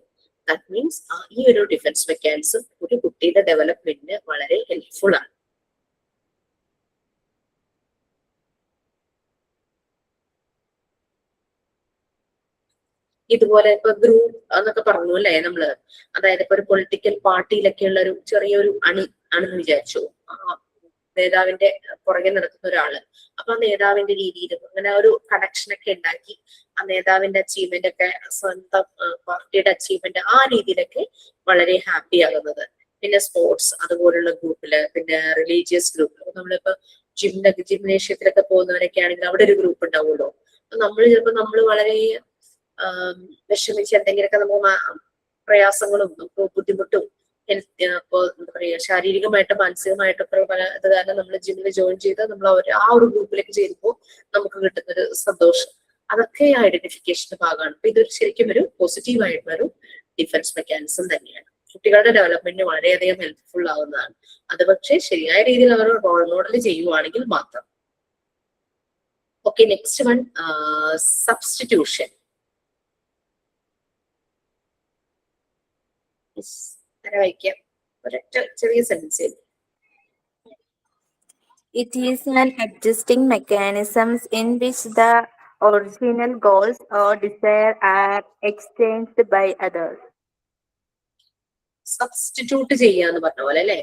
ദാറ്റ് മീൻസ് ഈ ഒരു ഡിഫൻസ് മെക്കാനിസം ഒരു കുട്ടിയുടെ ഡെവലപ്മെന്റിന് വളരെ ഹെൽപ്ഫുൾ ആണ്. ഇതുപോലെ ഇപ്പൊ ഗ്രൂപ്പ് എന്നൊക്കെ പറഞ്ഞു അല്ലെ നമ്മള്, അതായത് ഇപ്പൊ ഒരു പൊളിറ്റിക്കൽ പാർട്ടിയിലൊക്കെ ഉള്ള ഒരു ചെറിയൊരു ആണെന്ന് വിചാരിച്ചു, നേതാവിന്റെ പുറകെ നടക്കുന്ന ഒരാള്. അപ്പൊ ആ നേതാവിന്റെ രീതിയിൽ അങ്ങനെ ഒരു കണക്ഷൻ ഒക്കെ ഉണ്ടാക്കി ആ നേതാവിന്റെ അച്ചീവ്മെന്റ് ഒക്കെ സ്വന്തം പാർട്ടിയുടെ അച്ചീവ്മെന്റ് ആ രീതിയിലൊക്കെ വളരെ ഹാപ്പി ആകുന്നത്. പിന്നെ സ്പോർട്സ് അതുപോലുള്ള ഗ്രൂപ്പില്, പിന്നെ റിലീജിയസ് ഗ്രൂപ്പില്, നമ്മളിപ്പോ ജിംനേഷ്യത്തിലൊക്കെ പോകുന്നവരൊക്കെ ആണെങ്കിൽ അവിടെ ഒരു ഗ്രൂപ്പ് ഉണ്ടാവുമല്ലോ. നമ്മൾ ചിലപ്പോൾ നമ്മൾ വളരെ വിഷമിച്ച് എന്തെങ്കിലുമൊക്കെ നമുക്ക് പ്രയാസങ്ങളും ബുദ്ധിമുട്ടും ഇപ്പൊ എന്താ പറയാ ശാരീരികമായിട്ടും മാനസികമായിട്ടൊക്കെ പല ഇത് കാരണം നമ്മൾ ജിമ്മിൽ ജോയിൻ ചെയ്ത് നമ്മൾ ആ ഒരു ഗ്രൂപ്പിലേക്ക് ചേരുമ്പോൾ നമുക്ക് കിട്ടുന്നൊരു സന്തോഷം, അതൊക്കെ ഐഡന്റിഫിക്കേഷന്റെ ഭാഗമാണ്. അപ്പൊ ഇതൊരു ശരിക്കും ഒരു പോസിറ്റീവ് ആയിട്ടുള്ള ഒരു ഡിഫൻസ് മെക്കാനിസം തന്നെയാണ്. കുട്ടികളുടെ ഡെവലപ്മെന്റിന് വളരെയധികം ഹെൽപ്ഫുൾ ആവുന്നതാണ്. അത് പക്ഷേ ശരിയായ രീതിയിൽ അവർ റോൾ മോഡൽ ചെയ്യുവാണെങ്കിൽ മാത്രം. Okay, next one substitution. വായിക്കാം ഒരൊറ്റ ചെറിയ sentence. It is an adjusting mechanism in which the original goals or desire are exchanged by others. Substitute ചെയ്യാന്ന് പറഞ്ഞ പോലെ അല്ലെ,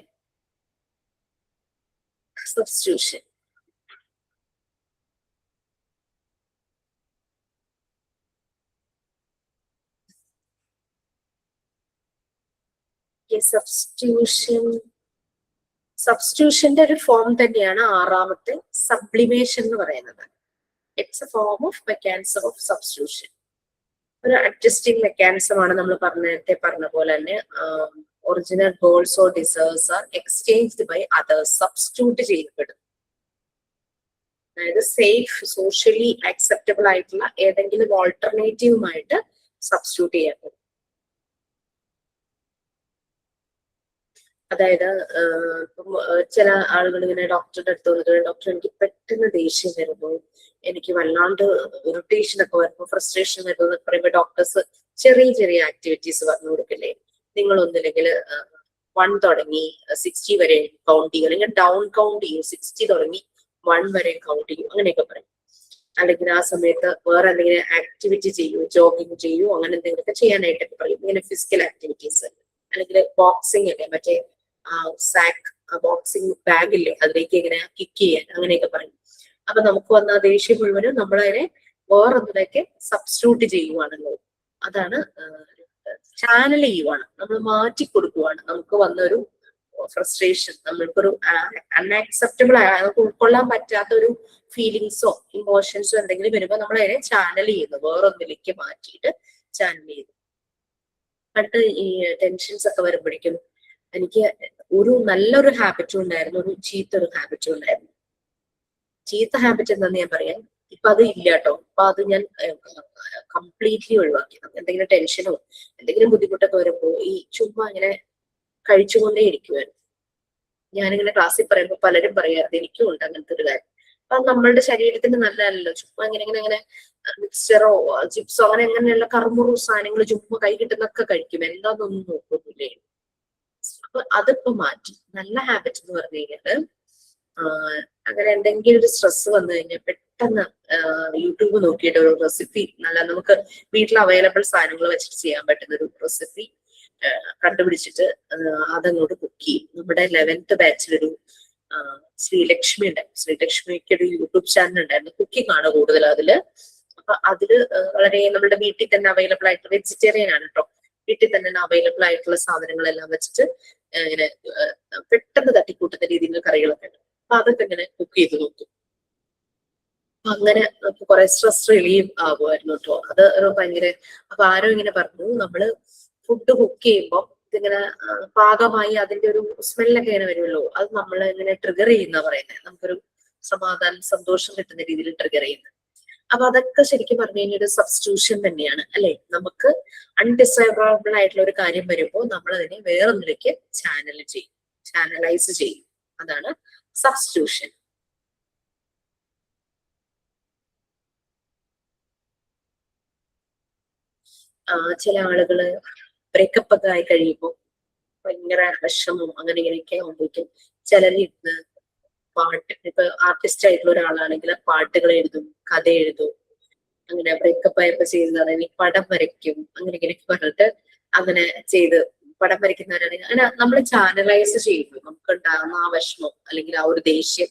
സബ്സ്റ്റിറ്റ്യൂഷൻ. സബ്സ്റ്റിറ്റ്യൂഷന്റെ ഒരു ഫോം തന്നെയാണ് ആറാമത്തെ സബ്ലിമേഷൻ എന്ന് പറയുന്നത്. It's a form of mechanism of substitution. ഒരു അഡ്ജസ്റ്റിംഗ് മെക്കാനിസം ആണ്. നമ്മൾ നേരത്തെ പറഞ്ഞ പോലെ തന്നെ original goals or deserves are exchanged by others, substitute ചെയ്യപ്പെടും. അതായത് സേഫ്, സോഷ്യലി അക്സെപ്റ്റബിൾ ആയിട്ടുള്ള ഏതെങ്കിലും ഓൾട്ടർനേറ്റീവുമായിട്ട് സബ്സ്റ്റിറ്റ്യൂട്ട് ചെയ്യപ്പെടും. അതായത് ചില ആളുകൾ ഇങ്ങനെ ഡോക്ടറുടെ അടുത്ത് വന്നിട്ട്, ഡോക്ടർ എനിക്ക് പെട്ടെന്ന് ദേഷ്യം വരുന്നു, എനിക്ക് വല്ലാണ്ട് ഇറിറ്റേഷൻ ഒക്കെ വരുന്നു, ഫ്രസ്ട്രേഷൻ വരുന്നു എന്നൊക്കെ പറയുമ്പോൾ ഡോക്ടേഴ്സ് ചെറിയ ചെറിയ ആക്ടിവിറ്റീസ് പറഞ്ഞു കൊടുക്കില്ലേ? നിങ്ങൾ ഒന്നില്ലെങ്കിൽ 1 തുടങ്ങി 60 വരെ കൗണ്ട് ചെയ്യും, അല്ലെങ്കിൽ ഡൗൺ കൗണ്ട് ചെയ്യും, 60 തുടങ്ങി 1 വരെ കൗണ്ട് ചെയ്യും, അങ്ങനെയൊക്കെ പറയും. അല്ലെങ്കിൽ ആ സമയത്ത് വേറെ എന്തെങ്കിലും ആക്ടിവിറ്റി ചെയ്യൂ, ജോഗിങ് ചെയ്യൂ, അങ്ങനെ എന്തെങ്കിലുമൊക്കെ ചെയ്യാനായിട്ടൊക്കെ പറയും. ഇങ്ങനെ ഫിസിക്കൽ ആക്ടിവിറ്റീസ്, അല്ലെങ്കിൽ ബോക്സിംഗ് ഒക്കെ, മറ്റേ സാക്ക് ബോക്സിംഗ് ബാഗില്ലേ, അതിലേക്ക് ഇങ്ങനെ കിക്ക് ചെയ്യാൻ, അങ്ങനെയൊക്കെ പറയും. അപ്പൊ നമുക്ക് വന്ന ദേഷ്യം മുഴുവനും നമ്മളതിനെ വേറൊന്നിലേക്ക് സബ്സ്റ്റിറ്റ്യൂട്ട് ചെയ്യുവാണല്ലോ. അതാണ് ചാനൽ ചെയ്യുവാണ്, നമ്മൾ മാറ്റി കൊടുക്കുവാണ്. നമുക്ക് വന്നൊരു ഫ്രസ്ട്രേഷൻ, നമ്മൾക്കൊരു അൺആക്സെപ്റ്റബിൾ ആയ, നമുക്ക് ഉൾക്കൊള്ളാൻ പറ്റാത്ത ഒരു ഫീലിങ്സോ ഇമോഷൻസോ എന്തെങ്കിലും വരുമ്പോൾ നമ്മൾ അതിനെ ചാനൽ ചെയ്യുന്നു, വേറൊന്നിലേക്ക് മാറ്റിയിട്ട് ചാനൽ ചെയ്യുന്നു. പണ്ട് ഈ ടെൻഷൻസ് ഒക്കെ വരുമ്പോഴേക്കും എനിക്ക് ഒരു നല്ലൊരു ഹാബിറ്റും ഉണ്ടായിരുന്നു, ഒരു ചീത്തൊരു ഹാബിറ്റും ഉണ്ടായിരുന്നു. ചീത്ത ഹാബിറ്റ് എന്താന്ന് ഞാൻ പറയാം, ഇപ്പൊ അത് ഇല്ല കേട്ടോ. അപ്പൊ അത് ഞാൻ കംപ്ലീറ്റ്ലി ഒഴിവാക്കി. എന്തെങ്കിലും ടെൻഷനോ എന്തെങ്കിലും ബുദ്ധിമുട്ടൊക്കെ വരുമ്പോ ഈ ചുമ്മാ ഇങ്ങനെ കഴിച്ചുകൊണ്ടേ ഇരിക്കുമായിരുന്നു. ഞാനിങ്ങനെ ക്ലാസ്സിൽ പറയുമ്പോൾ പലരും പറയാറുണ്ട് എനിക്കും ഉണ്ട് അങ്ങനത്തെ ഒരു കാര്യം. അപ്പൊ നമ്മളുടെ ശരീരത്തിന് നല്ലതല്ലോ ചുമ്മാ ഇങ്ങനെ ഇങ്ങനെ ഇങ്ങനെ മിക്സ്ചറോ ചിപ്സോ അങ്ങനെ അങ്ങനെയുള്ള കറുമുറു സാധനങ്ങൾ ചുമ്മാ കൈ കിട്ടുന്നൊക്കെ കഴിക്കും, എന്താന്നൊന്നും നോക്കുന്നില്ലേ. അപ്പൊ അതിപ്പോ മാറ്റി. നല്ല ഹാബിറ്റ് എന്ന് പറഞ്ഞു കഴിഞ്ഞാല് അങ്ങനെ എന്തെങ്കിലും ഒരു സ്ട്രെസ് വന്നു കഴിഞ്ഞാൽ പെട്ടെന്ന് യൂട്യൂബ് നോക്കിയിട്ട് ഒരു റെസിപ്പി, നല്ല നമുക്ക് വീട്ടിൽ അവൈലബിൾ സാധനങ്ങൾ വെച്ചിട്ട് ചെയ്യാൻ പറ്റുന്ന ഒരു റെസിപ്പി കണ്ടുപിടിച്ചിട്ട് അതങ്ങോട്ട് കുക്ക് ചെയ്യും. നമ്മുടെ 11th ബാച്ചിലൊരു ശ്രീലക്ഷ്മി ഉണ്ടായിരുന്നു. ശ്രീലക്ഷ്മിക്ക് ഒരു യൂട്യൂബ് ചാനൽ ഉണ്ടായിരുന്നു, കുക്കിംഗ് ആണ് കൂടുതൽ അതില്. അപ്പൊ അതില് വളരെ നമ്മുടെ വീട്ടിൽ തന്നെ അവൈലബിൾ ആയിട്ട്, വെജിറ്റേറിയൻ ആണ് കേട്ടോ, വീട്ടിൽ തന്നെ അവൈലബിൾ ആയിട്ടുള്ള സാധനങ്ങളെല്ലാം വെച്ചിട്ട് ഇങ്ങനെ പെട്ടെന്ന് തട്ടിക്കൂട്ടുന്ന രീതിയിൽ കറികളൊക്കെ ഉണ്ട്. അപ്പൊ അതൊക്കെ ഇങ്ങനെ കുക്ക് ചെയ്ത് നോക്കും. അങ്ങനെ നമുക്ക് കുറെ സ്ട്രെസ് റിലീവ് ആകുമായിരുന്നു കേട്ടോ. അത് ഭയങ്കര. അപ്പൊ ആരോ ഇങ്ങനെ പറഞ്ഞു, നമ്മള് ഫുഡ് കുക്ക് ചെയ്യുമ്പോൾ ഇതിങ്ങനെ പാകമായി അതിന്റെ ഒരു സ്മെല്ലൊക്കെ ഇങ്ങനെ വരുമല്ലോ, അത് നമ്മൾ ഇങ്ങനെ ട്രിഗർ ചെയ്യുന്ന പറയുന്നത്, നമുക്കൊരു സമാധാനം സന്തോഷം കിട്ടുന്ന രീതിയിൽ ട്രിഗർ ചെയ്യുന്നത്. അപ്പൊ അതൊക്കെ ശരിക്കും പറഞ്ഞു കഴിഞ്ഞാൽ ഒരു സബ്സ്റ്റിറ്റ്യൂഷൻ തന്നെയാണ് അല്ലെ. നമുക്ക് അൺഡിസൈറബിൾ ആയിട്ടുള്ള ഒരു കാര്യം വരുമ്പോൾ നമ്മൾ അതിനെ വേറൊന്നിലേക്ക് ചാനലൈസ് ചെയ്യും. അതാണ് സബ്സ്റ്റിറ്റ്യൂഷൻ. ചില ആളുകള് ബ്രേക്കപ്പ് ഒക്കെ ആയി കഴിയുമ്പോൾ ഭയങ്കര വിഷമം അങ്ങനെ ഇങ്ങനെയൊക്കെ ആകുമ്പോഴേക്കും ചിലരിരുന്ന് പാട്ട്, ഇപ്പൊ ആർട്ടിസ്റ്റ് ആയിട്ടുള്ള ഒരാളാണെങ്കിൽ പാട്ടുകൾ എഴുതും, കഥ എഴുതും, അങ്ങനെ ബ്രേക്കപ്പ് ആയപ്പോ ചെയ്യുന്നതാണ് പടം വരയ്ക്കും, അങ്ങനെ ഇങ്ങനെയൊക്കെ പറഞ്ഞിട്ട് അങ്ങനെ ചെയ്ത് പടം വരയ്ക്കുന്നവരാണെങ്കിൽ അങ്ങനെ നമ്മൾ ചാനലൈസ് ചെയ്യുന്നു. നമുക്ക് ഉണ്ടാകുന്ന ആ വിഷമം അല്ലെങ്കിൽ ആ ഒരു ദേഷ്യം,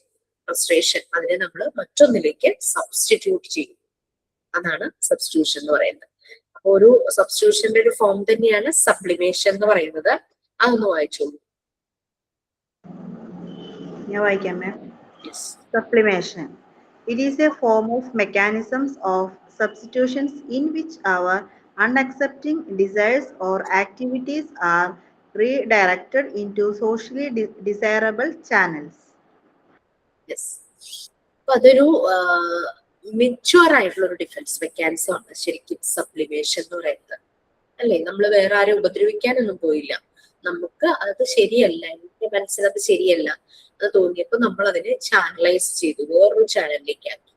ഫ്രസ്ട്രേഷൻ, അതിനെ നമ്മൾ മറ്റൊന്നിലേക്ക് സബ്സ്റ്റിറ്റ്യൂട്ട് ചെയ്യും. അതാണ് സബ്സ്റ്റിറ്റ്യൂഷൻ എന്ന് പറയുന്നത്. അപ്പൊ ഒരു സബ്സ്റ്റിറ്റ്യൂഷന്റെ ഒരു ഫോം തന്നെയാണ് സബ്ലിമേഷൻ എന്ന് പറയുന്നത്. അതൊന്ന് വായിച്ചോളൂ. ഞാൻ വായിക്കാം മാം. Sublimation. It is a form of mechanisms of substitutions in which our unaccepting desires or activities are redirected into socially desirable channels. Yes. അപ്പൊ അതൊരു മെച്യൂർ ആയിട്ടുള്ള ഒരു ഡിഫൻസ് മെക്കാനിസം ആണ് ശരിക്കും സബ്ലിമേഷൻ എന്ന് പറയുന്നത് അല്ലെ. നമ്മൾ വേറെ ആരും ഉപദ്രവിക്കാനൊന്നും പോയില്ല, നമുക്ക് അത് ശരിയല്ല, എന്റെ മനസ്സിൽ അത് ശരിയല്ല അത് തോന്നിയപ്പോ നമ്മൾ അതിനെ ചാനലൈസ് ചെയ്തു, വേറൊരു ചാനലിലേക്ക് ആക്കി.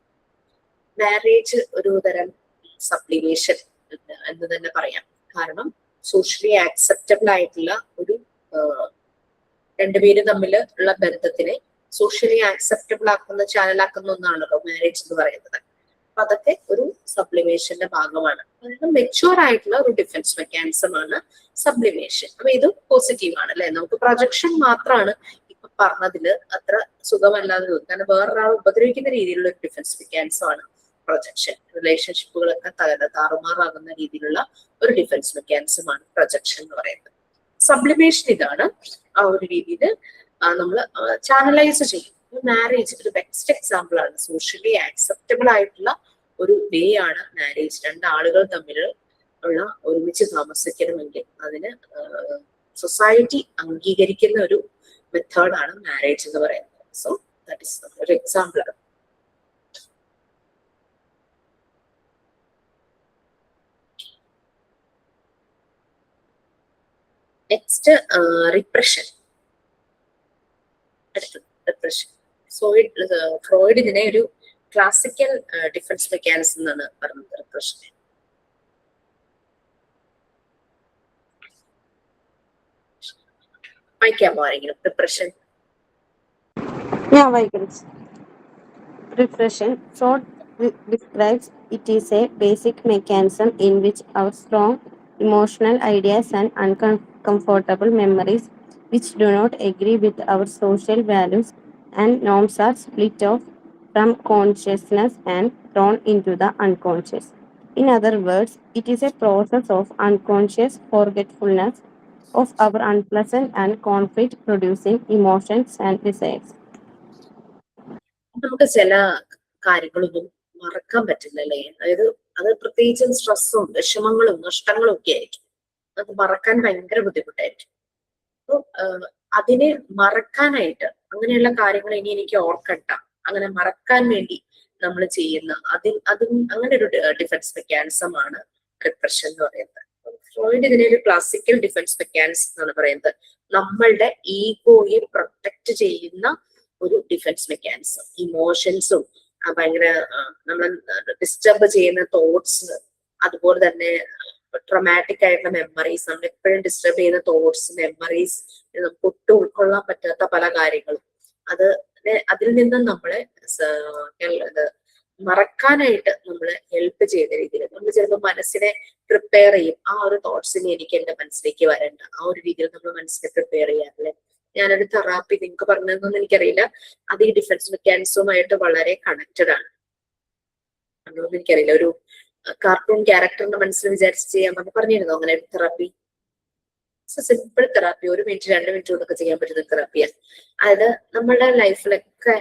മാരേജ് ഒരു തരം സബ്ലിമേഷൻ എന്ന് തന്നെ പറയാം. കാരണം സോഷ്യലി ആക്സെപ്റ്റബിൾ ആയിട്ടുള്ള ഒരു രണ്ടുപേരും തമ്മിൽ ഉള്ള ബന്ധത്തിനെ സോഷ്യലി ആക്സെപ്റ്റബിൾ ആക്കുന്ന ചാനലാക്കുന്ന ഒന്നാണല്ലോ മാരേജ് എന്ന് പറയുന്നത്. അപ്പൊ അതൊക്കെ ഒരു സബ്ലിമേഷന്റെ ഭാഗമാണ്. അതായത് മെച്യൂർ ആയിട്ടുള്ള ഒരു ഡിഫൻസ് മെക്കാനിസം ആണ് സബ്ലിമേഷൻ. അപ്പൊ ഇത് പോസിറ്റീവ് ആണ് അല്ലെ. നമുക്ക് പ്രൊജക്ഷൻ മാത്രമാണ് ഇപ്പൊ പറഞ്ഞതില് അത്ര സുഖമല്ലാതെ തോന്നും. കാരണം വേറൊരാൾ ഉപദ്രവിക്കുന്ന രീതിയിലുള്ള ഒരു ഡിഫൻസ് മെക്കാനിസം ആണ് പ്രൊജക്ഷൻ. റിലേഷൻഷിപ്പുകളൊക്കെ താറുമാറാകുന്ന രീതിയിലുള്ള ഒരു ഡിഫൻസ് മെക്കാനിസം ആണ് പ്രൊജക്ഷൻ എന്ന് പറയുന്നത്. സബ്ലിമേഷൻ ഇതാണ്. ആ ഒരു രീതിയിൽ നമ്മൾ ചാനലൈസ് ചെയ്യും. മാരേജ് ഒരു ബെസ്റ്റ് എക്സാമ്പിൾ ആണ്. സോഷ്യലി ആക്സെപ്റ്റബിൾ ആയിട്ടുള്ള ഒരു വേ ആണ് മാരേജ്. രണ്ടാളുകൾ തമ്മിൽ ഉള്ള ഒരുമിച്ച് താമസിക്കണമെങ്കിൽ അതിന് സൊസൈറ്റി അംഗീകരിക്കുന്ന ഒരു മെത്തേഡാണ് മാരേജ് എന്ന് പറയുന്നത്. സോ ദാറ്റ് ഇസ് ഒരു എക്സാമ്പിൾ ആണ്. Next repression. അടുത്തത് റിപ്രഷൻ. ഫ്രോയിഡ് ഇതിനെ ഒരു ക്ലാസിക്കൽ ഡിഫൻസ് മെക്കാനിസം എന്നാണ് പറഞ്ഞത്. റിപ്രഷൻ വായിക്കാമോ ആരെങ്കിലും? Repression. Yeah, Vikings. Repression. Freud describes it is a basic mechanism in which our strong emotional ideas and uncomfortable memories which do not agree with our social values and norms are split off from consciousness and thrown into the unconscious. In other words, it is a process of unconscious forgetfulness of our unpleasant and conflict producing emotions and desires. നമുക്ക് ചില കാര്യങ്ങളൊന്നും മറക്കാൻ പറ്റില്ലല്ലേ? അതായത് അത് പ്രത്യേകിച്ചും സ്ട്രെസ്സും വിഷമങ്ങളും നഷ്ടങ്ങളും ഒക്കെ ആയിരിക്കും. അത് മറക്കാൻ ഭയങ്കര ബുദ്ധിമുട്ടായിരിക്കും. അപ്പൊ അതിനെ മറക്കാനായിട്ട് അങ്ങനെയുള്ള കാര്യങ്ങൾ ഇനി എനിക്ക് ഓർക്കണ്ട, അങ്ങനെ മറക്കാൻ വേണ്ടി നമ്മൾ ചെയ്യുന്ന അതും അങ്ങനെ ഒരു ഡിഫൻസ് മെക്കാനിസം ആണ് റിപ്രഷൻ എന്ന് പറയുന്നത്. ഫ്രോയിഡ് ഇതിനെ ഒരു ക്ലാസിക്കൽ ഡിഫൻസ് മെക്കാനിസം എന്നാണ് പറയുന്നത്. നമ്മളുടെ ഈഗോയെ പ്രൊട്ടക്ട് ചെയ്യുന്ന ഒരു ഡിഫൻസ് മെക്കാനിസം. ഇമോഷൻസും ഭയങ്കര നമ്മൾ ഡിസ്റ്റർബ് ചെയ്യുന്ന തോട്ട്സ്, അതുപോലെ തന്നെ ട്രോമാറ്റിക് ആയിട്ടുള്ള മെമ്മറീസ്, നമ്മൾ എപ്പോഴും ഡിസ്റ്റർബ് ചെയ്യുന്ന തോട്ട്സ്, മെമ്മറീസ്, നമുക്ക് ഒട്ടും ഉൾക്കൊള്ളാൻ പറ്റാത്ത പല കാര്യങ്ങളും, അതിൽ നിന്ന് നമ്മളെ മറക്കാനായിട്ട് നമ്മളെ ഹെൽപ്പ് ചെയ്യുന്ന രീതിയിൽ നമ്മൾ ചിലപ്പോൾ മനസ്സിനെ പ്രിപ്പയർ ചെയ്യും. ആ ഒരു തോട്ട്സിനെ എനിക്ക് എന്റെ മനസ്സിലേക്ക് വരണ്ട, ആ ഒരു രീതിയിൽ നമ്മൾ മനസ്സിനെ പ്രിപ്പയർ ചെയ്യാറില്ലേ? ഞാനൊരു തെറാപ്പി നിങ്ങൾക്ക് പറഞ്ഞതെന്നൊന്നും എനിക്കറിയില്ല. അത് ഈ ഡിഫൻസ് മെക്കാനിസവുമായിട്ട് വളരെ കണക്റ്റഡ് ആണ്. അതൊന്നും എനിക്കറിയില്ല. ഒരു കാർട്ടൂൺ ക്യാരക്ടറിന്റെ മനസ്സിൽ വിചാരിച്ച് ചെയ്യാൻ പറഞ്ഞിരുന്നോ അങ്ങനെ ഒരു therapy? Simple therapy, 1 minute 2 minute കൊണ്ടൊക്കെ ചെയ്യാൻ പറ്റുന്ന തെറാപ്പിയാണ്. അതായത് നമ്മളുടെ ലൈഫിലൊക്കെ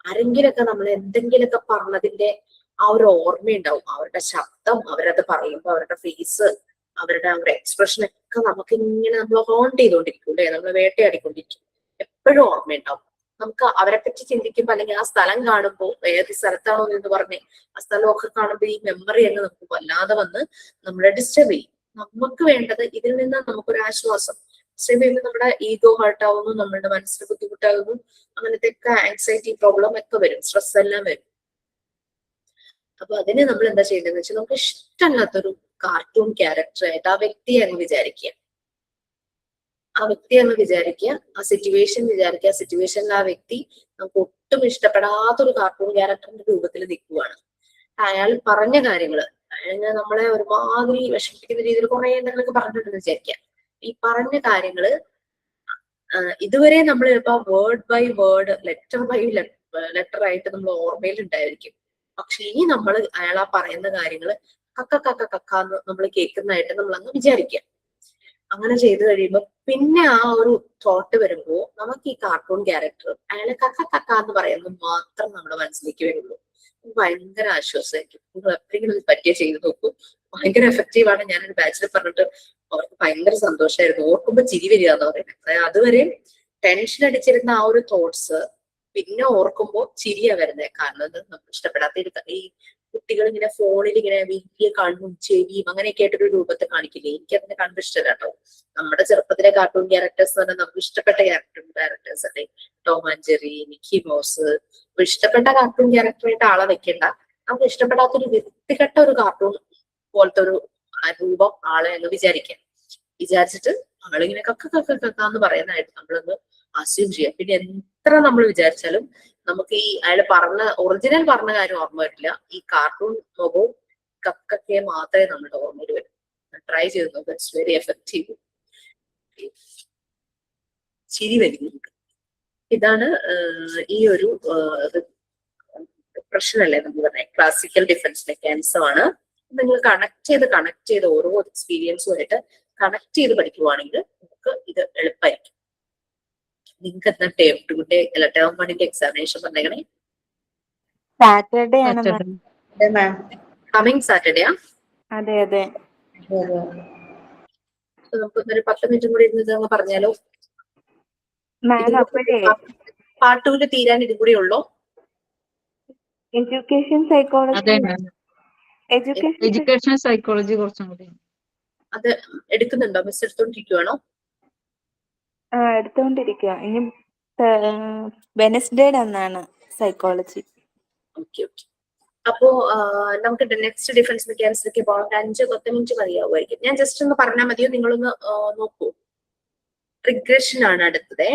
ആരെങ്കിലൊക്കെ നമ്മൾ എന്തെങ്കിലുമൊക്കെ പറഞ്ഞതിന്റെ ആ ഒരു ഓർമ്മയുണ്ടാവും. അവരുടെ ശബ്ദം, അവരത് പറയുമ്പോൾ അവരുടെ ഫേസ്, അവരുടെ ആ ഒരു എക്സ്പ്രഷൻ ഒക്കെ നമുക്ക് ഇങ്ങനെ നമ്മൾ ഹോണ്ട് ചെയ്തുകൊണ്ടിരിക്കും അല്ലെ? നമ്മൾ വേട്ടയാടിക്കൊണ്ടിരിക്കും. എപ്പോഴും ഓർമ്മയുണ്ടാവും. നമുക്ക് അവരെ പറ്റി ചിന്തിക്കുമ്പോൾ അല്ലെങ്കിൽ ആ സ്ഥലം കാണുമ്പോൾ, ഏത് സ്ഥലത്താണോ എന്ന് പറഞ്ഞ് ആ സ്ഥലമൊക്കെ കാണുമ്പോൾ ഈ മെമ്മറി അങ്ങ് നമുക്ക് വല്ലാതെ വന്ന് നമ്മളെ ഡിസ്റ്റർബ് ചെയ്യും. നമുക്ക് വേണ്ടത് ഇതിൽ നിന്ന് നമുക്കൊരു ആശ്വാസം. ഡിസ്റ്റർബ് ചെയ്യുമ്പോൾ നമ്മുടെ ഈഗോ ഹേർട്ട് ആവുന്നു, നമ്മളുടെ മനസ്സിന് ബുദ്ധിമുട്ടാകുന്നു, അങ്ങനത്തെ ഒക്കെ ആൻസൈറ്റി പ്രോബ്ലം ഒക്കെ വരും, സ്ട്രെസ് എല്ലാം വരും. അപ്പൊ അതിന് നമ്മൾ എന്താ ചെയ്യേണ്ടതെന്ന് വെച്ചാൽ നമുക്ക് ഇഷ്ടമല്ലാത്തൊരു കാർട്ടൂൺ ക്യാരക്ടറായിട്ട് ആ വ്യക്തിയെ അങ്ങ് വിചാരിക്കുക. ആ സിറ്റുവേഷൻ വിചാരിക്കുക. ആ സിറ്റുവേഷനിൽ ആ വ്യക്തി നമുക്ക് ഒട്ടും ഇഷ്ടപ്പെടാത്തൊരു കാർട്ടൂൺ ക്യാരക്ടറിന്റെ രൂപത്തിൽ നിൽക്കുവാണ്. അയാൾ പറഞ്ഞ കാര്യങ്ങള് നമ്മളെ ഒരുമാതിരി വിഷമിപ്പിക്കുന്ന രീതിയിൽ കുറെ എന്തെങ്കിലുമൊക്കെ പറഞ്ഞിട്ടുണ്ടെന്ന് വിചാരിക്കുക. ഈ പറഞ്ഞ കാര്യങ്ങള് ഇതുവരെ നമ്മൾ ചിലപ്പോ word by word, letter by letter ആയിട്ട് നമ്മൾ ഓർമ്മയിൽ ഉണ്ടായിരിക്കും. പക്ഷെ ഇനി നമ്മൾ അയാൾ ആ പറയുന്ന കാര്യങ്ങള് കക്കാന്ന് നമ്മൾ കേൾക്കുന്നതായിട്ട് നമ്മൾ അങ്ങ് വിചാരിക്കുക. അങ്ങനെ ചെയ്തു കഴിയുമ്പോൾ പിന്നെ ആ ഒരു തോട്ട് വരുമ്പോ നമുക്ക് ഈ കാർട്ടൂൺ ക്യാരക്ടർ അയാളെ കക്കാന്ന് പറയുന്നത് മാത്രം നമ്മുടെ മനസ്സിലേക്ക് വരുള്ളൂ. ഭയങ്കര ആശ്വാസമായിരിക്കും. നിങ്ങൾ എപ്പോഴെങ്കിലും പറ്റിയ ചെയ്ത് നോക്കൂ. ഭയങ്കര എഫക്റ്റീവ് ആണ്. ഞാനൊരു ബാച്ചിൽ പറഞ്ഞിട്ട് അവർക്ക് ഭയങ്കര സന്തോഷമായിരുന്നു. ഓർക്കുമ്പോ ചിരി വരിക എന്ന് പറയുന്നത്. അതായത് അതുവരെ ടെൻഷൻ അടിച്ചിരുന്ന ആ ഒരു തോട്ട്സ് പിന്നെ ഓർക്കുമ്പോ ചിരിയാ വരുന്നത്. കാരണം അത് നമുക്ക് ഇഷ്ടപ്പെടാത്ത ഈ കുട്ടികൾ ഇങ്ങനെ ഫോണിൽ ഇങ്ങനെ വലിയ കണ്ണും ചെവിയും അങ്ങനെയൊക്കെ ആയിട്ടൊരു രൂപത്തെ കാണിക്കില്ലേ? എനിക്ക് അതിനെ കണ്ടു ഇഷ്ടമല്ല കേട്ടോ. നമ്മുടെ ചെറുപ്പത്തിലെ കാർട്ടൂൺ ക്യാരക്ടേഴ്സ് പറഞ്ഞാൽ നമുക്ക് ഇഷ്ടപ്പെട്ട ക്യാരക്ടേഴ്സ് അല്ലെ? Tom and Jerry, Mickey mouse. ഇഷ്ടപ്പെട്ട കാർട്ടൂൺ ക്യാരക്ടറായിട്ട് ആളെ വെക്കണ്ട. നമുക്ക് ഇഷ്ടപ്പെടാത്തൊരു വ്യക്തിഗത ഒരു കാർട്ടൂൺ പോലത്തെ ഒരു രൂപം ആളെ അങ്ങ് വിചാരിച്ചിട്ട് ആളിങ്ങനെ കക്കാന്ന് പറയുന്നതായിട്ട് നമ്മളൊന്ന് അസ്യൂം ചെയ്യാം. പിന്നെ എത്ര നമ്മൾ വിചാരിച്ചാലും നമുക്ക് ഈ അയാൾ ഒറിജിനൽ പറഞ്ഞ കാര്യം ഓർമ്മ വരില്ല. ഈ കാർട്ടൂൺ മുഖവും കക്കൊക്കെ മാത്രമേ നമ്മുടെ ഓർമ്മയിൽ വരും. ട്രൈ ചെയ്ത് നോക്കുക. It's very effective. ചിരി വരുന്നുണ്ട്. ഇതാണ് ഈ ഒരു പ്രശ്നമല്ലേ നമ്മൾ പറഞ്ഞ ക്ലാസിക്കൽ ഡിഫൻസ് മെക്കാനിസം ആണ്. നിങ്ങൾ കണക്ട് ചെയ്ത് ഓരോ എക്സ്പീരിയൻസുമായിട്ട് കണക്ട് ചെയ്ത് പഠിക്കുവാണെങ്കിൽ നമുക്ക് ഇത് എളുപ്പമായിരിക്കും. നിങ്ങൾക്ക് എന്താ ടേം വണ്ണിന്റെ എക്സാമിനേഷൻ പറഞ്ഞേക്കണേ? സാറ്റർഡേ ആണ് മാം. Saturday. മാം. കമ്മിങ് സാറ്റർഡേയാ? അതെ അതെ. നമുക്ക് ഒരു 10 മിനിറ്റും കൂടി ഇരുന്ന് ഇതങ്ങ് പറഞ്ഞാലോ? മാം അപ്പോഴേ പാർട്ട് 2 തീരാൻ ഇതും കൂടി ഉള്ളൂ. എഡ്യൂക്കേഷൻ സൈക്കോളജി അതെ മാം. എഡ്യൂക്കേഷൻ സൈക്കോളജി കുറച്ചും കൂടി. അത് എടുക്കുന്നുണ്ടോ? മിസ് എടുത്തോണ്ടിരിക്കുവാണോ? എടുത്തോണ്ടിരിക്കുക. ഇനി വെനസ്ഡേ അന്നാണ് സൈക്കോളജി. Okay okay. അപ്പോ നമുക്ക് നെക്സ്റ്റ് ഡിഫറൻസ് മെക്കാനിക്സിലേക്ക് പോകാം. 5-10 മിനിറ്റ് മതിയാവുമായിരിക്കും. ഞാൻ ജസ്റ്റ് ഒന്ന് പറഞ്ഞാൽ മതിയോ? നിങ്ങളൊന്ന് നോക്കൂ. റിഗ്രഷൻ ആണ് അടുത്തത്.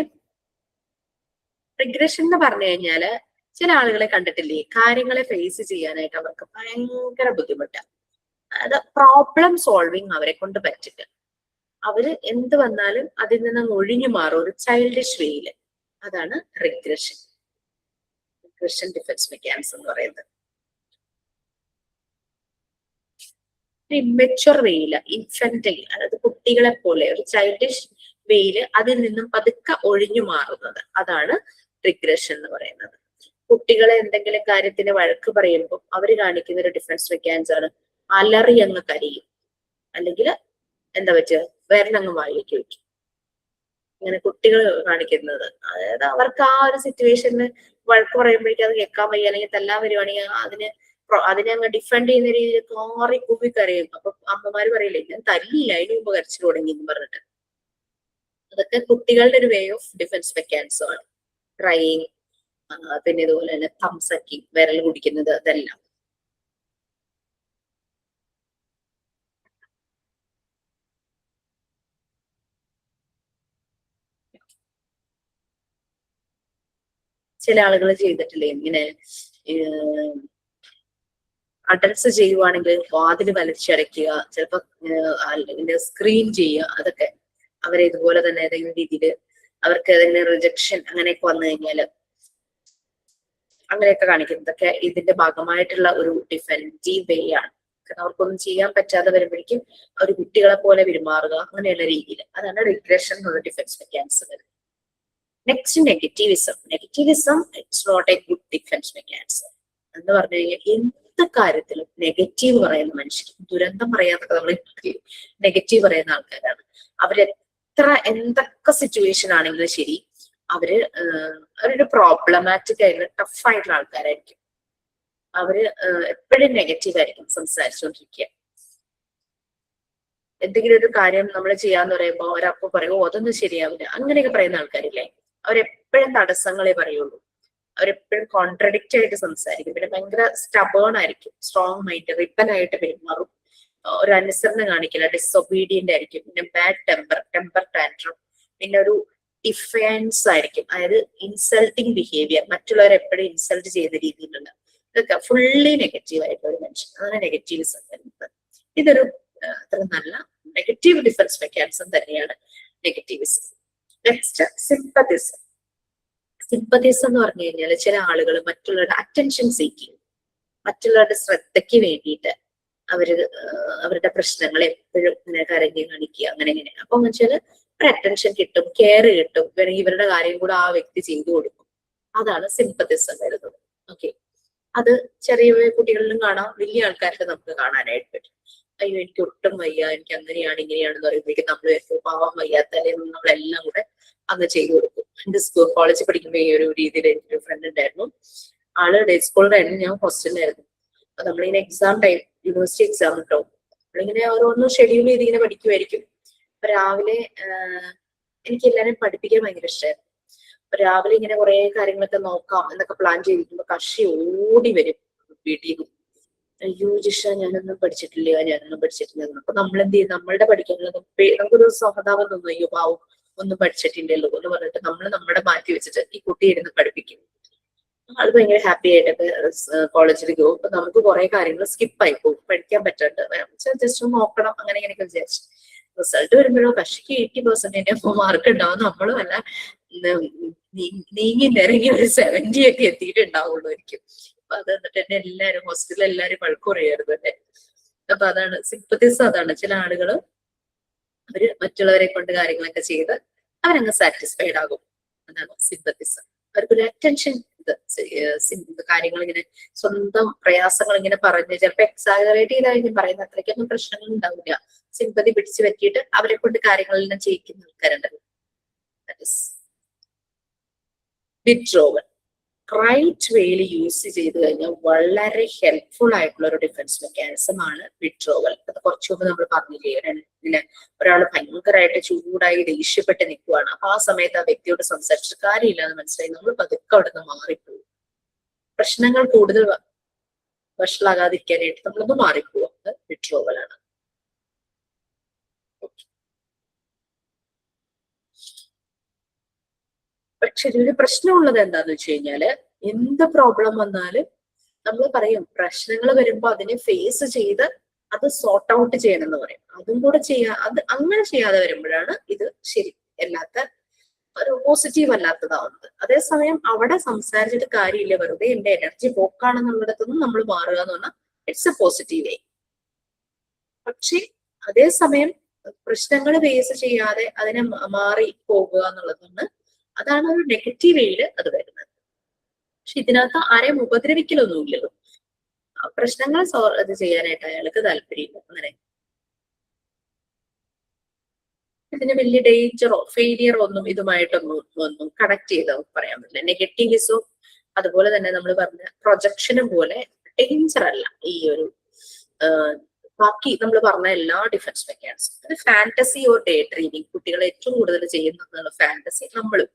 റിഗ്രഷൻ എന്ന് പറഞ്ഞു കഴിഞ്ഞാല് ചില ആളുകളെ കണ്ടിട്ടില്ലേ, കാര്യങ്ങളെ ഫേസ് ചെയ്യാനായിട്ട് അവർക്ക് ഭയങ്കര ബുദ്ധിമുട്ടാണ്. അത് പ്രോബ്ലം സോൾവിങ് അവരെ കൊണ്ട് പറ്റില്ല. അവര് എന്ത് വന്നാലും അതിൽ നിന്ന് ഒഴിഞ്ഞു മാറും ഒരു ചൈൽഡിഷ് വേയില്. അതാണ് റിഗ്രഷൻ. റിഗ്രഷൻ ഡിഫൻസ് മെക്കാനിസം എന്ന് പറയുന്നത്. ഇമ്മച്വർ വേയില്, ഇൻഫന്റൈൽ, അതായത് കുട്ടികളെ പോലെ ഒരു ചൈൽഡിഷ് വേയില് അതിൽ നിന്നും പതുക്കെ ഒഴിഞ്ഞു മാറുന്നത്, അതാണ് റിഗ്രഷൻ എന്ന് പറയുന്നത്. കുട്ടികളെ എന്തെങ്കിലും കാര്യത്തിന് വഴക്ക് പറയുമ്പോൾ അവര് കാണിക്കുന്ന ഒരു ഡിഫൻസ് മെക്കാനിസം ആണ് അലറി അങ്ങ് കരയും, അല്ലെങ്കിൽ എന്താ പറ്റുക, വിരലങ്ങ് വായിലേക്ക് വെക്കും. ഇങ്ങനെ കുട്ടികൾ കാണിക്കുന്നത്, അതായത് അവർക്ക് ആ ഒരു സിറ്റുവേഷനിൽ വഴക്ക് പറയുമ്പോഴേക്കും അത് കേൾക്കാൻ വയ്യ, അല്ലെങ്കിൽ തല്ലാൻ വരുവാണെങ്കിൽ അതിനെ അങ്ങ് ഡിഫെൻഡ് ചെയ്യുന്ന രീതിയിൽ കാറി കൂവി കരയും. അപ്പൊ അമ്മമാര് പറയില്ലേ, ഞാൻ തല്ലിയില്ല, അതിന് മുമ്പ് കരച്ചിൽ തുടങ്ങി എന്ന് പറഞ്ഞിട്ട്. അതൊക്കെ കുട്ടികളുടെ ഒരു വേ ഓഫ് ഡിഫൻസ് മെക്കാനിസം ആണ്. ക്രൈയിങ്, പിന്നെ ഇതുപോലെ തന്നെ തംസക്കിങ്, വിരൽ കുടിക്കുന്നത്, അതെല്ലാം. ചില ആളുകൾ ചെയ്തിട്ടില്ലേ ഇങ്ങനെ, അഡൽട്സ് ചെയ്യുവാണെങ്കിൽ വാതില് വലിച്ചടയ്ക്കുക, ചിലപ്പോ സ്ക്രീൻ ചെയ്യുക, അതൊക്കെ അവരെ ഇതുപോലെ തന്നെ ഏതെങ്കിലും രീതിയിൽ അവർക്ക് ഏതെങ്കിലും റിജക്ഷൻ അങ്ങനെയൊക്കെ വന്നു കഴിഞ്ഞാല് അങ്ങനെയൊക്കെ കാണിക്കുന്നതൊക്കെ ഇതിന്റെ ഭാഗമായിട്ടുള്ള ഒരു ഡിഫെൻറ്റീവ് വേ ആണ്. കാരണം അവർക്കൊന്നും ചെയ്യാൻ പറ്റാതെ വരുമ്പോഴേക്കും അവർ കുട്ടികളെ പോലെ പെരുമാറുക, അങ്ങനെയുള്ള രീതിയിൽ. അതാണ് റിഗ്രഷൻ എന്നുള്ള defence mechanism. Next negativism. Negativism it's not a good defence mechanism എന്ന് പറഞ്ഞു കഴിഞ്ഞാൽ എന്ത് കാര്യത്തിലും നെഗറ്റീവ് പറയുന്ന മനുഷ്യർ, ദുരന്തം പറയാനൊക്കെ നമ്മൾ നെഗറ്റീവ് പറയുന്ന ആൾക്കാരാണ്. എന്തൊക്കെ സിറ്റുവേഷൻ ആണെങ്കിലും ശരി, അവരൊരു പ്രോബ്ലമാറ്റിക് ആയിട്ടുള്ള ടഫ് ആയിട്ടുള്ള ആൾക്കാരായിരിക്കും. അവര് എപ്പോഴും നെഗറ്റീവ് ആയിരിക്കും സംസാരിച്ചുകൊണ്ടിരിക്കുക. എന്തെങ്കിലും ഒരു കാര്യം നമ്മൾ ചെയ്യാന്ന് പറയുമ്പോ അവരപ്പോ പറയും, ഓ അതൊന്നും ശരിയാവില്ല, അങ്ങനെയൊക്കെ പറയുന്ന ആൾക്കാരില്ലേ, അവരെപ്പോഴും തടസ്സങ്ങളെ പറയുള്ളൂ. അവരെപ്പോഴും കോൺട്രഡിക്റ്റ് ആയിട്ട് സംസാരിക്കും. പിന്നെ ഭയങ്കര സ്റ്റബേൺ ആയിരിക്കും, സ്ട്രോങ് മൈൻഡ്, റിപ്പനായിട്ട് പെരുമാറും, ഒരു അനുസരണ കാണിക്കില്ല, ഡിസൊബീഡിയന്റ് ആയിരിക്കും. പിന്നെ ബാഡ് ടെമ്പർ ടാൻട്രം, പിന്നെ ഒരു ഡിഫൻസ് ആയിരിക്കും, അതായത് ഇൻസൾട്ടിങ് ബിഹേവിയർ, മറ്റുള്ളവരെ എപ്പോഴും ഇൻസൾട്ട് ചെയ്യുന്ന രീതിയിലുള്ള, ഇതൊക്കെ ഫുള്ളി നെഗറ്റീവ് ആയിട്ടുള്ള ഒരു മനുഷ്യൻ. അതാണ് നെഗറ്റീവിസം വരുന്നത്. ഇതൊരു അത്ര നല്ല നെഗറ്റീവ് ഡിഫൻസ് മെക്കാനിസം തന്നെയാണ് നെഗറ്റീവിസം. നെക്സ്റ്റ് സിമ്പത്തിസം. സിമ്പത്തിസം എന്ന് പറഞ്ഞു കഴിഞ്ഞാൽ ചില ആളുകൾ മറ്റുള്ളവരുടെ അറ്റൻഷൻ സീക്കിങ്, മറ്റുള്ളവരുടെ ശ്രദ്ധയ്ക്ക് വേണ്ടിയിട്ട് അവരുടെ പ്രശ്നങ്ങൾ എപ്പോഴും ഇങ്ങനെ കരഞ്ഞു കാണിക്കുക, അങ്ങനെ ഇങ്ങനെ. അപ്പൊ എന്ന് വെച്ചാൽ ഒരു അറ്റൻഷൻ കിട്ടും, കെയർ കിട്ടും, വേണമെങ്കിൽ ഇവരുടെ കാര്യം കൂടെ ആ വ്യക്തി ചെയ്തു കൊടുക്കും. അതാണ് സിമ്പത്തിസം വരുന്നത്. ഓക്കെ, അത് ചെറിയ കുട്ടികളിലും കാണാം, വലിയ ആൾക്കാർക്ക് നമുക്ക് കാണാനായിട്ട് പറ്റും. അയ്യോ എനിക്ക് ഒട്ടും വയ്യ, എനിക്ക് അങ്ങനെയാണ് ഇങ്ങനെയാണെന്ന് പറയുമ്പോഴേക്കും നമ്മൾ പാവം വയ്യാത്തല്ലേ നമ്മളെല്ലാം കൂടെ അങ്ങ് ചെയ്തു കൊടുക്കും. എന്റെ കോളേജിൽ പഠിക്കുമ്പോൾ ഈ ഒരു രീതിയിൽ എനിക്കൊരു ഫ്രണ്ട് ഉണ്ടായിരുന്നു. ആള് ഡേ സ്കൂളിലായിരുന്നു, ഞാൻ ഹോസ്റ്റലിലായിരുന്നു. അപ്പൊ നമ്മളിങ്ങനെ എക്സാം ടൈം, യൂണിവേഴ്സിറ്റി എക്സാം കിട്ടും, നമ്മളിങ്ങനെ ഓരോന്നും ഷെഡ്യൂൾ ചെയ്ത് ഇങ്ങനെ പഠിക്കുമായിരിക്കും. അപ്പൊ രാവിലെ എനിക്ക് എല്ലാവരും പഠിപ്പിക്കാൻ ഭയങ്കര ഇഷ്ടമായിരുന്നു. അപ്പൊ രാവിലെ ഇങ്ങനെ കുറെ കാര്യങ്ങളൊക്കെ നോക്കാം എന്നൊക്കെ പ്ലാൻ ചെയ്തിരിക്കുമ്പോ കക്ഷി ഓടി വരും വീട്ടിൽ നിന്ന്. അയ്യോ ജിഷ, ഞാനൊന്നും പഠിച്ചിട്ടില്ല. അപ്പൊ നമ്മളെന്ത് ചെയ്യും, നമ്മളുടെ പഠിക്കാനുള്ളത് നമുക്കൊരു സഹതാപം തോന്നും, അയ്യോ പാവം ഒന്നും പഠിച്ചിട്ടില്ലല്ലോ എന്ന് പറഞ്ഞിട്ട് നമ്മൾ നമ്മുടെ മാറ്റി വെച്ചിട്ട് ഈ കുട്ടി ഇരുന്ന് പഠിപ്പിക്കും. അത് ഭയങ്കര ഹാപ്പി ആയിട്ടൊക്കെ കോളേജിൽ പോകും. അപ്പൊ നമുക്ക് കുറെ കാര്യങ്ങൾ സ്കിപ്പായി പോകും, പഠിക്കാൻ പറ്റാണ്ട്. ജസ്റ്റ് ഒന്ന് നോക്കണം, അങ്ങനെ ഇങ്ങനെയൊക്കെ വിചാരിച്ചു. റിസൾട്ട് വരുമ്പോഴോ കക്ഷിക്ക് 80% മാർക്ക് ഉണ്ടാവും. നമ്മളും അല്ല നീങ്ങി നിറങ്ങി ഒരു 70 ഒക്കെ എത്തിയിട്ടുണ്ടാവുള്ളൂ ആയിരിക്കും. അപ്പൊ അത് എന്നിട്ട് എന്നെ എല്ലാരും ഹോസ്റ്റലിൽ എല്ലാരും വഴക്ക് പറയായിരുന്നു എന്നെ. അപ്പൊ അതാണ് സിമ്പത്തിസം. അതാണ് ചില ആളുകള് അവര് മറ്റുള്ളവരെ കൊണ്ട് കാര്യങ്ങളൊക്കെ ചെയ്ത് അവരങ്ങ് സാറ്റിസ്ഫൈഡ് ആകും. അതാണ് സിമ്പത്തിസം. അവർക്കൊരു അറ്റൻഷൻ കാര്യങ്ങൾ ഇങ്ങനെ സ്വന്തം പ്രയാസങ്ങൾ ഇങ്ങനെ പറഞ്ഞ് ചിലപ്പോ എക്സാജറേറ്റ് ചെയ്തായിരിക്കും പറയുന്ന അത്രയ്ക്കൊന്നും പ്രശ്നങ്ങൾ ഉണ്ടാവില്ല. സിമ്പതി പിടിച്ചു പറ്റിയിട്ട് അവരെ കൊണ്ട് കാര്യങ്ങളെല്ലാം ചെയ്യിക്കുന്ന ആൾക്കാരുണ്ടല്ലോ. വിഡ്രോവൽ റൈറ്റ് വേയിൽ യൂസ് ചെയ്ത് കഴിഞ്ഞാൽ വളരെ ഹെൽപ്ഫുൾ ആയിട്ടുള്ള ഒരു ഡിഫൻസ് മെക്കാനിസം ആണ് വിഡ്രോവൽ. അത് കുറച്ചു മുമ്പ് നമ്മൾ പറഞ്ഞില്ലേ, ഇതിന് ഒരാൾ ഭയങ്കരമായിട്ട് ചൂടായി ദേഷ്യപ്പെട്ട് നിൽക്കുവാണ്. അപ്പൊ ആ സമയത്ത് ആ വ്യക്തിയോട് സംസാരിച്ചിട്ട് കാര്യമില്ല എന്ന് മനസ്സിലായി നമ്മൾ പതുക്കെ അവിടെ നിന്ന് മാറിപ്പോകും. പ്രശ്നങ്ങൾ കൂടുതൽ വഷളാകാതിരിക്കാനായിട്ട് നമ്മളൊന്ന് മാറിപ്പോകും. അത് വിഡ്രോവൽ ആണ്. പക്ഷെ ഇതിന് പ്രശ്നമുള്ളത് എന്താന്ന് വെച്ച് കഴിഞ്ഞാല് എന്ത് പ്രോബ്ലം വന്നാലും നമ്മൾ പറയും പ്രശ്നങ്ങൾ വരുമ്പോ അതിനെ ഫേസ് ചെയ്ത് അത് സോർട്ട് ഔട്ട് ചെയ്യണം എന്ന് പറയും. അതും കൂടെ അങ്ങനെ ചെയ്യാതെ വരുമ്പോഴാണ് ഇത് ശരി അല്ലാത്ത ഒരു പോസിറ്റീവ് അല്ലാത്തതാവുന്നത്. അതേസമയം അവിടെ സംസാരിച്ചിട്ട് കാര്യമില്ല, വെറുതെ എന്റെ എനർജി പോക്കാണെന്നുള്ളിടത്തുനിന്ന് നമ്മൾ മാറുക എന്ന് പറഞ്ഞാൽ ഇറ്റ്സ് എ പോസിറ്റീവ് വേ. പക്ഷെ അതേസമയം പ്രശ്നങ്ങൾ ഫേസ് ചെയ്യാതെ അതിനെ മാറി പോകുക എന്നുള്ളതാണ്, അതാണ് ഒരു നെഗറ്റീവ് വേയില് അത് വരുന്നത്. പക്ഷെ ഇതിനകത്ത് ആരെയും ഉപദ്രവിക്കലൊന്നുമില്ലല്ലോ. പ്രശ്നങ്ങൾ ഇത് ചെയ്യാനായിട്ട് അയാൾക്ക് താല്പര്യമില്ല. അങ്ങനെ ഇതിന് വലിയ ഡേഞ്ചറോ ഫെയിലിയറോ ഒന്നും ഇതുമായിട്ടൊന്നും കണക്ട് ചെയ്ത് നമുക്ക് പറയാൻ പറ്റില്ല. നെഗറ്റീവിസും അതുപോലെ തന്നെ നമ്മൾ പറഞ്ഞ പ്രൊജക്ഷനും പോലെ ഡേഞ്ചർ അല്ല ഈ ഒരു ബാക്കി നമ്മൾ പറഞ്ഞ എല്ലാ ഡിഫൻസ് മെക്കാനിസം. അത് ഫാന്റസി ഓർ ഡേ ഡ്രീമിങ് കുട്ടികൾ ഏറ്റവും കൂടുതൽ ചെയ്യുന്നതാണ് ഫാന്റസി. നമ്മളും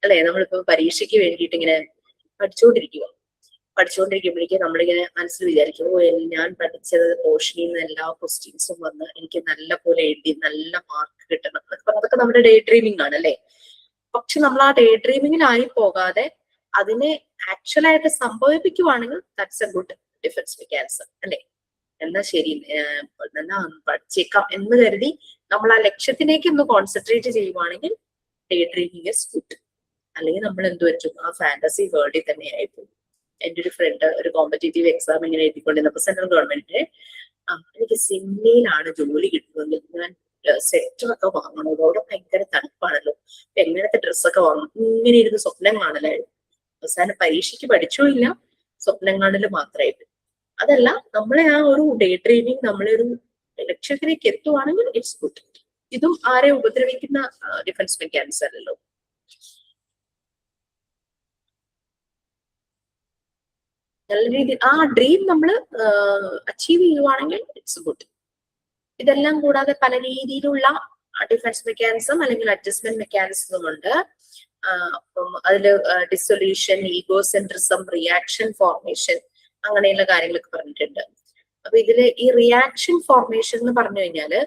അല്ലെ, നമ്മളിപ്പോ പരീക്ഷയ്ക്ക് വേണ്ടിയിട്ട് ഇങ്ങനെ പഠിച്ചുകൊണ്ടിരിക്കുമ്പോഴേക്കും നമ്മളിങ്ങനെ മനസ്സിൽ വിചാരിക്കും, ഓ ഞാൻ പഠിച്ചത് പോർഷനിൽ നിന്ന് എല്ലാ ക്വസ്റ്റ്യൻസും വന്ന് എനിക്ക് നല്ല പോലെ എഴുതി നല്ല മാർക്ക് കിട്ടണം. അതൊക്കെ നമ്മുടെ ഡേ ഡ്രീമിംഗ് ആണ് അല്ലെ. പക്ഷെ നമ്മൾ ആ ഡേ ഡ്രീമിങ്ങിലായി പോകാതെ അതിനെ ആക്ച്വലായിട്ട് സംഭവിപ്പിക്കുവാണെങ്കിൽ that's a good defence mechanism അല്ലെ. എന്നാ ശരി എന്നാ പഠിച്ചേക്കാം എന്ന് കരുതി നമ്മൾ ആ ലക്ഷ്യത്തിലേക്ക് ഒന്ന് കോൺസെൻട്രേറ്റ് ചെയ്യുവാണെങ്കിൽ ഡേ ഡ്രീമിങ് ഇസ് ഗുഡ്. അല്ലെങ്കിൽ നമ്മൾ എന്ത് പറ്റും, ആ ഫാന്റസി വേൾഡിൽ തന്നെ ആയിപ്പോകും. എൻ്റെ ഒരു ഫ്രണ്ട് ഒരു കോമ്പറ്റേറ്റീവ് എക്സാം ഇങ്ങനെ എഴുതിക്കൊണ്ടിരുന്നപ്പോ സെൻട്രൽ ഗവൺമെന്റിന്റെ എനിക്ക് സിംലയിലാണ് ജോലി കിട്ടുന്നതെങ്കിൽ ഞാൻ സെറ്ററൊക്കെ വാങ്ങണം, അവിടെ ഭയങ്കര തണുപ്പാണല്ലോ, എങ്ങനത്തെ ഡ്രസ്സൊക്കെ വാങ്ങണം, ഇങ്ങനെ ഇരുന്ന് സ്വപ്നം കാണലായിരുന്നു. അവസാനം പരീക്ഷയ്ക്ക് പഠിച്ചുമില്ല, സ്വപ്നം കാണല് മാത്രമായിട്ട്. അതല്ല, നമ്മളെ ആ ഒരു ഡേ ഡ്രീമിങ് നമ്മളെ ഒരു ലക്ഷ്യത്തിലേക്ക് എത്തുവാണെങ്കിൽ ഇറ്റ്സ് ഗുഡ്. ഇതും ആരെ ഉപദ്രവിക്കുന്ന ഡിഫൻസ് മെക്കാനിസം അല്ലല്ലോ. നല്ല രീതിയിൽ ആ ഡ്രീം നമ്മൾ അച്ചീവ് ചെയ്യുവാണെങ്കിൽ ഇറ്റ്സ് ഗുഡ്. ഇതെല്ലാം കൂടാതെ പല രീതിയിലുള്ള ഡിഫൻസ് മെക്കാനിസം അല്ലെങ്കിൽ അഡ്ജസ്റ്റ്മെന്റ് മെക്കാനിസം ഉണ്ട്. അപ്പം അതില് ഡിസൊല്യൂഷൻ, ഈഗോസെൻട്രിസം, റിയാക്ഷൻ ഫോർമേഷൻ അങ്ങനെയുള്ള കാര്യങ്ങളൊക്കെ പറഞ്ഞിട്ടുണ്ട്. അപ്പൊ ഇതില് ഈ റിയാക്ഷൻ ഫോർമേഷൻ എന്ന് പറഞ്ഞു കഴിഞ്ഞാല്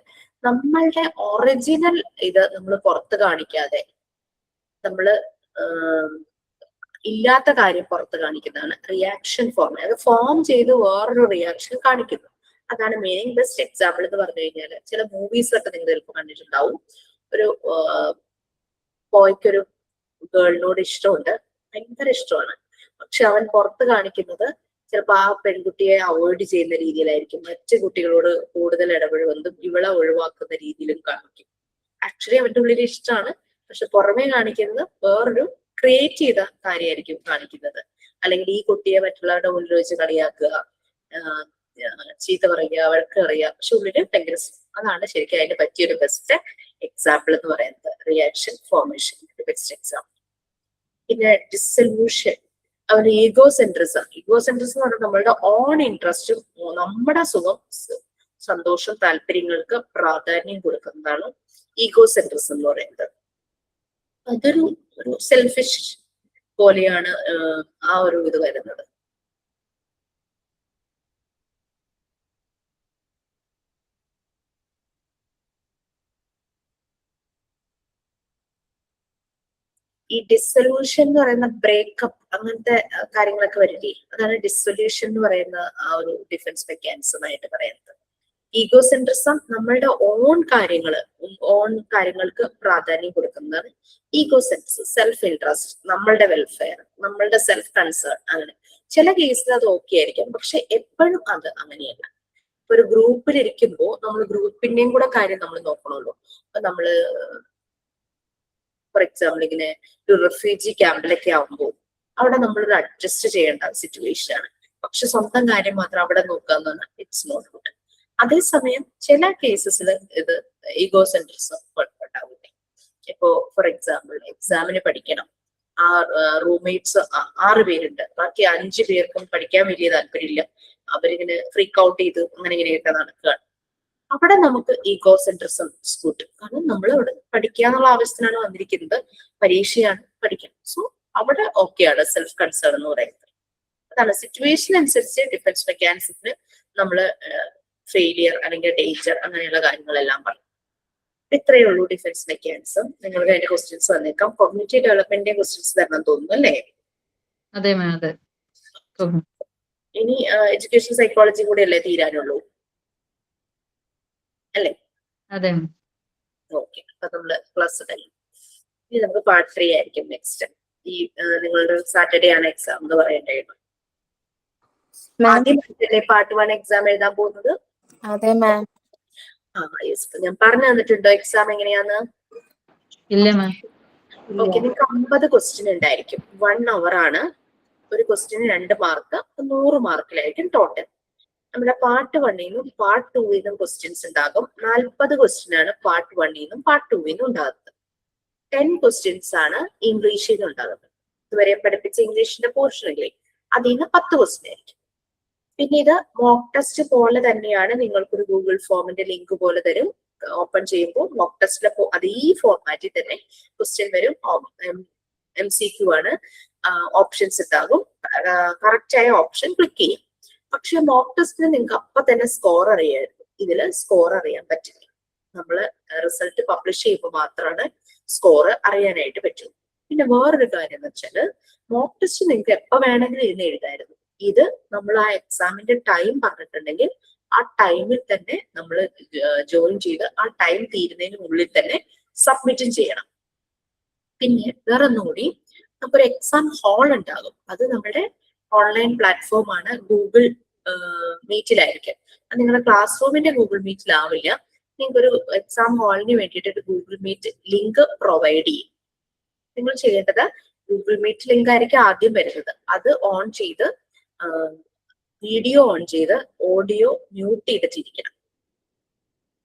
നമ്മളുടെ ഒറിജിനൽ ഇത് നമ്മൾ പുറത്ത് കാണിക്കാതെ നമ്മള് ഇല്ലാത്ത കാര്യം പുറത്ത് കാണിക്കുന്നതാണ് റിയാക്ഷൻ ഫോം. അത് ഫോം ചെയ്ത് വേറൊരു റിയാക്ഷൻ കാണിക്കുന്നു. അതാണ് മീനിങ്. ബെസ്റ്റ് എക്സാമ്പിൾ എന്ന് പറഞ്ഞു കഴിഞ്ഞാൽ ചില മൂവീസ് ഒക്കെ നിങ്ങൾ ചിലപ്പോൾ കണ്ടിട്ടുണ്ടാവും. ഒരു ബോയ്ക്കൊരു ഗേളിനോട് ഇഷ്ടമുണ്ട്, ഭയങ്കര ഇഷ്ടമാണ്. പക്ഷെ അവൻ പുറത്ത് കാണിക്കുന്നത് ചിലപ്പോൾ ആ പെൺകുട്ടിയെ അവോയ്ഡ് ചെയ്യുന്ന രീതിയിലായിരിക്കും, മറ്റു കുട്ടികളോട് കൂടുതൽ ഇടപെടുന്നതും ഇവളെ ഒഴിവാക്കുന്ന രീതിയിലും കാണിക്കും. ആക്ച്വലി അവന്റെ ഉള്ളിൽ ഇഷ്ടമാണ്, പക്ഷെ പുറമേ കാണിക്കുന്നത് വേറൊരു ക്രിയേറ്റ് ചെയ്ത കാര്യമായിരിക്കും കാണിക്കുന്നത്. അല്ലെങ്കിൽ ഈ കുട്ടിയെ മറ്റുള്ളവരുടെ മുന്നിൽ വെച്ച് കളിയാക്കുക, ചീത്ത പറയുക, വഴക്ക് പറയുക, പക്ഷെ ഉള്ളില് ഭയങ്കര. അതാണ് ശരിക്കും അതിന് പറ്റിയൊരു ബെസ്റ്റ് എക്സാമ്പിൾ എന്ന് പറയുന്നത് റിയാക്ഷൻ ഫോർമേഷൻ ബെസ്റ്റ് എക്സാമ്പിൾ. പിന്നെ ഡിസൊല്യൂഷൻ, അവന് ഈഗോസെൻട്രിസം. ഈഗോസെൻട്രിസം എന്ന് പറഞ്ഞാൽ നമ്മളുടെ ഓൺ ഇൻട്രസ്റ്റും നമ്മുടെ സുഖം, സന്തോഷം, താല്പര്യങ്ങൾക്ക് പ്രാധാന്യം കൊടുക്കുന്നതാണ് ഈഗോസെൻട്രിസം എന്ന് പറയുന്നത്. അതൊരു സെൽഫിഷ് പോലെയാണ് ആ ഒരു ഇത് വരുന്നത്. ഈ ഡിസൊല്യൂഷൻ എന്ന് പറയുന്ന ബ്രേക്കപ്പ് അങ്ങനത്തെ കാര്യങ്ങളൊക്കെ വരില്ലേ, അതാണ് ഡിസൊല്യൂഷൻ എന്ന് പറയുന്ന ആ ഒരു ഡിഫൻസ് മെക്കാനിസം ആയിട്ട് പറയുന്നത്. ഈഗോസെൻട്രിസം നമ്മളുടെ ഓൺ കാര്യങ്ങൾക്ക് പ്രാധാന്യം കൊടുക്കുന്നതാണ് ഈഗോസെൻട്രിസം. സെൽഫ് ഇൻട്രസ്റ്റ്, നമ്മളുടെ വെൽഫെയർ, നമ്മളുടെ സെൽഫ് കൺസേൺ. അങ്ങനെ ചില കേസിൽ അത് ഓക്കെ ആയിരിക്കും, പക്ഷെ എപ്പോഴും അത് അങ്ങനെയല്ല. ഒരു ഗ്രൂപ്പിലിരിക്കുമ്പോൾ നമ്മൾ ഗ്രൂപ്പിന്റെയും കൂടെ കാര്യം നമ്മൾ നോക്കണമല്ലോ. അപ്പൊ നമ്മള് ഫോർ എക്സാമ്പിൾ ഇങ്ങനെ ഒരു റെഫ്യൂജി ക്യാമ്പിലൊക്കെ ആവുമ്പോൾ അവിടെ നമ്മളൊരു അഡ്ജസ്റ്റ് ചെയ്യേണ്ട സിറ്റുവേഷൻ ആണ്. പക്ഷെ സ്വന്തം കാര്യം മാത്രം അവിടെ നോക്കാന്ന് ഇറ്റ്സ് നോട്ട് ഗുഡ്. അതേസമയം ചില കേസസിൽ ഇത് ഈഗോ സെൻട്രിസം കുഴപ്പമുണ്ടാവില്ല. ഇപ്പോ ഫോർ എക്സാമ്പിൾ എക്സാമിന് പഠിക്കണം, റൂംമേറ്റ്സ് 6 പേരുണ്ട്, ബാക്കി 5 പേർക്കും പഠിക്കാൻ വലിയ താല്പര്യമില്ല, അവരിങ്ങനെ ഫ്രീക്ക് ഔട്ട് ചെയ്ത് അങ്ങനെ ഇങ്ങനെയൊക്കെ നടക്കുകയാണ്. അവിടെ നമുക്ക് ഈഗോ സെൻട്രിസം കൂട്ടും. കാരണം നമ്മൾ അവിടെ പഠിക്കുക എന്നുള്ള ആവശ്യത്തിനാണ് വന്നിരിക്കുന്നത്, പരീക്ഷയാണ് പഠിക്കണം. സോ അവിടെ ഓക്കെയാണ് സെൽഫ് കൺസേൺ എന്ന് പറയുന്നത്. അതാണ് സിറ്റുവേഷൻ അനുസരിച്ച് ഡിഫൻസ് മെക്കാനിസത്തിന് നമ്മള് ഫെയിലിയർ അല്ലെങ്കിൽ ഡേഞ്ചർ അങ്ങനെയുള്ള കാര്യങ്ങളെല്ലാം പറയും. ഇത്രയേ ഉള്ളൂ ഡിഫൻസ് മെക്കാനിസം. നിങ്ങൾക്ക് അതിന്റെ ക്വസ്റ്റ്യൻസ് വന്നേക്കാം. കോഗ്നിറ്റീവ് ഡെവലപ്മെന്റിന്റെ ക്വസ്റ്റ്യൻസ് തരണം തോന്നുന്നു അല്ലേ? അതെ മാം, അതെ. ഇനി എഡ്യൂക്കേഷൻ സൈക്കോളജി കൂടെ അല്ലേ തീരാനുള്ളൂ അല്ലേ? അതെ. ഓക്കെ, അപ്പൊ നമ്മള് ക്ലാസ് കഴിയും. ഇനി നമുക്ക് പാർട്ട് 3 ആയിരിക്കും നെക്സ്റ്റ്. ഈ നിങ്ങളുടെ സാറ്റർഡേ ആണ് എക്സാം എന്ന് പറയേണ്ടത്. ആദ്യം പാർട്ട് 1 എക്സാം എഴുതാൻ പോകുന്നത്. അതെ മാം. യെസ്, ഞാൻ പറഞ്ഞു തന്നിട്ടുണ്ടോ എക്സാം എങ്ങനെയാന്ന്? ഇല്ല മാം. ഓക്കെ, നിങ്ങൾക്ക് 50 ക്വസ്റ്റ്യൻ ഉണ്ടായിരിക്കും. 1 hour ആണ്. ഒരു ക്വസ്റ്റ്യന് 2 മാർക്ക്, 100 മാർക്കിലായിരിക്കും ടോട്ടൽ. നമ്മുടെ പാർട്ട് 1 പാർട്ട് 2 ക്വസ്റ്റ്യൻസ് ഉണ്ടാകും. 40 ക്വസ്റ്റ്യൻ ആണ് പാർട്ട് 1 പാർട്ട് 2 ഉണ്ടാകുന്നത്. 10 ക്വസ്റ്റ്യൻസ് ആണ് ഇംഗ്ലീഷിൽ നിന്ന് ഉണ്ടാകുന്നത്. ഇതുവരെ പഠിപ്പിച്ച ഇംഗ്ലീഷിന്റെ പോർഷൻ ഇല്ലേ, അതിൽ നിന്ന് 10 ക്വസ്റ്റ്യൻ ആയിരിക്കും. പിന്നെ ഇത് മോക്ക് ടെസ്റ്റ് പോലെ തന്നെയാണ്. നിങ്ങൾക്കൊരു ഗൂഗിൾ ഫോമിന്റെ ലിങ്ക് പോലെ തരും. ഓപ്പൺ ചെയ്യുമ്പോൾ മോക്ക് ടെസ്റ്റിലെ അതേ ഫോർമാറ്റിൽ തന്നെ ക്വസ്റ്റ്യൻ വരും. MCQ ആണ്, ഓപ്ഷൻസ് ഉണ്ടാകും. കറക്റ്റ് ആയ ഓപ്ഷൻ ക്ലിക്ക് ചെയ്യും. പക്ഷെ മോക്ക് ടെസ്റ്റിന് നിങ്ങൾക്ക് അപ്പൊ തന്നെ സ്കോർ അറിയായിരുന്നു. ഇതില് സ്കോർ അറിയാൻ പറ്റില്ല. നമ്മള് റിസൾട്ട് പബ്ലിഷ് ചെയ്യുമ്പോൾ മാത്രമാണ് സ്കോർ അറിയാനായിട്ട് പറ്റും. പിന്നെ വേറൊരു കാര്യം എന്ന് വെച്ചാല് മോക്ക് ടെസ്റ്റ് നിങ്ങൾക്ക് എപ്പോ വേണമെങ്കിലും ഇരുന്ന് എഴുതായിരുന്നു. ഇത് നമ്മൾ ആ എക്സാമിന്റെ ടൈം പറഞ്ഞിട്ടുണ്ടെങ്കിൽ ആ ടൈമിൽ തന്നെ നമ്മൾ ജോയിൻ ചെയ്ത് ആ ടൈം തീരുന്നതിനുള്ളിൽ തന്നെ സബ്മിറ്റും ചെയ്യണം. പിന്നെ വേറെ ഒന്നുകൂടി, നമുക്കൊരു എക്സാം ഹാൾ ഉണ്ടാകും. അത് നമ്മുടെ ഓൺലൈൻ പ്ലാറ്റ്ഫോം ആണ്, ഗൂഗിൾ മീറ്റിലായിരിക്കും. അത് നിങ്ങളുടെ ക്ലാസ് റൂമിന്റെ ഗൂഗിൾ മീറ്റിലാവില്ല. നിങ്ങൾക്കൊരു എക്സാം ഹാളിന് വേണ്ടിയിട്ട് ഒരു ഗൂഗിൾ മീറ്റ് ലിങ്ക് പ്രൊവൈഡ് ചെയ്യും. നിങ്ങൾ ചെയ്യേണ്ടത് ഗൂഗിൾ മീറ്റ് ലിങ്ക് ആയിരിക്കും ആദ്യം വരുന്നത്. അത് ഓൺ ചെയ്ത് വീഡിയോ ഓൺ ചെയ്ത് ഓഡിയോ മ്യൂട്ട് ചെയ്തിട്ടിരിക്കണം.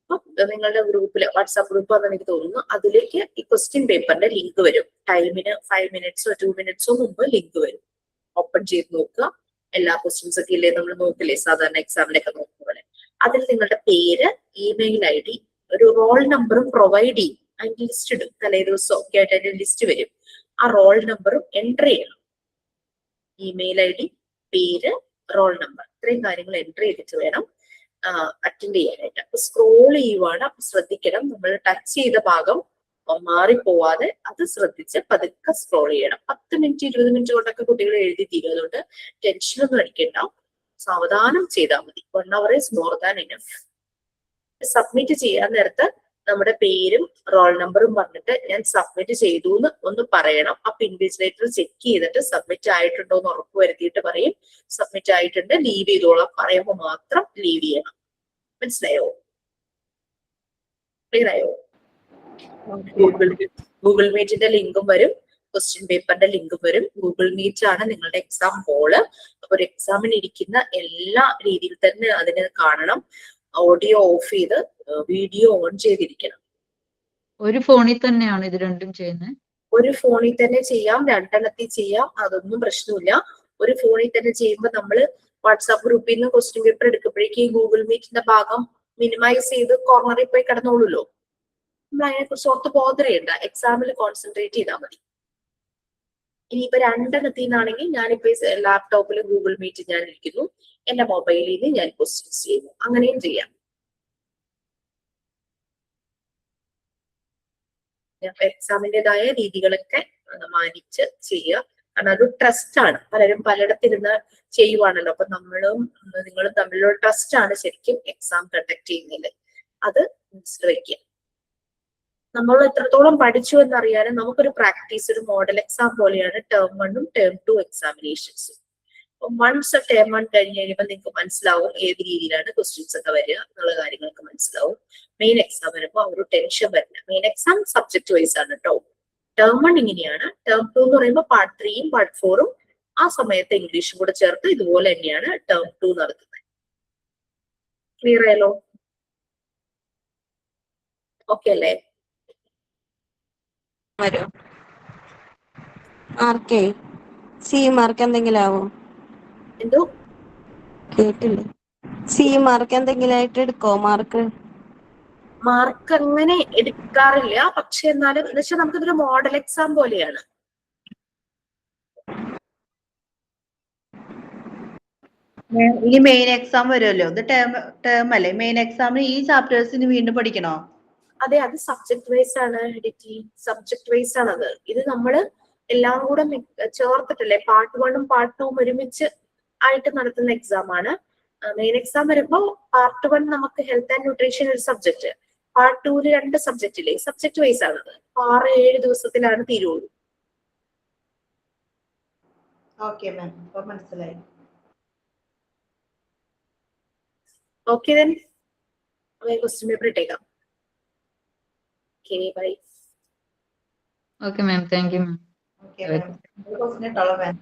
അപ്പൊ നിങ്ങളുടെ ഗ്രൂപ്പില്, വാട്സാപ്പ് ഗ്രൂപ്പ് ആണെന്ന് എനിക്ക് തോന്നുന്നു, അതിലേക്ക് ഈ ക്വസ്റ്റ്യൻ പേപ്പറിന്റെ ലിങ്ക് വരും. ടൈമിന് 5 minutes 2 minutes മുമ്പ് ലിങ്ക് വരും. ഓപ്പൺ ചെയ്ത് നോക്കുക. എല്ലാ ക്വസ്റ്റ്യൻസ് ഒക്കെ ഇല്ലേ, നമ്മൾ നോക്കില്ലേ സാധാരണ എക്സാമിനൊക്കെ നോക്കുന്ന പോലെ. അതിൽ നിങ്ങളുടെ പേര്, ഇമെയിൽ ID, ഒരു റോൾ നമ്പറും പ്രൊവൈഡ് ചെയ്യും. അതിന്റെ ലിസ്റ്റ് ഇടും. തലേ ദിവസം ഒക്കെ ആയിട്ട് അതിന്റെ ലിസ്റ്റ് വരും. ആ റോൾ നമ്പറും എൻട്രി ചെയ്യണം. ഇമെയിൽ ID, പേര്, റോൾ നമ്പർ, ഇത്രയും കാര്യങ്ങൾ എൻട്രി ചെയ്തിട്ട് വേണം അറ്റൻഡ് ചെയ്യാനായിട്ട്. അപ്പൊ സ്ക്രോൾ ചെയ്യുവാണ്. അപ്പൊ ശ്രദ്ധിക്കണം, നമ്മൾ ടച്ച് ചെയ്ത ഭാഗം മാറിപ്പോവാതെ അത് ശ്രദ്ധിച്ച് പതുക്കെ സ്ക്രോൾ ചെയ്യണം. 10 minute 20 minute കൊണ്ടൊക്കെ കുട്ടികൾ എഴുതി തീരും. അതുകൊണ്ട് ടെൻഷനൊന്നും അടിക്കണ്ട, സാവധാനം ചെയ്താൽ മതി. 1 hour is more than enough. Submit ചെയ്യാൻ നേരത്ത് നമ്മുടെ പേരും റോൾ നമ്പറും പറഞ്ഞിട്ട് ഞാൻ സബ്മിറ്റ് ചെയ്തു എന്ന് ഒന്ന് പറയണം. അപ്പൊ ഇൻവിജിലേറ്റർ ചെക്ക് ചെയ്തിട്ട് സബ്മിറ്റ് ആയിട്ടുണ്ടോ എന്ന് ഉറപ്പ് വരുത്തിയിട്ട് പറയും സബ്മിറ്റ് ആയിട്ടുണ്ട്, ലീവ് ചെയ്തോളാം. പറയുമ്പോൾ മാത്രം ലീവ് ചെയ്യണം. മനസ്സിലായോ? ക്ലിയർ ആയോ? ഗൂഗിൾ മീറ്റിന്റെ ലിങ്കും വരും, ക്വസ്റ്റ്യൻ പേപ്പറിന്റെ ലിങ്കും വരും. ഗൂഗിൾ മീറ്റ് ആണ് നിങ്ങളുടെ എക്സാം ഹോള്. അപ്പൊ ഒരു എക്സാമിന് ഇരിക്കുന്ന എല്ലാ രീതിയിൽ തന്നെ അതിനെ കാണണം. ഓഡിയോ ഓഫ് ചെയ്ത് വീഡിയോ ഓൺ ചെയ്തിരിക്കണം. ഒരു ഫോണിൽ തന്നെയാണ് ഇത് രണ്ടും ചെയ്യുന്നത്? ഒരു ഫോണിൽ തന്നെ ചെയ്യാം, 2 എണ്ണത്തിൽ ചെയ്യാം, അതൊന്നും പ്രശ്നമില്ല. ഒരു ഫോണിൽ തന്നെ ചെയ്യുമ്പോൾ നമ്മൾ വാട്സാപ്പ് ഗ്രൂപ്പിൽ നിന്ന് ക്വസ്റ്റ്യൻ പേപ്പർ എടുക്കുമ്പോഴേക്കും ഈ ഗൂഗിൾ മീറ്റിന്റെ ഭാഗം മിനിമൈസ് ചെയ്ത് കോർണറിൽ പോയി കിടന്നോളൂല്ലോ. നമ്മൾ അതിനെ കുറിച്ച് ഓർത്ത് ബോധർ ചെയ്യണ്ട, എക്സാമിൽ കോൺസെൻട്രേറ്റ് ചെയ്താൽ മതി. ഇനിയിപ്പോ 2 എണ്ണത്തിൽ നിന്നാണെങ്കിൽ ഞാനിപ്പോ ലാപ്ടോപ്പിൽ ഗൂഗിൾ മീറ്റ് ഞാൻ ഇരിക്കുന്നു, എന്റെ മൊബൈലിൽ നിന്ന് ഞാൻ ക്വസ്റ്റ്യൻസ് ചെയ്യുന്നു, അങ്ങനെയും ചെയ്യാം. എക്സാമിൻ്റെതായ രീതികളൊക്കെ മാനിച്ച് ചെയ്യുക. കാരണം അത് ട്രസ്റ്റ് ആണ്. പലരും പലയിടത്തിരുന്ന് ചെയ്യുവാണല്ലോ. അപ്പൊ നിങ്ങളും തമ്മിലുള്ള ട്രസ്റ്റ് ആണ് ശരിക്കും എക്സാം കണ്ടക്ട് ചെയ്യുന്നതിൽ. അത് മനസ്സിൽ വയ്ക്കുക. നമ്മൾ എത്രത്തോളം പഠിച്ചു എന്നറിയാനും നമുക്കൊരു പ്രാക്ടീസ്, ഒരു മോഡൽ എക്സാം പോലെയാണ് ടേം 1 ഉം ടേം 2 എക്സാമിനേഷൻസും. വൺസ് ടേം വൺ കഴിഞ്ഞ് കഴിയുമ്പോൾ നിങ്ങൾക്ക് മനസ്സിലാവും ഏത് രീതിയിലാണ് ക്വസ്റ്റ്യൻസ് ഒക്കെ വരിക എന്നുള്ള കാര്യങ്ങളൊക്കെ മനസ്സിലാവും. മെയിൻ എക്സാം വരുമ്പോൾ ആ ഒരു ടെൻഷൻ വരില്ല. മെയിൻ എക്സാം സബ്ജക്ട് വൈസ് ആണ് കേട്ടോ. ടേം വൺ ഇങ്ങനെയാണ്, ടേം ടു എന്ന് പറയുമ്പോൾ പാർട്ട് 3യും പാർട്ട് 4ഉം ആ സമയത്ത് ഇംഗ്ലീഷും കൂടെ ചേർത്ത് ഇതുപോലെ തന്നെയാണ് ടേം 2 നടത്തുന്നത്. ക്ലിയർ ആയല്ലോ? ഓക്കെ അല്ലേ? വരും. മാർക്കേ സി മാർക്ക് എന്തെങ്കിലും ആവോ? എന്തോ കേട്ടില്ല. സി മാർക്ക് എന്തെങ്കിലും ആയിട്ട് എടുക്കോ മാർക്ക്? മാർക്ക് അങ്ങനെ എടുക്കാറില്ല, പക്ഷെ എന്നാലും എന്ന് വെച്ചാൽ നമുക്കിതൊരു മോഡൽ എക്സാം പോലെയാണ്. ഇനി മെയിൻ എക്സാം വരുമല്ലോ, ഇത് ടേം അല്ലേ? മെയിൻ എക്സാമിന് ഈ ചാപ്റ്റേഴ്സിന് വീണ്ടും പഠിക്കണോ? അതെ, അത് സബ്ജക്ട് വൈസ് ആണ് എഡിറ്റി, സബ്ജക്ട് വൈസ് ആണത്. ഇത് നമ്മള് എല്ലാം കൂടെ ചേർത്തിട്ടല്ലേ, പാർട്ട് 1ഉം പാർട്ട് 2ഉം ഒരുമിച്ച് ആയിട്ട് നടത്തുന്ന എക്സാം ആണ്. മെയിൻ എക്സാം വരുമ്പോൾ പാർട്ട് 1 നമുക്ക് ഹെൽത്ത് ആൻഡ് ന്യൂട്രീഷൻ ഒരു സബ്ജക്ട്, പാർട്ട് 2 2 സബ്ജക്ട് ഇല്ലേ, സബ്ജക്ട് വൈസ് ആണത്. 6-7 ദിവസത്തിലാണ് തീരുള്ളൂ. ഓക്കെ മാം, ഇപ്പൊ മനസ്സിലായി. ഓക്കെ ദെൻ ക്വസ്റ്റ്യൻ പേപ്പർ ഇട്ടേക്കാം. Okay bye. Okay, ma'am. Thank you, ma'am. Okay ma'am, question ഇട്ടോളാം മാം.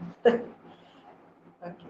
ഓക്കെ.